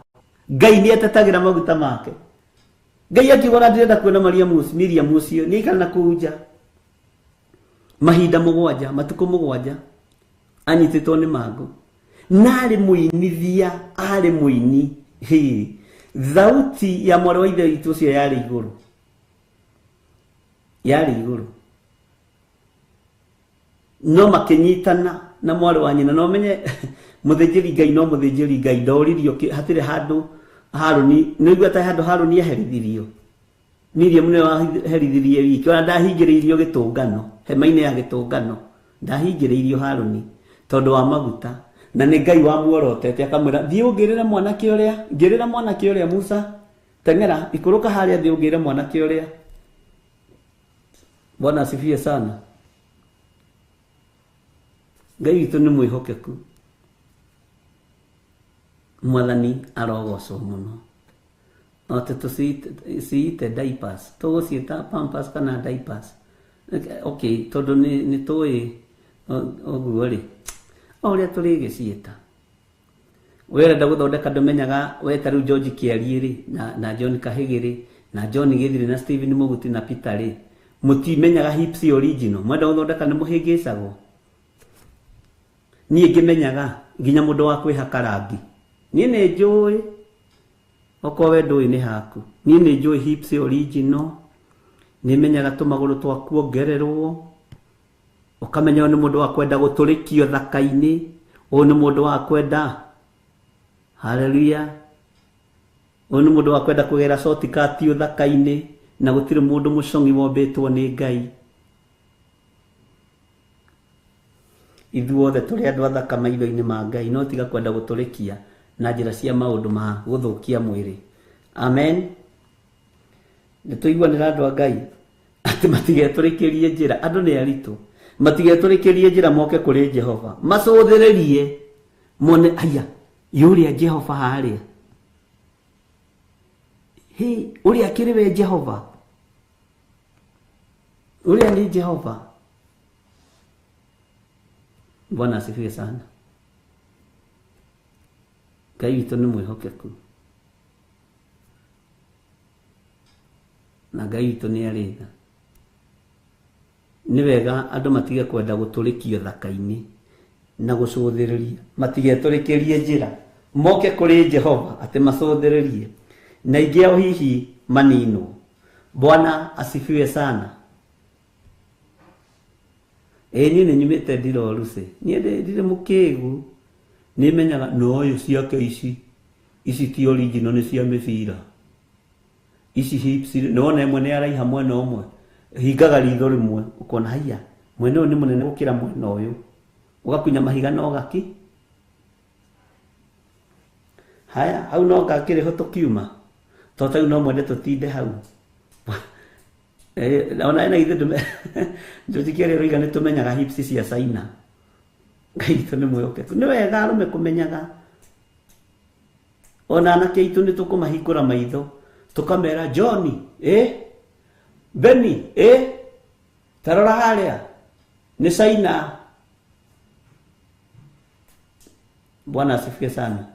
Ngai nĩ etetagĩra maguta make. Ngai akiuga ndirenda kuona Miriam ũcio nĩ aikara na kũu nja mahinda 7 matukũ 7 anyitĩtwo nĩ mangũ, na arĩ mũinithia, arĩ mũini. Thauti ya mwarĩ wa ithe witũ ũcio yarĩ igũrũ, no makĩnyitana na mwarĩ wa nyina. No menye mũthĩnjĩri Ngai no mũthĩnjĩri Ngai, ndoririo hatirĩ handũ Harũni, nĩigua ta handũ Harũni aherithirio. Miriam nĩ waherithirie wiki, ona ndahingĩrĩirio gĩtũngano, hema-inĩ ya gĩtũngano ndahingĩrĩirio Harũni tondũ wa maguta. Na nĩ Ngai wamuorotete akamwĩra thiĩ ũngĩrĩre mwanake ũrĩa Musa, teng'era ikũrũka harĩa thiĩ ũngĩrĩre mwanake ũrĩa. Bwana asifiwe sana. Ngai witũ nĩ mwĩhokeku, Mwathani arogocwo mũno. No tũciite diapers, tũgũciĩta Pampers kana diapers. Okay, tondũ nĩ tũĩ ũguo rĩ, ũrĩa tũrĩgĩciĩta. Wenda gũthondeka ndũmenyaga weta rĩu George Kĩari rĩ na John Kahĩgĩ rĩ na John Gĩthiri na Stephen Mũguti na Peter rĩ, mũtimenyaga hips original, mwenda gũthondeka nĩ mũhĩngĩcagwo. Niĩ ngĩmenyaga nginya mũndũ wa kwĩhaka rangi. Niĩ nĩ njũĩ, okorwo we ndũĩ nĩ haku. Niĩ nĩ njũĩ hips original, nĩ menyaga tũmagũrũ twa kuongererwo, ukamenya nĩ mũndũ wa kwenda gũtũrĩkio thaka-inĩ, ũyũ nĩ mũndũ wa kwenda, haleluya, ũyũ nĩ mũndũ wa kwenda kũgera shortcut thaka-inĩ, na gũtirĩ mũndũ mũcong'i wombĩtwo nĩ Ngai. Ithuothe tũrĩ andũ athaka maitho-inĩ ma Ngai, no tiga kwenda gũtũrĩkia na njĩra cia maũndũ ma gũthũkia mwĩrĩ. Amen. Nĩtũiguanĩra andũ a Ngai atĩ matigetũrĩkĩrie njĩra. Andũ nĩ aritũ, matigetũrĩkĩrie njĩra, moke kũrĩ Jehova macũthĩrĩrie, mone aya yũrĩa Jehova harĩa, ũrĩa akĩrĩ we Jehova, ũrĩa nĩ Jehova. Bwana asifiwe sana. Ngai witũ nĩ mwĩhokeku, na Ngai witũ nĩ arĩ tha. Nĩ wega andũ matige kwenda gũtũrĩkio thaka-inĩ na gũcũthĩrĩria, matigetũrĩkĩrie njĩra, moke kũrĩ Jehova atĩ macũthĩrĩrie, na ingĩ ao hihi maninwo. Bwana asifiwe sana. Niĩ nĩ nyumĩte Ndirorũce, niĩ ndirĩ mũkĩgu, nĩ menyaga no ũyũ ciake ici ti original, nĩ cia mĩbira. Ici hips, nona ĩmwe nĩ araiha mwena ũmwe, hingaga ritho rĩmwe, ũkona haiya mwena ũyũ nĩ mũnene gũkĩra mwena ũyũ, ũgakunya mahiga na ũgaki. Haya, hau no ngakĩrĩ ho tũkiuma, tondũ rĩu no mwende tũtinde hau. Ona ena ithe George Kĩari roiga nĩ tũmenyaga hips cia China. Ngai witũ nĩ mwĩhokeku. Nĩ wega arũme kũmenyaga, ona anake aitũ nĩ tũkũmahingũra maitho tũkamera, John Benny tarora harĩa nĩ China. Bwana asifiwe sana.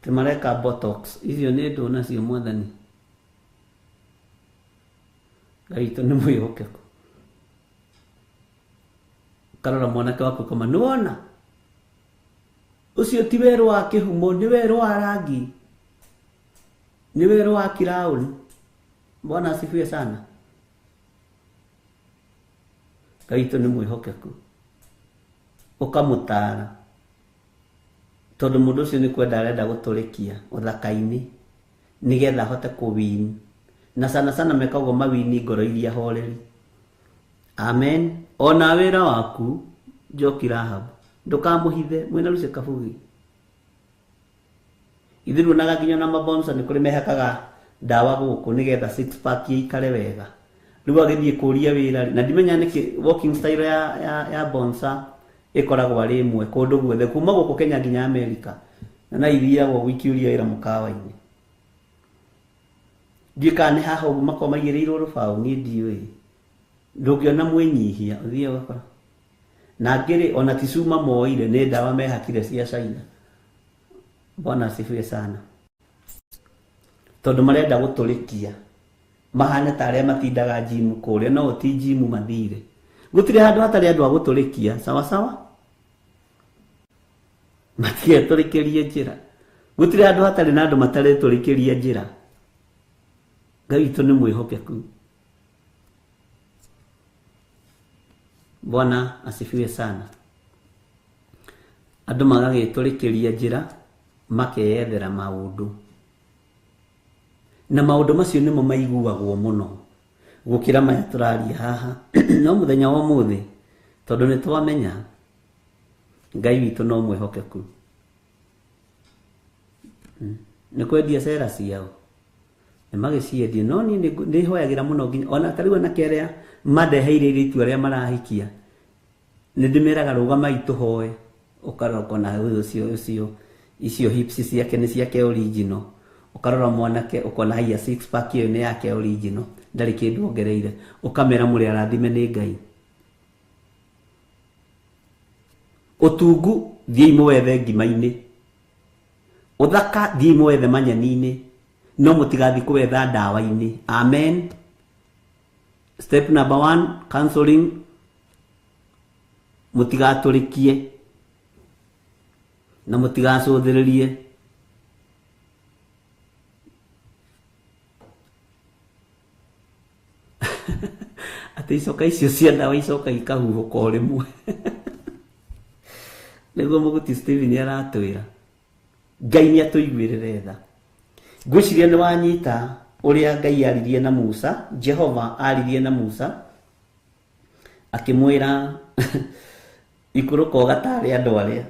Timareka botox icio nĩ ndũ nacio Mwathani. Ngai witũ nĩ mwĩhokeku. Karora mwanake waku kama nĩwona ũcio ti werũ wa kĩhumo, nĩ werũ wa rangi, nĩ werũ wa kiraũni. Bwana asifiwe sana. Ngai witũ nĩ mwĩhokeku, ũkamũtara, tondũ mũndũ ũcio nĩ kwenda arenda gũtũrĩkia ũthaka-inĩ nĩgetha ahote kũwini, na sana mekagwo mawini ngoro iria horeri. Amen. Ona wĩra waku Njoki Rahabu ndũkamũhithe, mwĩna Lucy Kabugi, ithiru na gakinyo na mabonsa ni kuri mehakaga dawa guku nigetha six pack ikare wega riu agithie kuria wira na ndimenya niki walking style ya bonsa ikoragwo ari imwe kundu guothe kuma guku Kenya nginya America na ithiagwo wikiuria ira mukawa-ini ndikane haha ugu makoma igireirwo rubao ni ndiwe ndungiona mwenyihia uthie wakora na ngiri ona tisuma moire ni dawa mehakire cia China. Bwana asifiwe sana. Tondu marenda gutulikia mahane ta aria matindaga gym kuria no ti gym mathire gutire handu hatari andu a gutulikia sawa sawa matige tulikirie njira gutire handu hatari na andu matare tulikirie njira Ngai witũ nĩ mwĩhokeku. Bwana asifiwe sana. Andũ magagĩtũrĩkĩria njĩra makeyethera maũndũ na maũndũ macio nĩmo maiguagwo mũno gũkĩra maya tũraria haha no mũthenya wa ũmũthĩ tondũ nĩ twamenya Ngai witũ no mwĩhokeku. Nĩ kwendia cera ciao magĩciendia no niĩ nĩhoyagĩra mũno nginya ona tarĩu anake arĩa mandeheire itua rĩa marahikia nĩndĩmeraga rũgamai tũhoe ũkarora na ũcio icio hips ciake nĩ ciake original ukarora mwanake ukona haya six pack iyo ni yake original ndari kindu ongereire ukamera muri arathime ni Ngai. Utungu thii mwethe ngima-ini uthaka thii mwethe manyani-ini no mutigathi kuwetha ndawa-ini. Amen. Step number 1 counseling mutigatulikie na mutigacuthiririe ati icoka icio cia ndawa icoka ikahuhuka o rimwe niguo muguti Steven aratwira Ngai ni atuiguirire tha. Ngwiciria ni wanyita uria Ngai aririe na Musa, Jehova aririe na Musa akimwira ikuruka ugatari andu aria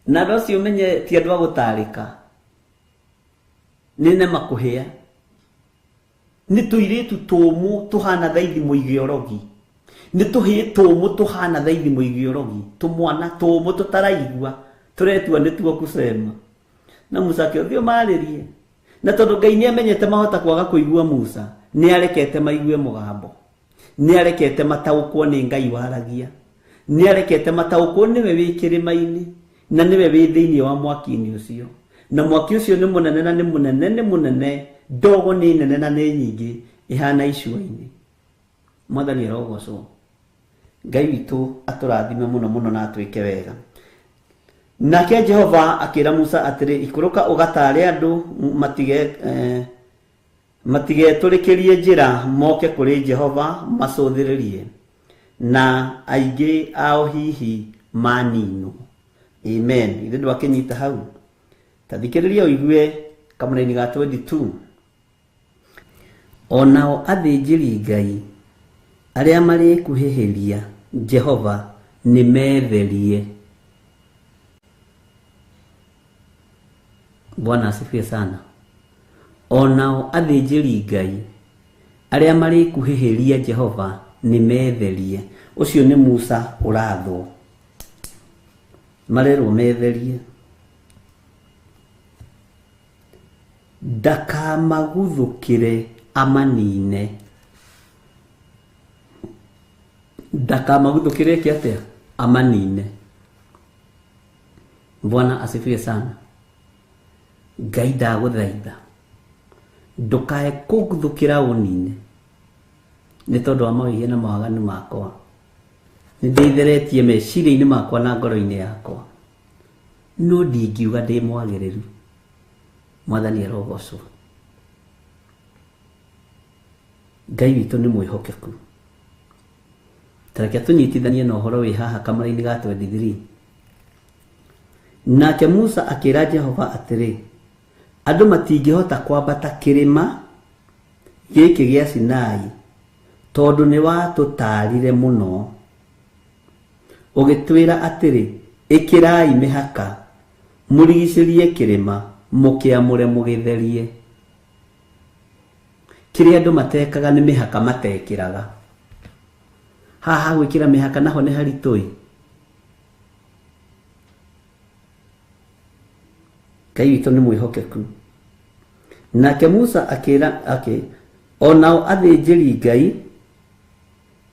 na rocio menye ti andu agutarika nine makuhia ni tuiritu tumu tuhana thaithi muigiorogi ni tuhi tumu tuhana thaithi muigiorogi tumwana tumu tutaraigua turetua ni tuo kusema na Musa akĩothio maririe na tondu Ngai ni amenyete mahota kwaga kuigua Musa ni arekete maigue mugambo ni arekete mataukwo ni Ngai waragia ni arekete mataukwo niwe wi kirima-ini na niwe wi thiini wa mwaki-ini ucio na mwaki ucio ni munene na ni munene ndogo ni nene na ni nyingi ihana icua-ini. Mwathani arogocwo. Ngai witu aturathime muno muno na atwike wega. Nake Jehova akira Musa atiri ikuruka ugatare andu matige tulikirie njira moke kuri Jehova macuthiririe na aingi ao hihi maninu. Amen. Ithe ndwakinyita hau tathikiriria uigue kamũra-inĩ ga 22 onao athĩnjĩri Ngai arĩa marĩkuhĩhĩria Jehova nĩmetherie. Bwana asifiwe sana. Onao athĩnjĩri Ngai arĩa marĩkuhĩhĩria Jehova nĩmetherie. Ũcio nĩ Musa ũrathwo marerwo metherie ndakamaguthũkĩre amanine. Ndakamaguthũkĩre kiatia amanine. Bwana asifiwe sana. Ngai ndagũthaitha ndukae kũguthũkĩra ũnine nĩ tondũ wa mawĩhia na mawaganu makwa. Nĩndĩtheretie meciria-inĩ makwa na ngoro-inĩ yakwa no ndingiuga ndĩ mwagĩrĩru. Mwathani arogocwo. Ngai witũ nĩ mwĩhokeku. Tareke tunyitithanie na ũhoro wĩ haha kamũra-inĩ ga 23. Nake Musa akĩra Jehova atĩrĩ andũ matingĩhota kwambata kĩrĩma gĩkĩ gĩa Sinai tondũ nĩ watũtarire mũno ũgĩtwĩra atĩrĩ ĩkĩrai mĩhaka murigicĩrie kĩrĩma mũkĩamũre mũgĩtherie. Kĩrĩa andũ matekaga nĩ mĩhaka matekĩraga. Haha gwĩkĩra mĩhaka naho nĩ haritũĩ. Ngai witũ nĩ mwĩhokeku. Nake Musa akĩra onao athĩnjĩri Ngai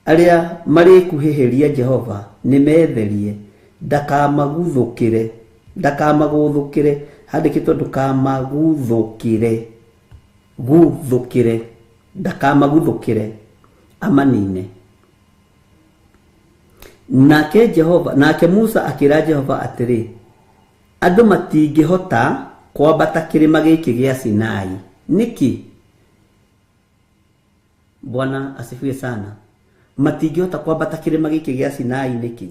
arĩa marĩkuhĩhĩria Jehova nĩmetherie, ndakamagũthũkĩre, handĩkĩtwo ndakamagũthũkĩre amanine. Nake Musa akĩra Jehova atĩrĩ, andũ matingĩhota kwambata kĩrĩma gĩkĩ gĩa Sinai. Nĩkĩ? Bwana asifiwe sana. Matingĩhota kwambata kĩrĩma gĩkĩ gĩa Sinai nĩkĩ?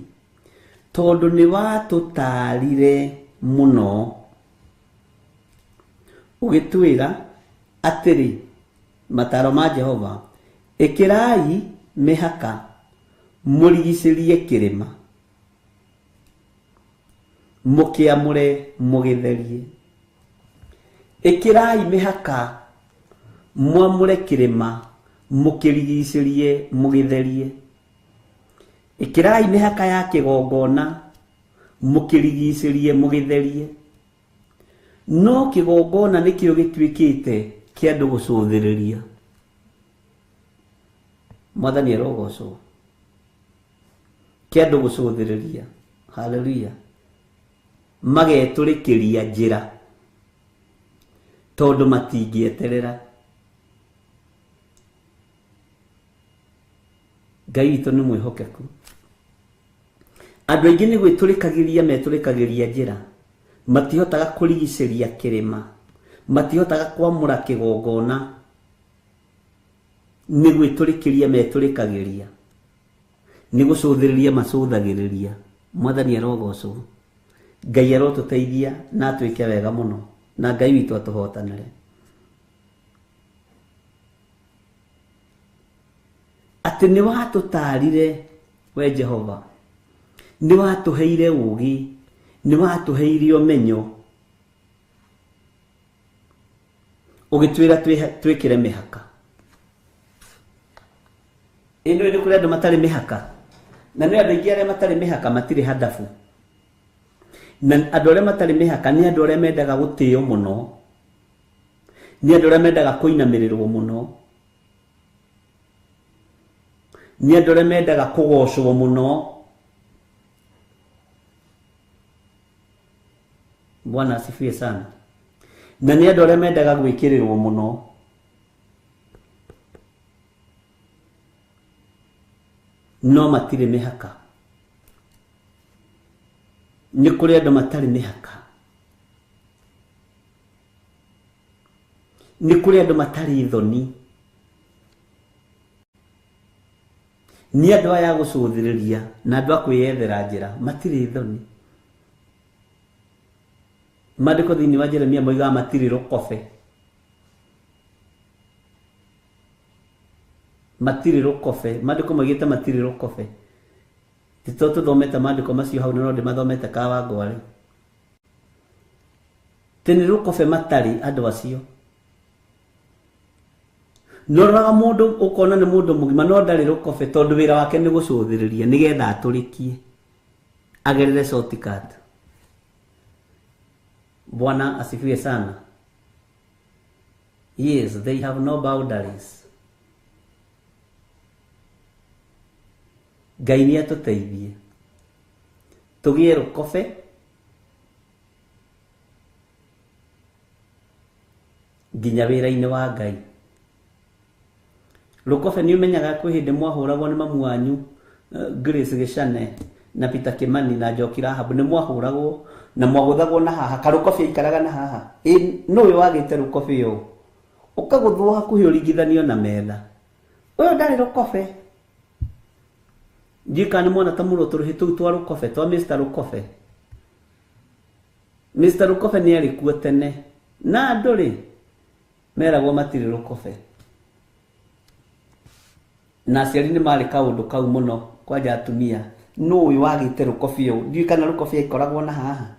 Tondũ nĩ watũtarire mũno ũgĩtwĩra atĩrĩ, mataro ma Jehova, ĩkĩrai mĩhaka mũrigicĩrie kĩrĩma mũkĩamũre mũgĩtherie. Ĩkĩrai mĩhaka mwamũre kĩrĩma mũkĩrigicĩrie mũgĩtherie. Ĩkĩrai mĩhaka ya kĩgongona mũkĩrigicĩrie mũgĩtherie. No kĩgongona nĩkĩo gĩtuĩkĩte kĩa andũ gũcũthĩrĩria. Mwathani arogocwo. Kĩa andũ gũcũthĩrĩria. Hallelujah. Magetũrĩkĩria njĩra tondũ matingĩeterera. Ngai witũ nĩ mwĩhokeku. Andũ aingĩ nĩ gwĩtũrĩkagĩria metũrĩkagĩria njĩra. Matihotaga kũrigicĩria kĩrĩma, matihotaga kwamũra kĩgongona, nĩ gwĩtũrĩkĩria metũrĩkagĩria, nĩ gũcũthĩrĩria macũthagĩrĩria. Mwathani arogocwo. Ngai arotũteithia na atwĩke wega mũno, na Ngai witũ atũhotanĩre. Atĩ nĩ watũtarire we Jehova, nĩ watũheire ũũgĩ, nĩ watũheire ũmenyo, ũgĩtwĩra twĩkĩre mĩhaka. Ĩno nĩ kũrĩ andũ matarĩ mĩhaka, na nĩ andũ aingĩ arĩa matarĩ mĩhaka matirĩ hadabu. Na andũ arĩa matarĩ mĩhaka nĩ andũ arĩa mendaga gũtĩo mũno, nĩ andũ arĩa mendaga kũinamĩrĩrwo mũno, nĩ andũ arĩa mendaga kũgocwo mũno. Bwana asifiwe sana. Na nĩ andũ arĩa mendaga gwĩkĩrĩrwo mũno. No matirĩ mĩhaka. Nĩ kũrĩ andũ matarĩ mĩhaka. Nĩ kũrĩ andũ matarĩ thoni. Nĩ andũ aya gũcũthĩrĩria na andũ a kwĩyethera njĩra matirĩ thoni. Maandĩko thĩinĩ wa Jeremia moigaga matirĩ rũkobe. Matirĩ rũkobe. Maandĩko moigĩte matirĩ rũkobe. Tito tũthomete maandĩko macio hau no ndĩmathomete Kawangware. Tene rũkobe matarĩ andũ acio. Noraga mũndũ ũkona nĩ mũndũ mũgima no ndarĩ rũkobe tondũ wĩra wake nĩ gũcũthĩrĩria nĩgetha atũrĩkie agerere shortcut. Bwana asifiwe sana. Yes, they have no boundaries. Ngai nĩ atũteithie tũgĩe rũkobe nginya wĩra-inĩ wa Ngai. Rũkobe nĩ ũmenyaga kwĩ hĩndĩ mwahũragwo nĩ mamu wanyu Grace Gĩchane na Peter Kimani na Njoki Rahabu, nĩ mwahũragwo na mwagũthagwo na haha, karũkobe ikaraga na haha. No ũyũ wagĩte rũkobe ũyũ ũkagũthwo hakuhĩ ũringithanio na metha. Ũyũ ndarĩ rũkobe. Njika nĩ mwana ta mũro tũrũhĩ tũu twa rũkobe twa Mr. Rũkobe. Mr. Rũkobe nĩ arĩkuo tene na andũ rĩ meragwo matirĩ rũkobe. Na aciari nĩ marĩ kaũndũ kau mũno kwanja atumia. No ũyũ wagĩte rũkobe ũyũ, ndiũĩ kana rũkobe ikoragwo na haha.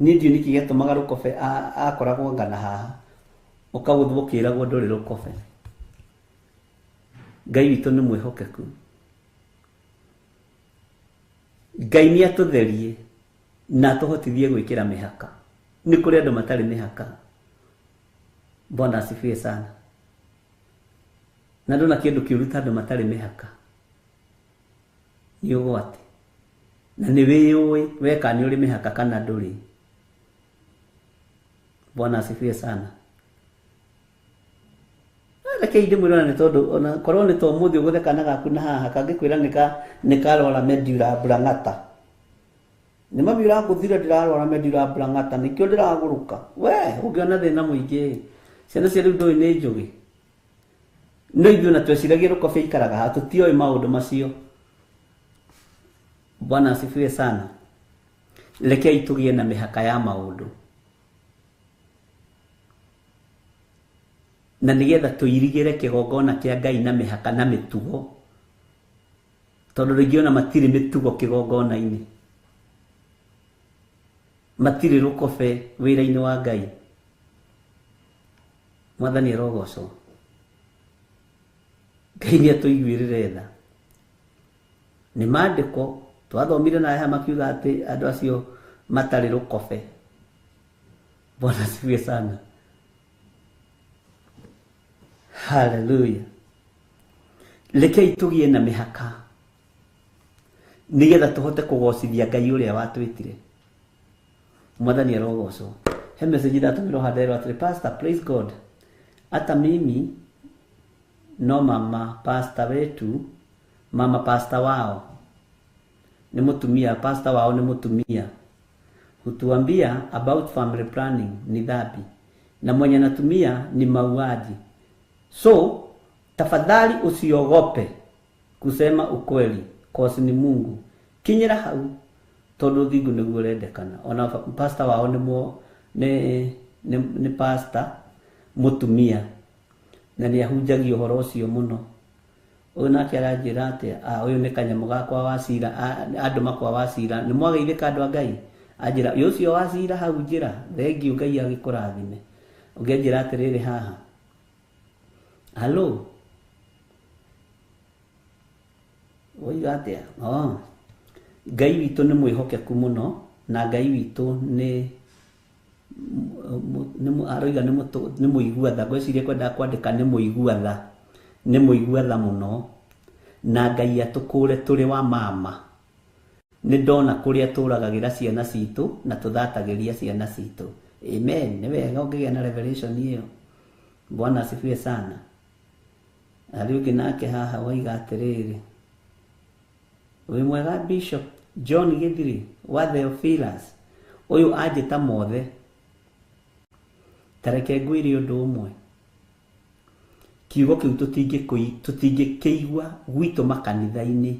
ni ndio niki gĩtũmaga Rũkobe akoragwo ngana haha ũkagũthwo kĩragwo ndũrĩ Rũkobe. Ngai witũ nĩ mwĩhokeku. Ngai nĩ atũtherie na tũhotithie gwĩkĩra mĩhaka. Nĩ kũrĩ andũ matarĩ mĩhaka. Bwana asifiwe sana. Na ndona kĩndũ kĩũruta andũ matarĩ mĩhaka. Nĩ ũgwati. Na nĩ wĩyũĩ weka nĩ ũrĩ mĩhaka kana ndũrĩ. Bwana asifiwe sana. Reke inde mwĩrona nĩ tondũ ona korwo nĩ to mũthĩ ũgũthe kana gaku na haha kangĩkwĩra nĩ karora medulla oblongata. Nĩ mabira gũthira ndirarora medulla oblongata nĩkĩo ndiragũrũka. We ũngĩona thĩna mũingĩ. Ciana cia rĩu ndũĩ nĩ njũgĩ. No ithuĩ na tweciragia Rũkobe ikaraga haha tũtioĩ maũndũ macio. Bwana asifiwe sana. Rekei tũgĩe na mĩhaka ya maũndũ. Na nigetha tũirigĩre kĩgongona kĩa Ngai na mĩhaka na mĩtugo. Tondũ rĩngĩ ona matirĩ mĩtugo kĩgongona-inĩ. Matirĩ Rũkobe wĩra-inĩ wa Ngai. Mwathani arogocwo. Ngai nĩ atũiguĩrĩre tha. Nĩ maandĩko twathomire na aya makiuga atĩ andũ acio matarĩ Rũkobe. Bwana asifiwe sana. Hallelujah. Rekei tũgĩe na mĩhaka nigetha tũhote kũgocithia Ngai ũrĩa watwĩtire. Mwathani arogocwo. He message iratũmirwo handero atĩrĩ, Pastor, praise God. Hata mimi no mama pastor wetu, mama pastor wao ni mutumia, pastor wao ni mutumia. Hutuambia about family planning ni dhambi na mwenye natumia ni mauaji. So tafadhali usiogope kusema ukweli, cause ni Mungu. Kinyira hau tondu thingu niguo rendekana. Ona pastor wao ni pastor mutumia na nĩ ahunjagia ũhoro ũcio mũno. Ũyũ nake aranjĩra atĩ ũyũ nĩ kanyamũ gakwa wa cira, andũ makwa wa cira, nĩ mwageithĩka andũ a Ngai. Anjĩra ũcio wa cira hau njĩra, thengiũ Ngai agĩkũrathime. Ũngĩanjĩra atĩrĩrĩ haha, halo, oiga atĩa? Ngai witũ nĩ mwĩhokeku mũno na Ngai witũ nĩ aroiga nĩ mũiguatha. Ngwĩciria kwenda kwandĩka nĩ mũiguatha mũno na Ngai atũkũre tũrĩ wa mama. Nĩ ndona kũrĩa tũragagĩra ciana citũ na tũthatagĩria ciana citũ. Amen. Nĩ wega ũngĩgĩa na revelation ĩyo. Bwana asifiwe sana. Arĩ ũngĩ nake haha waiga atĩrĩrĩ, wĩ mwega Bishop John Githiri wa Theophilus, ũyũ anjĩta mothe. Tareke ngwĩre ũndũ ũmwe, kiugo kĩu tũtingĩkĩigua gwitũ makanitha-inĩ.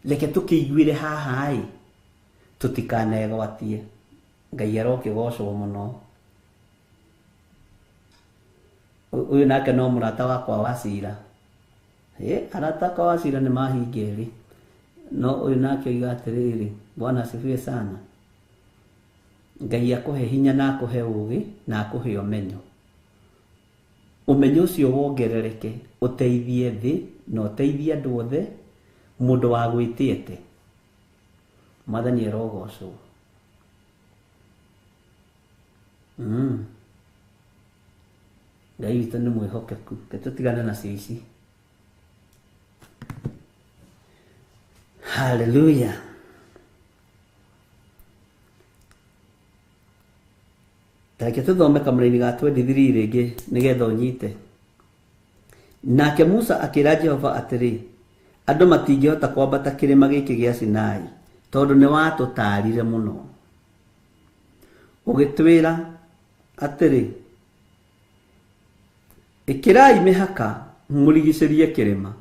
Reke tũkĩiguĩre haha tũtikanegwatie. Ngai arokĩgocwo mũno. Ũyũ nake no mũrata wakwa wa cira. Arata akwa wa cira nĩ mahinga erĩ. No ũyũ nake oiga atĩrĩrĩ, Bwana asifiwe sana. Ngai akũhe hinya na akũhe ũũgĩ na akũhe ũmenyo. Ũmenyo ũcio wongerereke ũteithie thĩ na ũteithie andũ othe, mũndũ wa gwĩtĩte. Mwathani arogocwo. Ngai witũ nĩ mwĩhokeku. Tũtigane na cio ici. Hallelujah. Tareke tũthome kamũra-inĩ ga 23 rĩngĩ nĩgetha ũnyite. Nake Musa akĩra Jehova atĩrĩ, andũ matingĩhota kwambata kĩrĩma gĩkĩ gĩa Sinai tondũ nĩ watũtaarire mũno. Ũgĩtwĩra atĩrĩ, ĩkĩrai mĩhaka mũrigicĩrie kĩrĩma,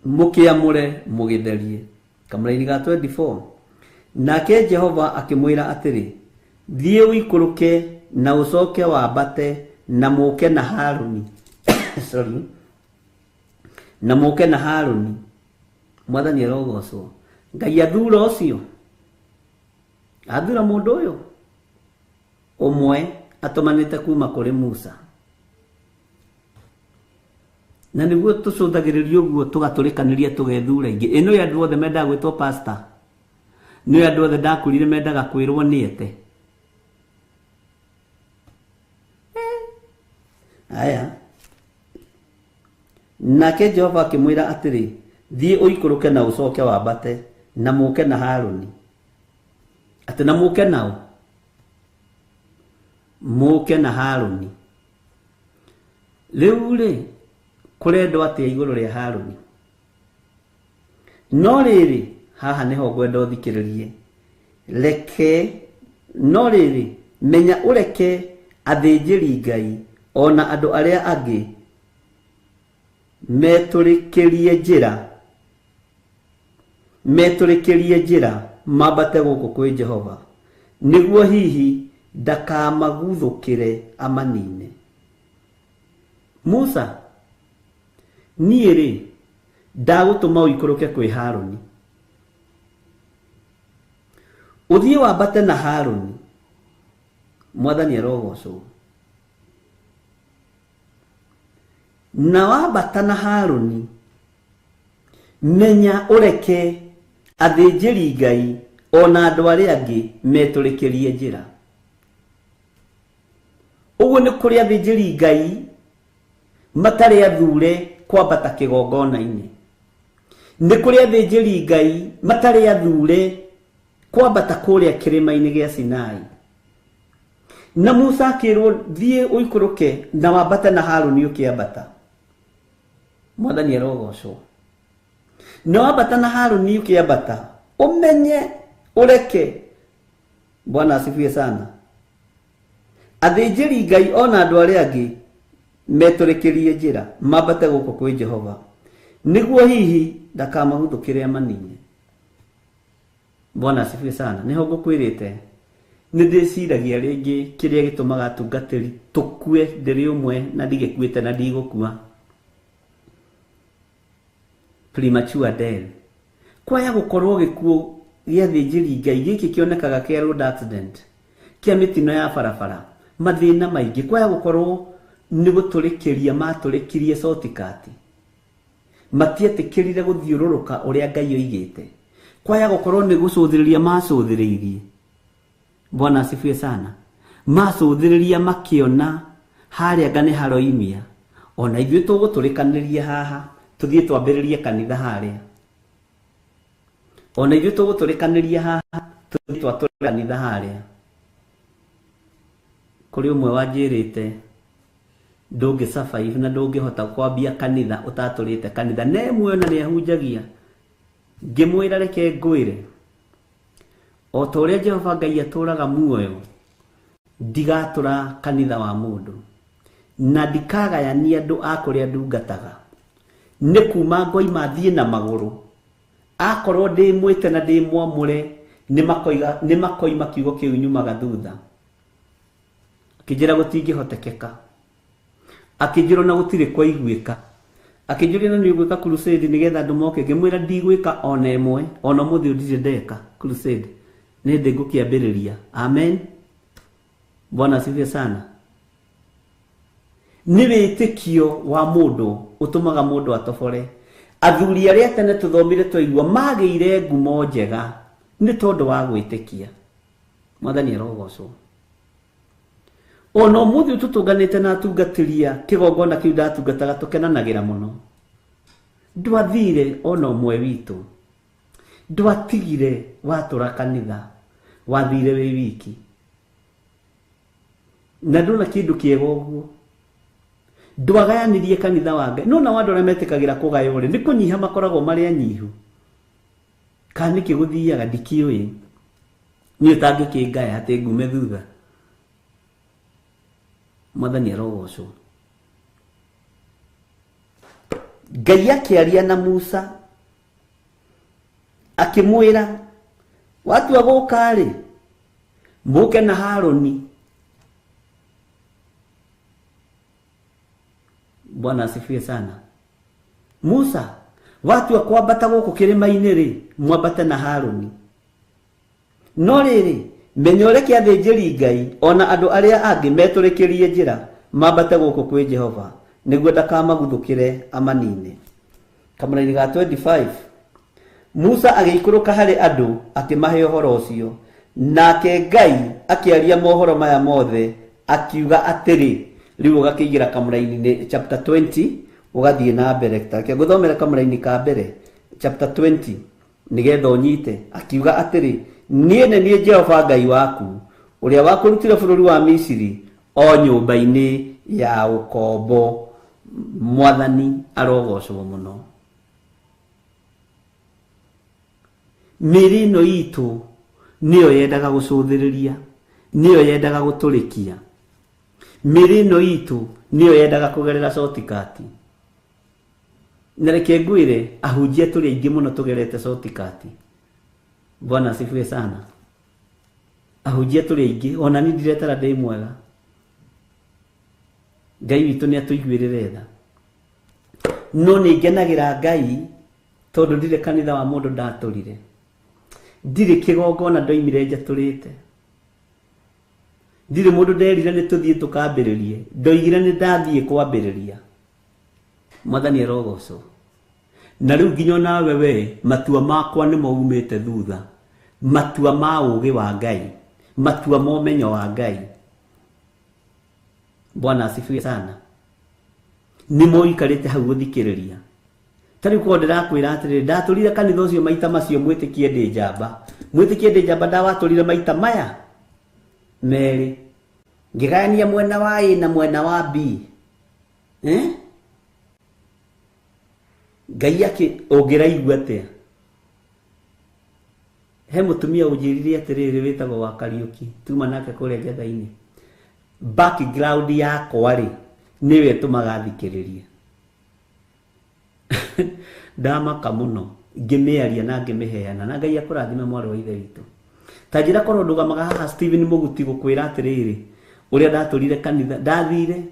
mũkĩamũre mũgĩtherie. Kamũra-inĩ ga 24. Nake Jehova akĩmwĩra atĩrĩ, thiĩ ũikũrũke na ũcoke wambate na mũke na Harũni. Na mũke na Harũni. Mwathani arogocwo. Ngai athura ũcio. athura mundu uyu umwe atumanite kuma kuri Musa na niguo tucunthagiriria uguo tugaturikaniria tugethura ingi ino ya andu othe mendaga gwitwo pastor ni andu othe ndakurire mendaga kwirwo niete aya nake Jehova akimwira atiri thie uikuruke na ucoke wambate na muke na Haruni ati na muke nao muke na Haruni riu ri kurendo atia iguru ria Haruni no riri haha niho ngwenda uthikiririe reke no riri menya ureke athinjiri Ngai ona andu aria angi meturikirie njira mambate guku kwi Jehova niguo hihi ndakamaguthukire amanine. Musa niĩ rĩ ndagũtũma ũikũrũke kwĩ Haruni ũthiĩ wambate na Haruni Mwathani arogocwo na wambata na Haruni menya ũreke athĩnjĩri Ngai ona andũ arĩa angĩ metũrĩkĩrie njĩra. Ũguo nĩ kũrĩ athĩnjĩri Ngai matarĩ athure kwambata kĩgongona-inĩ. Nĩ kũrĩ athĩnjĩri Ngai matarĩ athure kwambata kũrĩa kĩrĩma-inĩ gĩa Sinai. Na Musa akĩrwo thiĩ ũikũrũke na wambate na Haruni ũkĩambata. Mwathani arogocwo. Na wambata na Haruni ũkĩambata umenye ureke. Bwana asifiwe sana. Athĩnjĩri Ngai ona andũ arĩa angĩ metũrĩkĩrie njĩra mambate gũkũ kwĩ Jehova nĩguo hihi ndakamaguthũkĩre amanine. Bwana asifiwe sana. Niho ngũkwĩrĩte nĩ ndĩciragia rĩngĩ kĩrĩa gĩtũmaga atungatĩri tũkue ndĩrĩ ũmwe na ndigĩkuĩte na ndigũkua. Premature death. Kwaya gũkorwo gĩkuũ gĩa athĩnjĩri Ngai gĩkĩ kĩonekaga kĩa road accident kĩa mĩtino ya barabara mathĩna maingĩ. Kwaya gũkorwo nĩ gũtũrĩkĩria matũrĩkirie shortcut matietĩkĩrire gũthiũrũrũka ũrĩa Ngai oigĩte. Kwaya gũkorwo nĩ gũcũthĩrĩria macũthĩrĩirie. Bwana asifiwe sana. Macũthĩrĩria makĩona harĩa anga nĩ haroimia ona ithuĩ tũgũtũrĩkanĩria haha tuthiĩ twambĩrĩrie kanitha harĩa. Ona ithuĩ tũgũtũrĩkanĩria haha tuthiĩ twatũre kanitha harĩa. Kũrĩ ũmwe wanjĩrĩte ndũngĩ survive na ndũngĩhota kwambia kanitha ũtatũrĩte kanitha na ĩmwe ona nĩ ahunjagia. Ngĩmwĩra reke ngwĩre o ta ũrĩa Jehova Ngai atũraga muoyo ndigatũra kanitha wa mũndũ na ndikagayania andũ a kũrĩa ndungataga. Nĩ kuma ngoima thiĩ na magũrũ akorwo ndĩmwĩte na ndĩmwamũre nĩ makoima kiugo kĩu nyumaga thutha. Akĩnjĩra gũtingĩhotekeka, akĩnjĩra na gũtirĩ kwa iguĩka, akĩnjĩra na nĩ ũgwĩka crusade nĩgetha andũ moke. Ngĩmwĩra ndigwĩka ona ĩmwe ona mũthĩ ndirĩ ndeka crusade nĩ ndĩ ngũkĩambĩrĩria. Amen. Bwana asifiwe sana. Nĩ wĩtĩkio wa mũndũ ũtũmaga mũndũ atobore. Athuri arĩa tene tũthomire twaigua magĩire ngumo njega nĩ tondũ wa gwĩtĩkia. Mwathani arogocwo. Ona ũmũthĩ tũtũnganĩte na atungatĩria kĩgongona kĩu ndatungataga tũkenanagĩra mũno. Ndwathire ona ũmwe witũ, ndwatigire watũra kanitha, wathire wĩ wiki. Na ndona kĩndũ kĩega ũguo. Ndwagayanirie kanitha wa Ngai. Nona andũ arĩa metĩkagĩra kũgaywo rĩ nĩ kũnyiha makoragwo marĩ anyihu. Kana nĩkĩ gũthiaga ndikĩũĩ. Niĩ ũtangĩkĩngaya atĩ ngume thutha. Mwathani arogocwo. Ngai akĩaria na Musa akĩmwĩra watua gũka rĩ mũke na Haruni. Bwana asifiwe sana. Musa watua kwambata gũkũ kĩrĩma-inĩ rĩ mwambate na Haruni. No rĩrĩ menya ũreke athĩnjĩri Ngai ona andũ arĩa angĩ metũrĩkĩrie njĩra mambate gũkũ kwĩ Jehova nĩguo ndakamaguthũkĩre amanine. Kamũra-inĩ ga 25 Musa agĩikũrũka harĩ andũ akĩmahe ũhoro ũcio, nake Ngai akĩaria mohoro maya mothe akiuga atĩrĩ. Rĩu ũgakĩigĩra kamũra-inĩ chapter 20 ũgathiĩ na mbere. Take ngũthomera kamũra-inĩ ka mbere chapter 20 nĩgetha ũnyite. Akiuga atĩrĩ, niĩ nĩ niĩ Jehova Ngai waku ũrĩa wakũrutire bũrũri wa Misiri o nyũmba-inĩ ya ũkombo. Mwathani arogocwo mũno. Mĩrĩ ĩno itũ nĩyo yendaga gũcũthĩrĩria, nĩyo yendaga gũtũrĩkia. Mĩrĩ ĩno itũ nĩyo yendaga kũgerera shortcut. Na reke ngwĩre ahunjia tũrĩ aingĩ mũno tũgerete shortcut. Bwana asifiwe sana. Ahunjia tũrĩ aingĩ, ona niĩ ndiretara ndĩ mwega. Ngai witũ nĩ atũiguĩrĩre tha. No nĩ ngenagĩra Ngai tondũ ndirĩ kanitha wa mũndũ ndatũrire. Ndirĩ kĩgongona ndoimire njatũrĩte. Ndirĩ mũndũ nderire nĩ tũthiĩ tũkambĩrĩrie. Ndoigire nĩ ndathiĩ kwambĩrĩria. Mwathani arogocwo. Na rĩu nginya nawe we matua makwa nĩ maumĩte thutha. Matua ma ũũgĩ wa Ngai. Matua ma ũmenyo wa Ngai. Bwana asifiwe sana. Nĩmo ikarĩte hau gũthikĩrĩria. Tarĩu korwo ndĩrakwĩra atĩrĩrĩ, ndatũrire kanitha ũcio maita macio mwĩtĩkie ndĩ njamba. Mwĩtĩkie ndĩ njamba ndawatũrire maita maya merĩ. Ngĩgayania mwena wa A na mwena wa B. Ngai ũngĩraigua atĩa? He mũtumia ũnjĩrire atĩrĩrĩ wĩtagwo wa Kariũki, tuma nake kũrĩa Ngetha-inĩ. Background yakwa rĩ nĩwe ĩtũmaga thikĩrĩrie. Ndamaka mũno ngĩmĩaria na ngĩmĩheana na Ngai akũrathime mwarĩ wa ithe witũ. Ta njĩra korwo ndũgamaga haha Stephen Mũguti gũkwĩra atĩrĩrĩ ũrĩa ndatũrire kanitha ndathire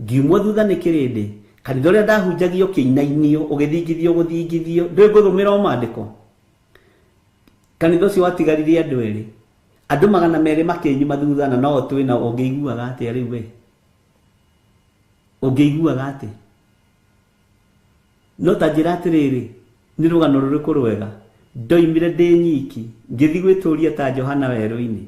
ngiumwo thutha nĩ kĩrĩndĩ. Kanitha ũrĩa ndahunjagio kĩinainio ũgĩthingithio ndũĩ ngũthũmĩra maandĩko. Kanitha ũcio watigarire andũ erĩ, andũ 200 makĩnyuma thutha na no twĩ na ũngĩiguaga atĩa rĩu we? Ũngĩiguaga atĩ? No ta njĩra atĩrĩrĩ nĩ rũgano rũrĩkũ rwega ndoimire ndĩ nyiki ngĩthi gwĩtũria ta Johana werũ-inĩ.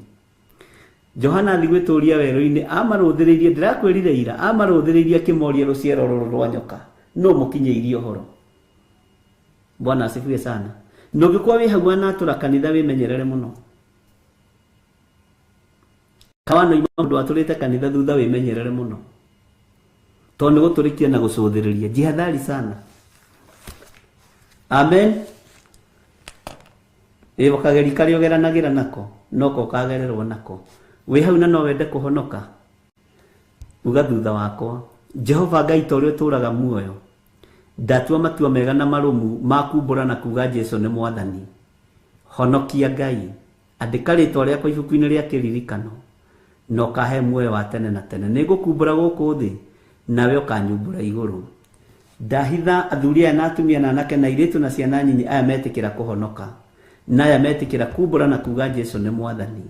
Johana athi gwĩtũria werũ-inĩ amarũthĩrĩirie, ndĩrakwĩrire ira, amarũthĩrĩirie akĩmoria rũciaro rũrũ rwa nyoka no mũkinyĩirie ũhoro. Bwana asifiwe sana. No ngĩkwa wĩ hau anatũra kanitha wĩmenyerere mũno. Kawano mũndũ atũrĩte kanitha thutha wĩmenyerere mũno. Tondũ nĩ gũtũrĩkia na gũcũthĩrĩria. Jihadhari sana. Amen. Kageri karĩa ũgeranagĩra nako noko kagererwo nako. Wĩ hau na no wende kũhonoka. Uga thutha wakwa, Jehova Ngai ta ũrĩa ũtũũraga muoyo, ndatua matua mega na marũmu ma kumbũra na kuga Jesũ nĩ Mwathani. Honokia Ngai, andĩka rĩĩtwa rĩakwa ibuku-inĩ rĩa kĩririkano, na ũkahe muoyo wa tene na tene. Nĩngũkumbũra gũkũ thĩ, nawe ũkanyumbũra igũrũ. Ndahitha athuri aya na atumia na anake na airĩtu na ciana nyinyi aya metĩkĩra kũhonoka, na aya metĩkĩra kumbũra na kuga Jesũ nĩ Mwathani.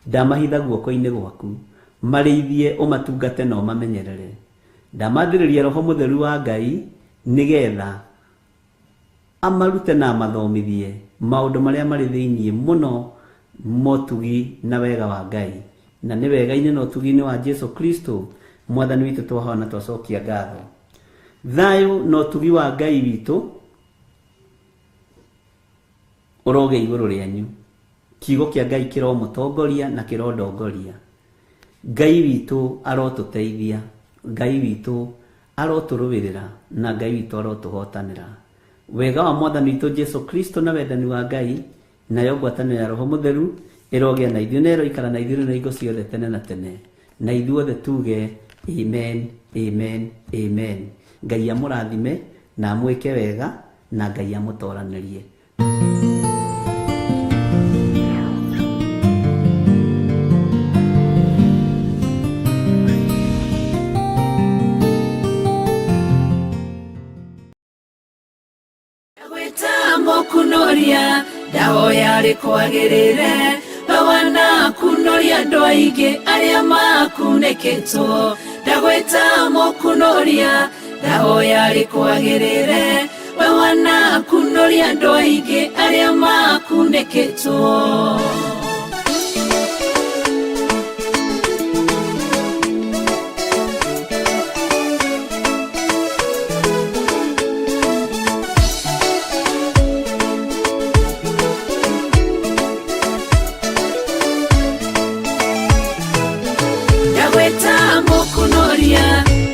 Ndamahitha guoko-inĩ gwaku, marĩithie ũmatungate na ũmamenyerere. Ndamathĩrĩria Roho Mũtheru wa Ngai nĩgetha amarute na amathomithie maũndũ marĩa marĩ thĩiniĩ mũno motugi na wega wa Ngai. Na nĩ wega-inĩ na ũtugi-inĩ wa Jesũ Kristo Mwathani witũ twahona twacokia ngatho. Thayũ na ũtugi wa Ngai witũ ũroge igũrũ rĩanyu. Kiugo kĩa Ngai kĩromũtongoria na kĩrondongoria. Ngai witũ arotũteithia, Ngai witũ arotũrũĩrĩra na Ngai witũ arotũhotanĩra. Wega wa Mwathani witũ Jesũ Kristo na wendani wa Ngai nayo ngwatanĩro ya Roho Mũtheru ĩrogĩa na ithuĩ na ĩroikara na ithuĩ na hingo ciothe tene na tene. Na ithuothe tuge amen, amen, amen. Ngai amũrathime na amwĩke wega na Ngai amũtoranĩrie. Kunoria dawo yari kwagirire bawana kuno andũ aingĩ arĩa makunĩkĩtwo ndagwĩta mũkũnoria ndahoya rĩkwagĩrĩre we wanakunoria andũ aingĩ arĩa makunĩkĩtwo.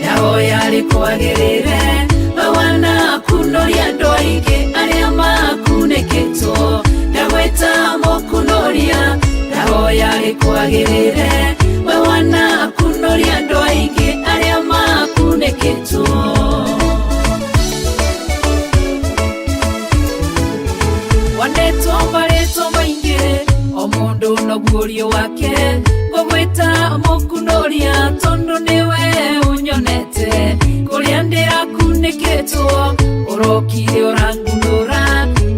Ndahoya rĩkwagĩrĩre we wanakunoria andũ aingĩ arĩa makunĩkĩtwo ndagwĩta mũkũnoria ndahoya rĩkwagĩrĩre we wanakunoria andũ aingĩ arĩa makunĩkĩtwo. Wandĩtwo marĩtwo maingĩ o mũndũ na guorio wake ngũgwĩta mũkũnoria tondũ nĩwe ũnyonete kũrĩa ndĩrakunĩkĩtwo ũrokire ũrangunũra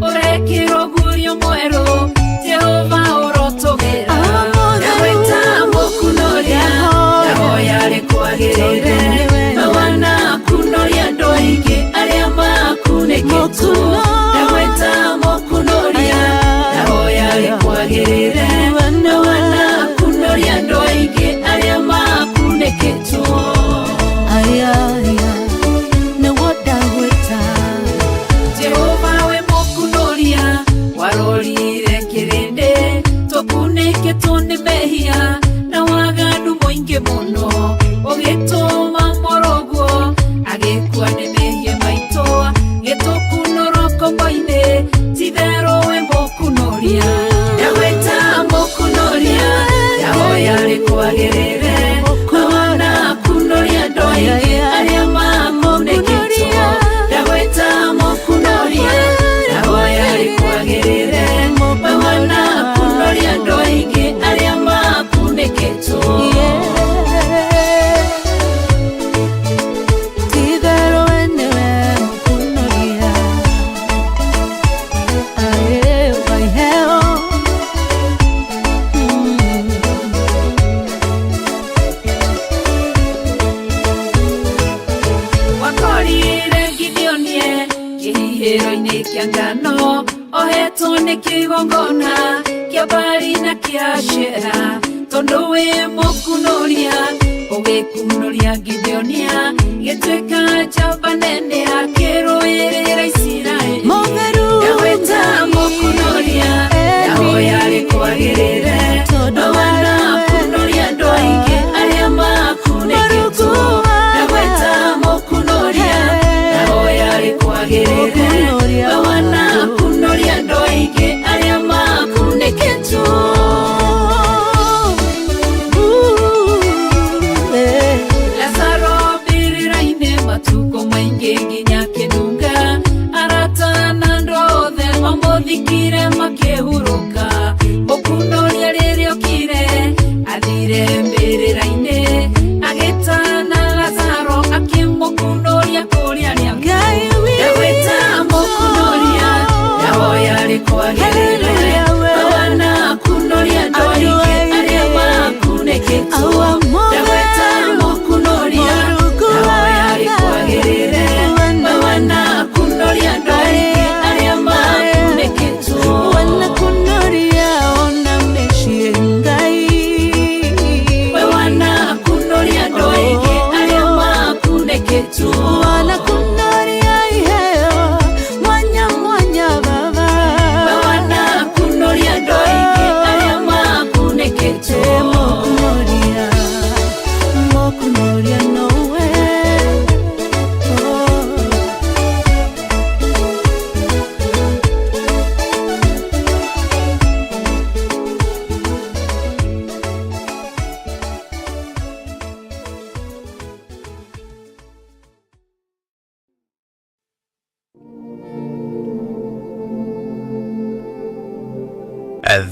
ũrekĩrwo guorio mwerũ Jehova ũrotũgĩra ndagwĩta mũkũnoria ndahoya rĩkwagĩrĩre we wanakunoria andũ aingĩ arĩa makunĩkĩtwo ndagwĩta mũkũnoria ndahoya rĩkwagĩrĩre we wanakunoria andũ aingĩ arĩa makunĩkĩtwo. Jehova we mũkũnoria warorire kĩrĩndĩ tũkunĩkĩtwo nĩ mehia na waganu mũingĩ mũno ũgĩtũma mũrũguo agĩkua nĩ mehia maitũ gĩtũkunũra kombo-inĩ ti-therũ we mũkũnoria ndagwĩta mũkũnoria ndahoya rĩkwagĩrĩre we wanakunoria andũ aingĩ arĩa makunĩkĩtwo ndagwĩta mũkũnoria ndahoya rĩkwagĩrĩre we wanakunoria andũ aingĩ arĩa makunĩkĩtwo. Kĩhihĩro-inĩ kĩa ngano ohetwo nĩ kĩgongona kĩa Baali na kĩa Ashera tondũ wĩ mũkũnoria ũgĩkunoria Gideonia gĩtuĩka njamba nene akĩrũĩrĩra Isiraeli ndagwĩta mũkũnoria ndahoya rĩkwagĩrĩre we wanakunoria andũ aingĩ arĩa makunĩkĩtwo ndagwĩta mũkũnoria ndahoya rĩkwagĩrĩre we wanakunoria andũ aingĩ arĩa makunĩkĩtwo. Lazaro mbĩrĩra-inĩ matukũ maingĩ nginya kĩnunga arata na andũ othe mamũthikire makĩhurũka mũkũnoria rĩrĩa okire athire mbĩrĩra-inĩ agĩtana Lazaro akĩmũkũnoria kũrĩa arĩa ndagwĩta mũkũnoria ndahoya rĩkwagĩrĩre we wanakunoria andũ aingĩ arĩa makunĩkĩtwo ndagwĩta mũkũnoria ndahoya rĩkwagĩrĩre we wanakunoria andũ aingĩ arĩa makunĩkĩtwo. We wanakunoria andũ aingĩ arĩa makunĩkĩtwo. We wanakunoria andũ aingĩ arĩa makunĩkĩtwo.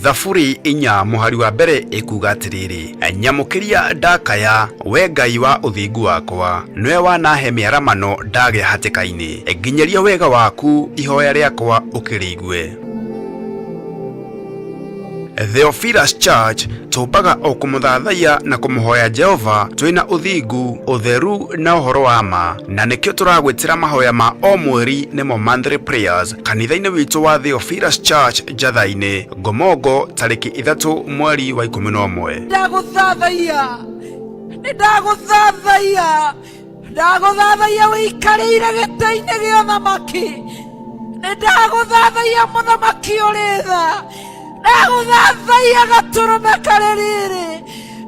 Thaburi inya muhari wa mbere ikuga atiriri nyamukiria ndakaya we Ngai wa uthingu wakwa niwe wanahe miaramano ndage hatikaini nginyeria wega waku ihoya riakwa ukiriigue. Theophilus Church tumbaga o kumuthathaiya na kumuhoya Jehova twina uthingu, utheru na uhoro wa ma, na nikio turagwitira mahoya ma o mweri nimo monthly prayers kanitha-ini witu wa Theophilus Church Njatha-ini, Ngomongo tariki 3 mweri wa 11. Ndaguthathaiya wikarire gita-ini gia uthamaki, ndaguthathaiya muthamaki uri tha, ndaguthathaiya gaturume kariri,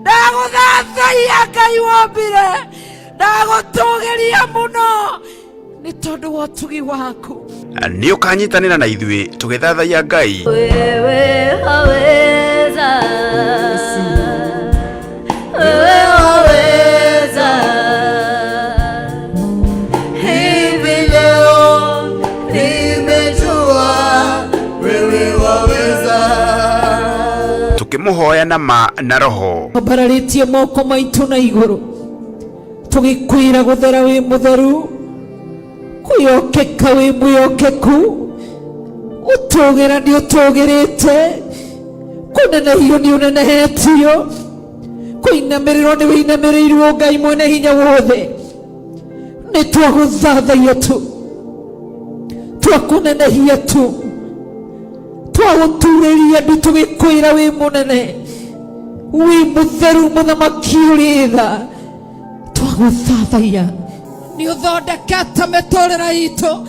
ndaguthathaiya Ngai wombire, ndagutugiria muno ni tondu wa utugi waku. Ni ukanyitanira na ithui tugithathaiya Ngai. Wewe haweza, wewe haweza, hivi leo nimejua wewe waweza. Tukimuhoya na ma na roho, Bararitie moko maitu na iguru, tugikwira guthera wi mutheru, kuyokeka wi muyokeku, utugera ni utugirite, kunenehio ni unenehetio, kuinamiriro ni winamirĩirwo Ngai mwene hinya wothe. Ni twaguthathaiya tu, twakunenehia tu, twaguturĩria ndu tugikwira wi munene, wi mutheru muthamaki uri tha, twaguthathaiya. Ni uthondekete miturire itu,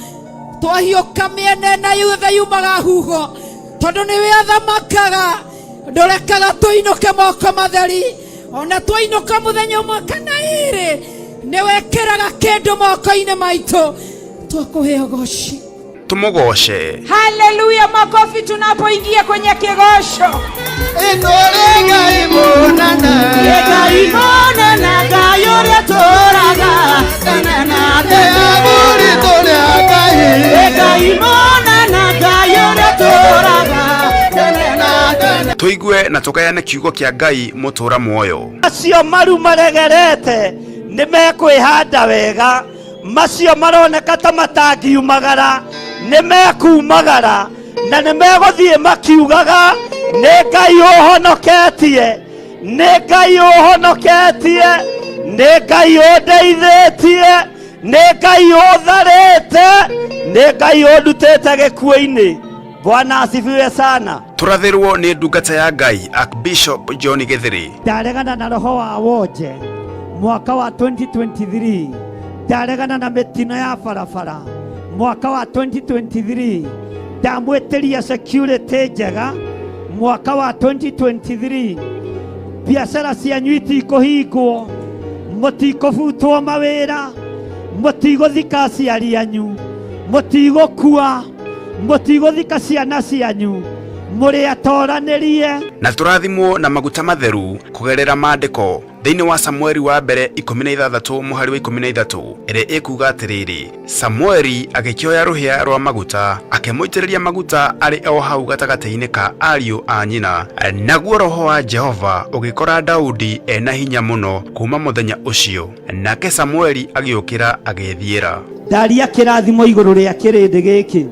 twahiuka mienena yothe yumaga huho, tondu niwe athamakaga, ndurekaga tuinuke moko matheri, ona twainũka muthenya ũmwe kana ĩrĩ, niwekĩraga kĩndũ moko-inĩ maitũ, twakuhe ugoci. tumugoshe. Haleluya, makofi tunapoingia kwenye kigosho. Ngai monana Ngai ore toraga tanana aburi tole Ngai monana Ngai ore toraga tanana. Tuigue na tukayane kiugo kia Ngai mutura muoyo. Acio maru maregerete ni mekwihanda wega, macio maroneka ta matangiumagara ni mekumagara, na ni meguthie makiugaga ni Ngai uhonoketie, ni Ngai uhonoketie, ni Ngai undeithitie, ni Ngai utharite, ni Ngai undutite gikuo-ini. Bwana asifiwe sana. Turathirwo ni ndungata ya Ngai Archbishop John Githiri. Ndaregana na roho wa wonje mwaka wa 2023, ndaregana na mitino ya barabara mwaka wa 2023, ndamwitiria security njega mwaka wa 2023, biashara cianyu itikuhingwo, mutikubutwo mawira, mutiguthika aciari anyu, mutigukua, mutiguthika ciana cianyu, muri atoranirie. Na turathimwo na maguta matheru kugerera maandiko thiini wa Samueli wa mbere 16 muhari wa 13 ire ikuga atiriri, Samueli agikioya ruhia rwa maguta akemuitiriria maguta ari o hau gatagati-ini ka ariu a nyina, naguo roho wa Jehova ugikora Daudi ena hinya muno kuma muthenya ucio, nake Samueli agiukira agithiira. Ndaria kirathimo iguru ria kirindi giki,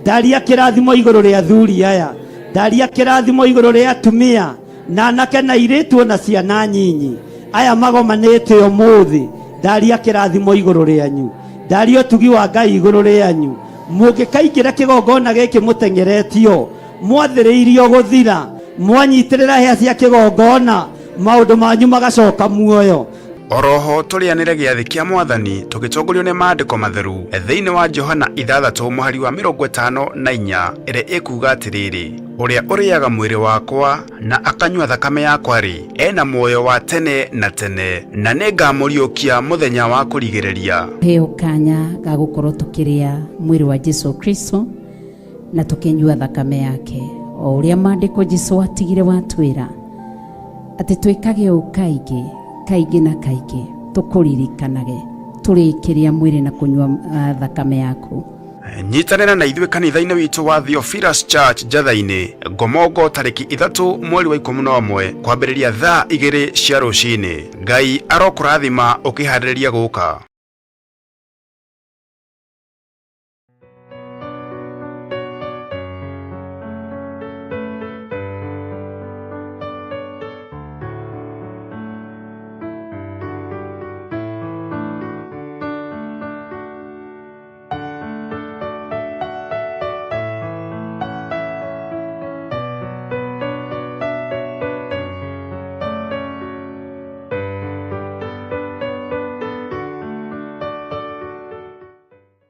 ndaria kirathimo iguru ria thuri aya, ndaria kirathimo iguru ria atumia na anake na iritu na ciana nyinyi aya magomanite umuthi. Ndaria kirathimo iguru rianyu, ndaria utugi wa Ngai iguru rianyu. Mungikaingĩra kigongona giki mutengeretio, mwathiriirio guthira, mwanyitirira hĩa cia kigongona, maundu manyu magacoka muoyo. Oroho tulianire giathi kia Mwathani tugitongorio ni maandiko matheru thiini wa Johana 6 muhari wa 54 ire ikuga atiriri, uria uriaga mwiri wakwa na akanyua thakame yakwa ri ena muoyo wa tene na tene, na ningamuriukia muthenya wa kurigiriria. Heo kanya ga gukorwo tukiria mwiri wa Jesu Kristo na tukinyua thakame yake, o uria maandiko Jesu atigire watwira ati twikage ukaige kaigi na kaigi tukuririkanage turikiria mwiri na kunyua thakame yaku. Nyitanira na ithuĩ kanitha-ini witu wa Theophilus Church Njatha-ini, Ngomongo tariki 3 mweri wa 11 kwambĩrĩria thaa 2 cia rũcinĩ. Ngai arokũrathima ũkĩharĩrĩria gũka.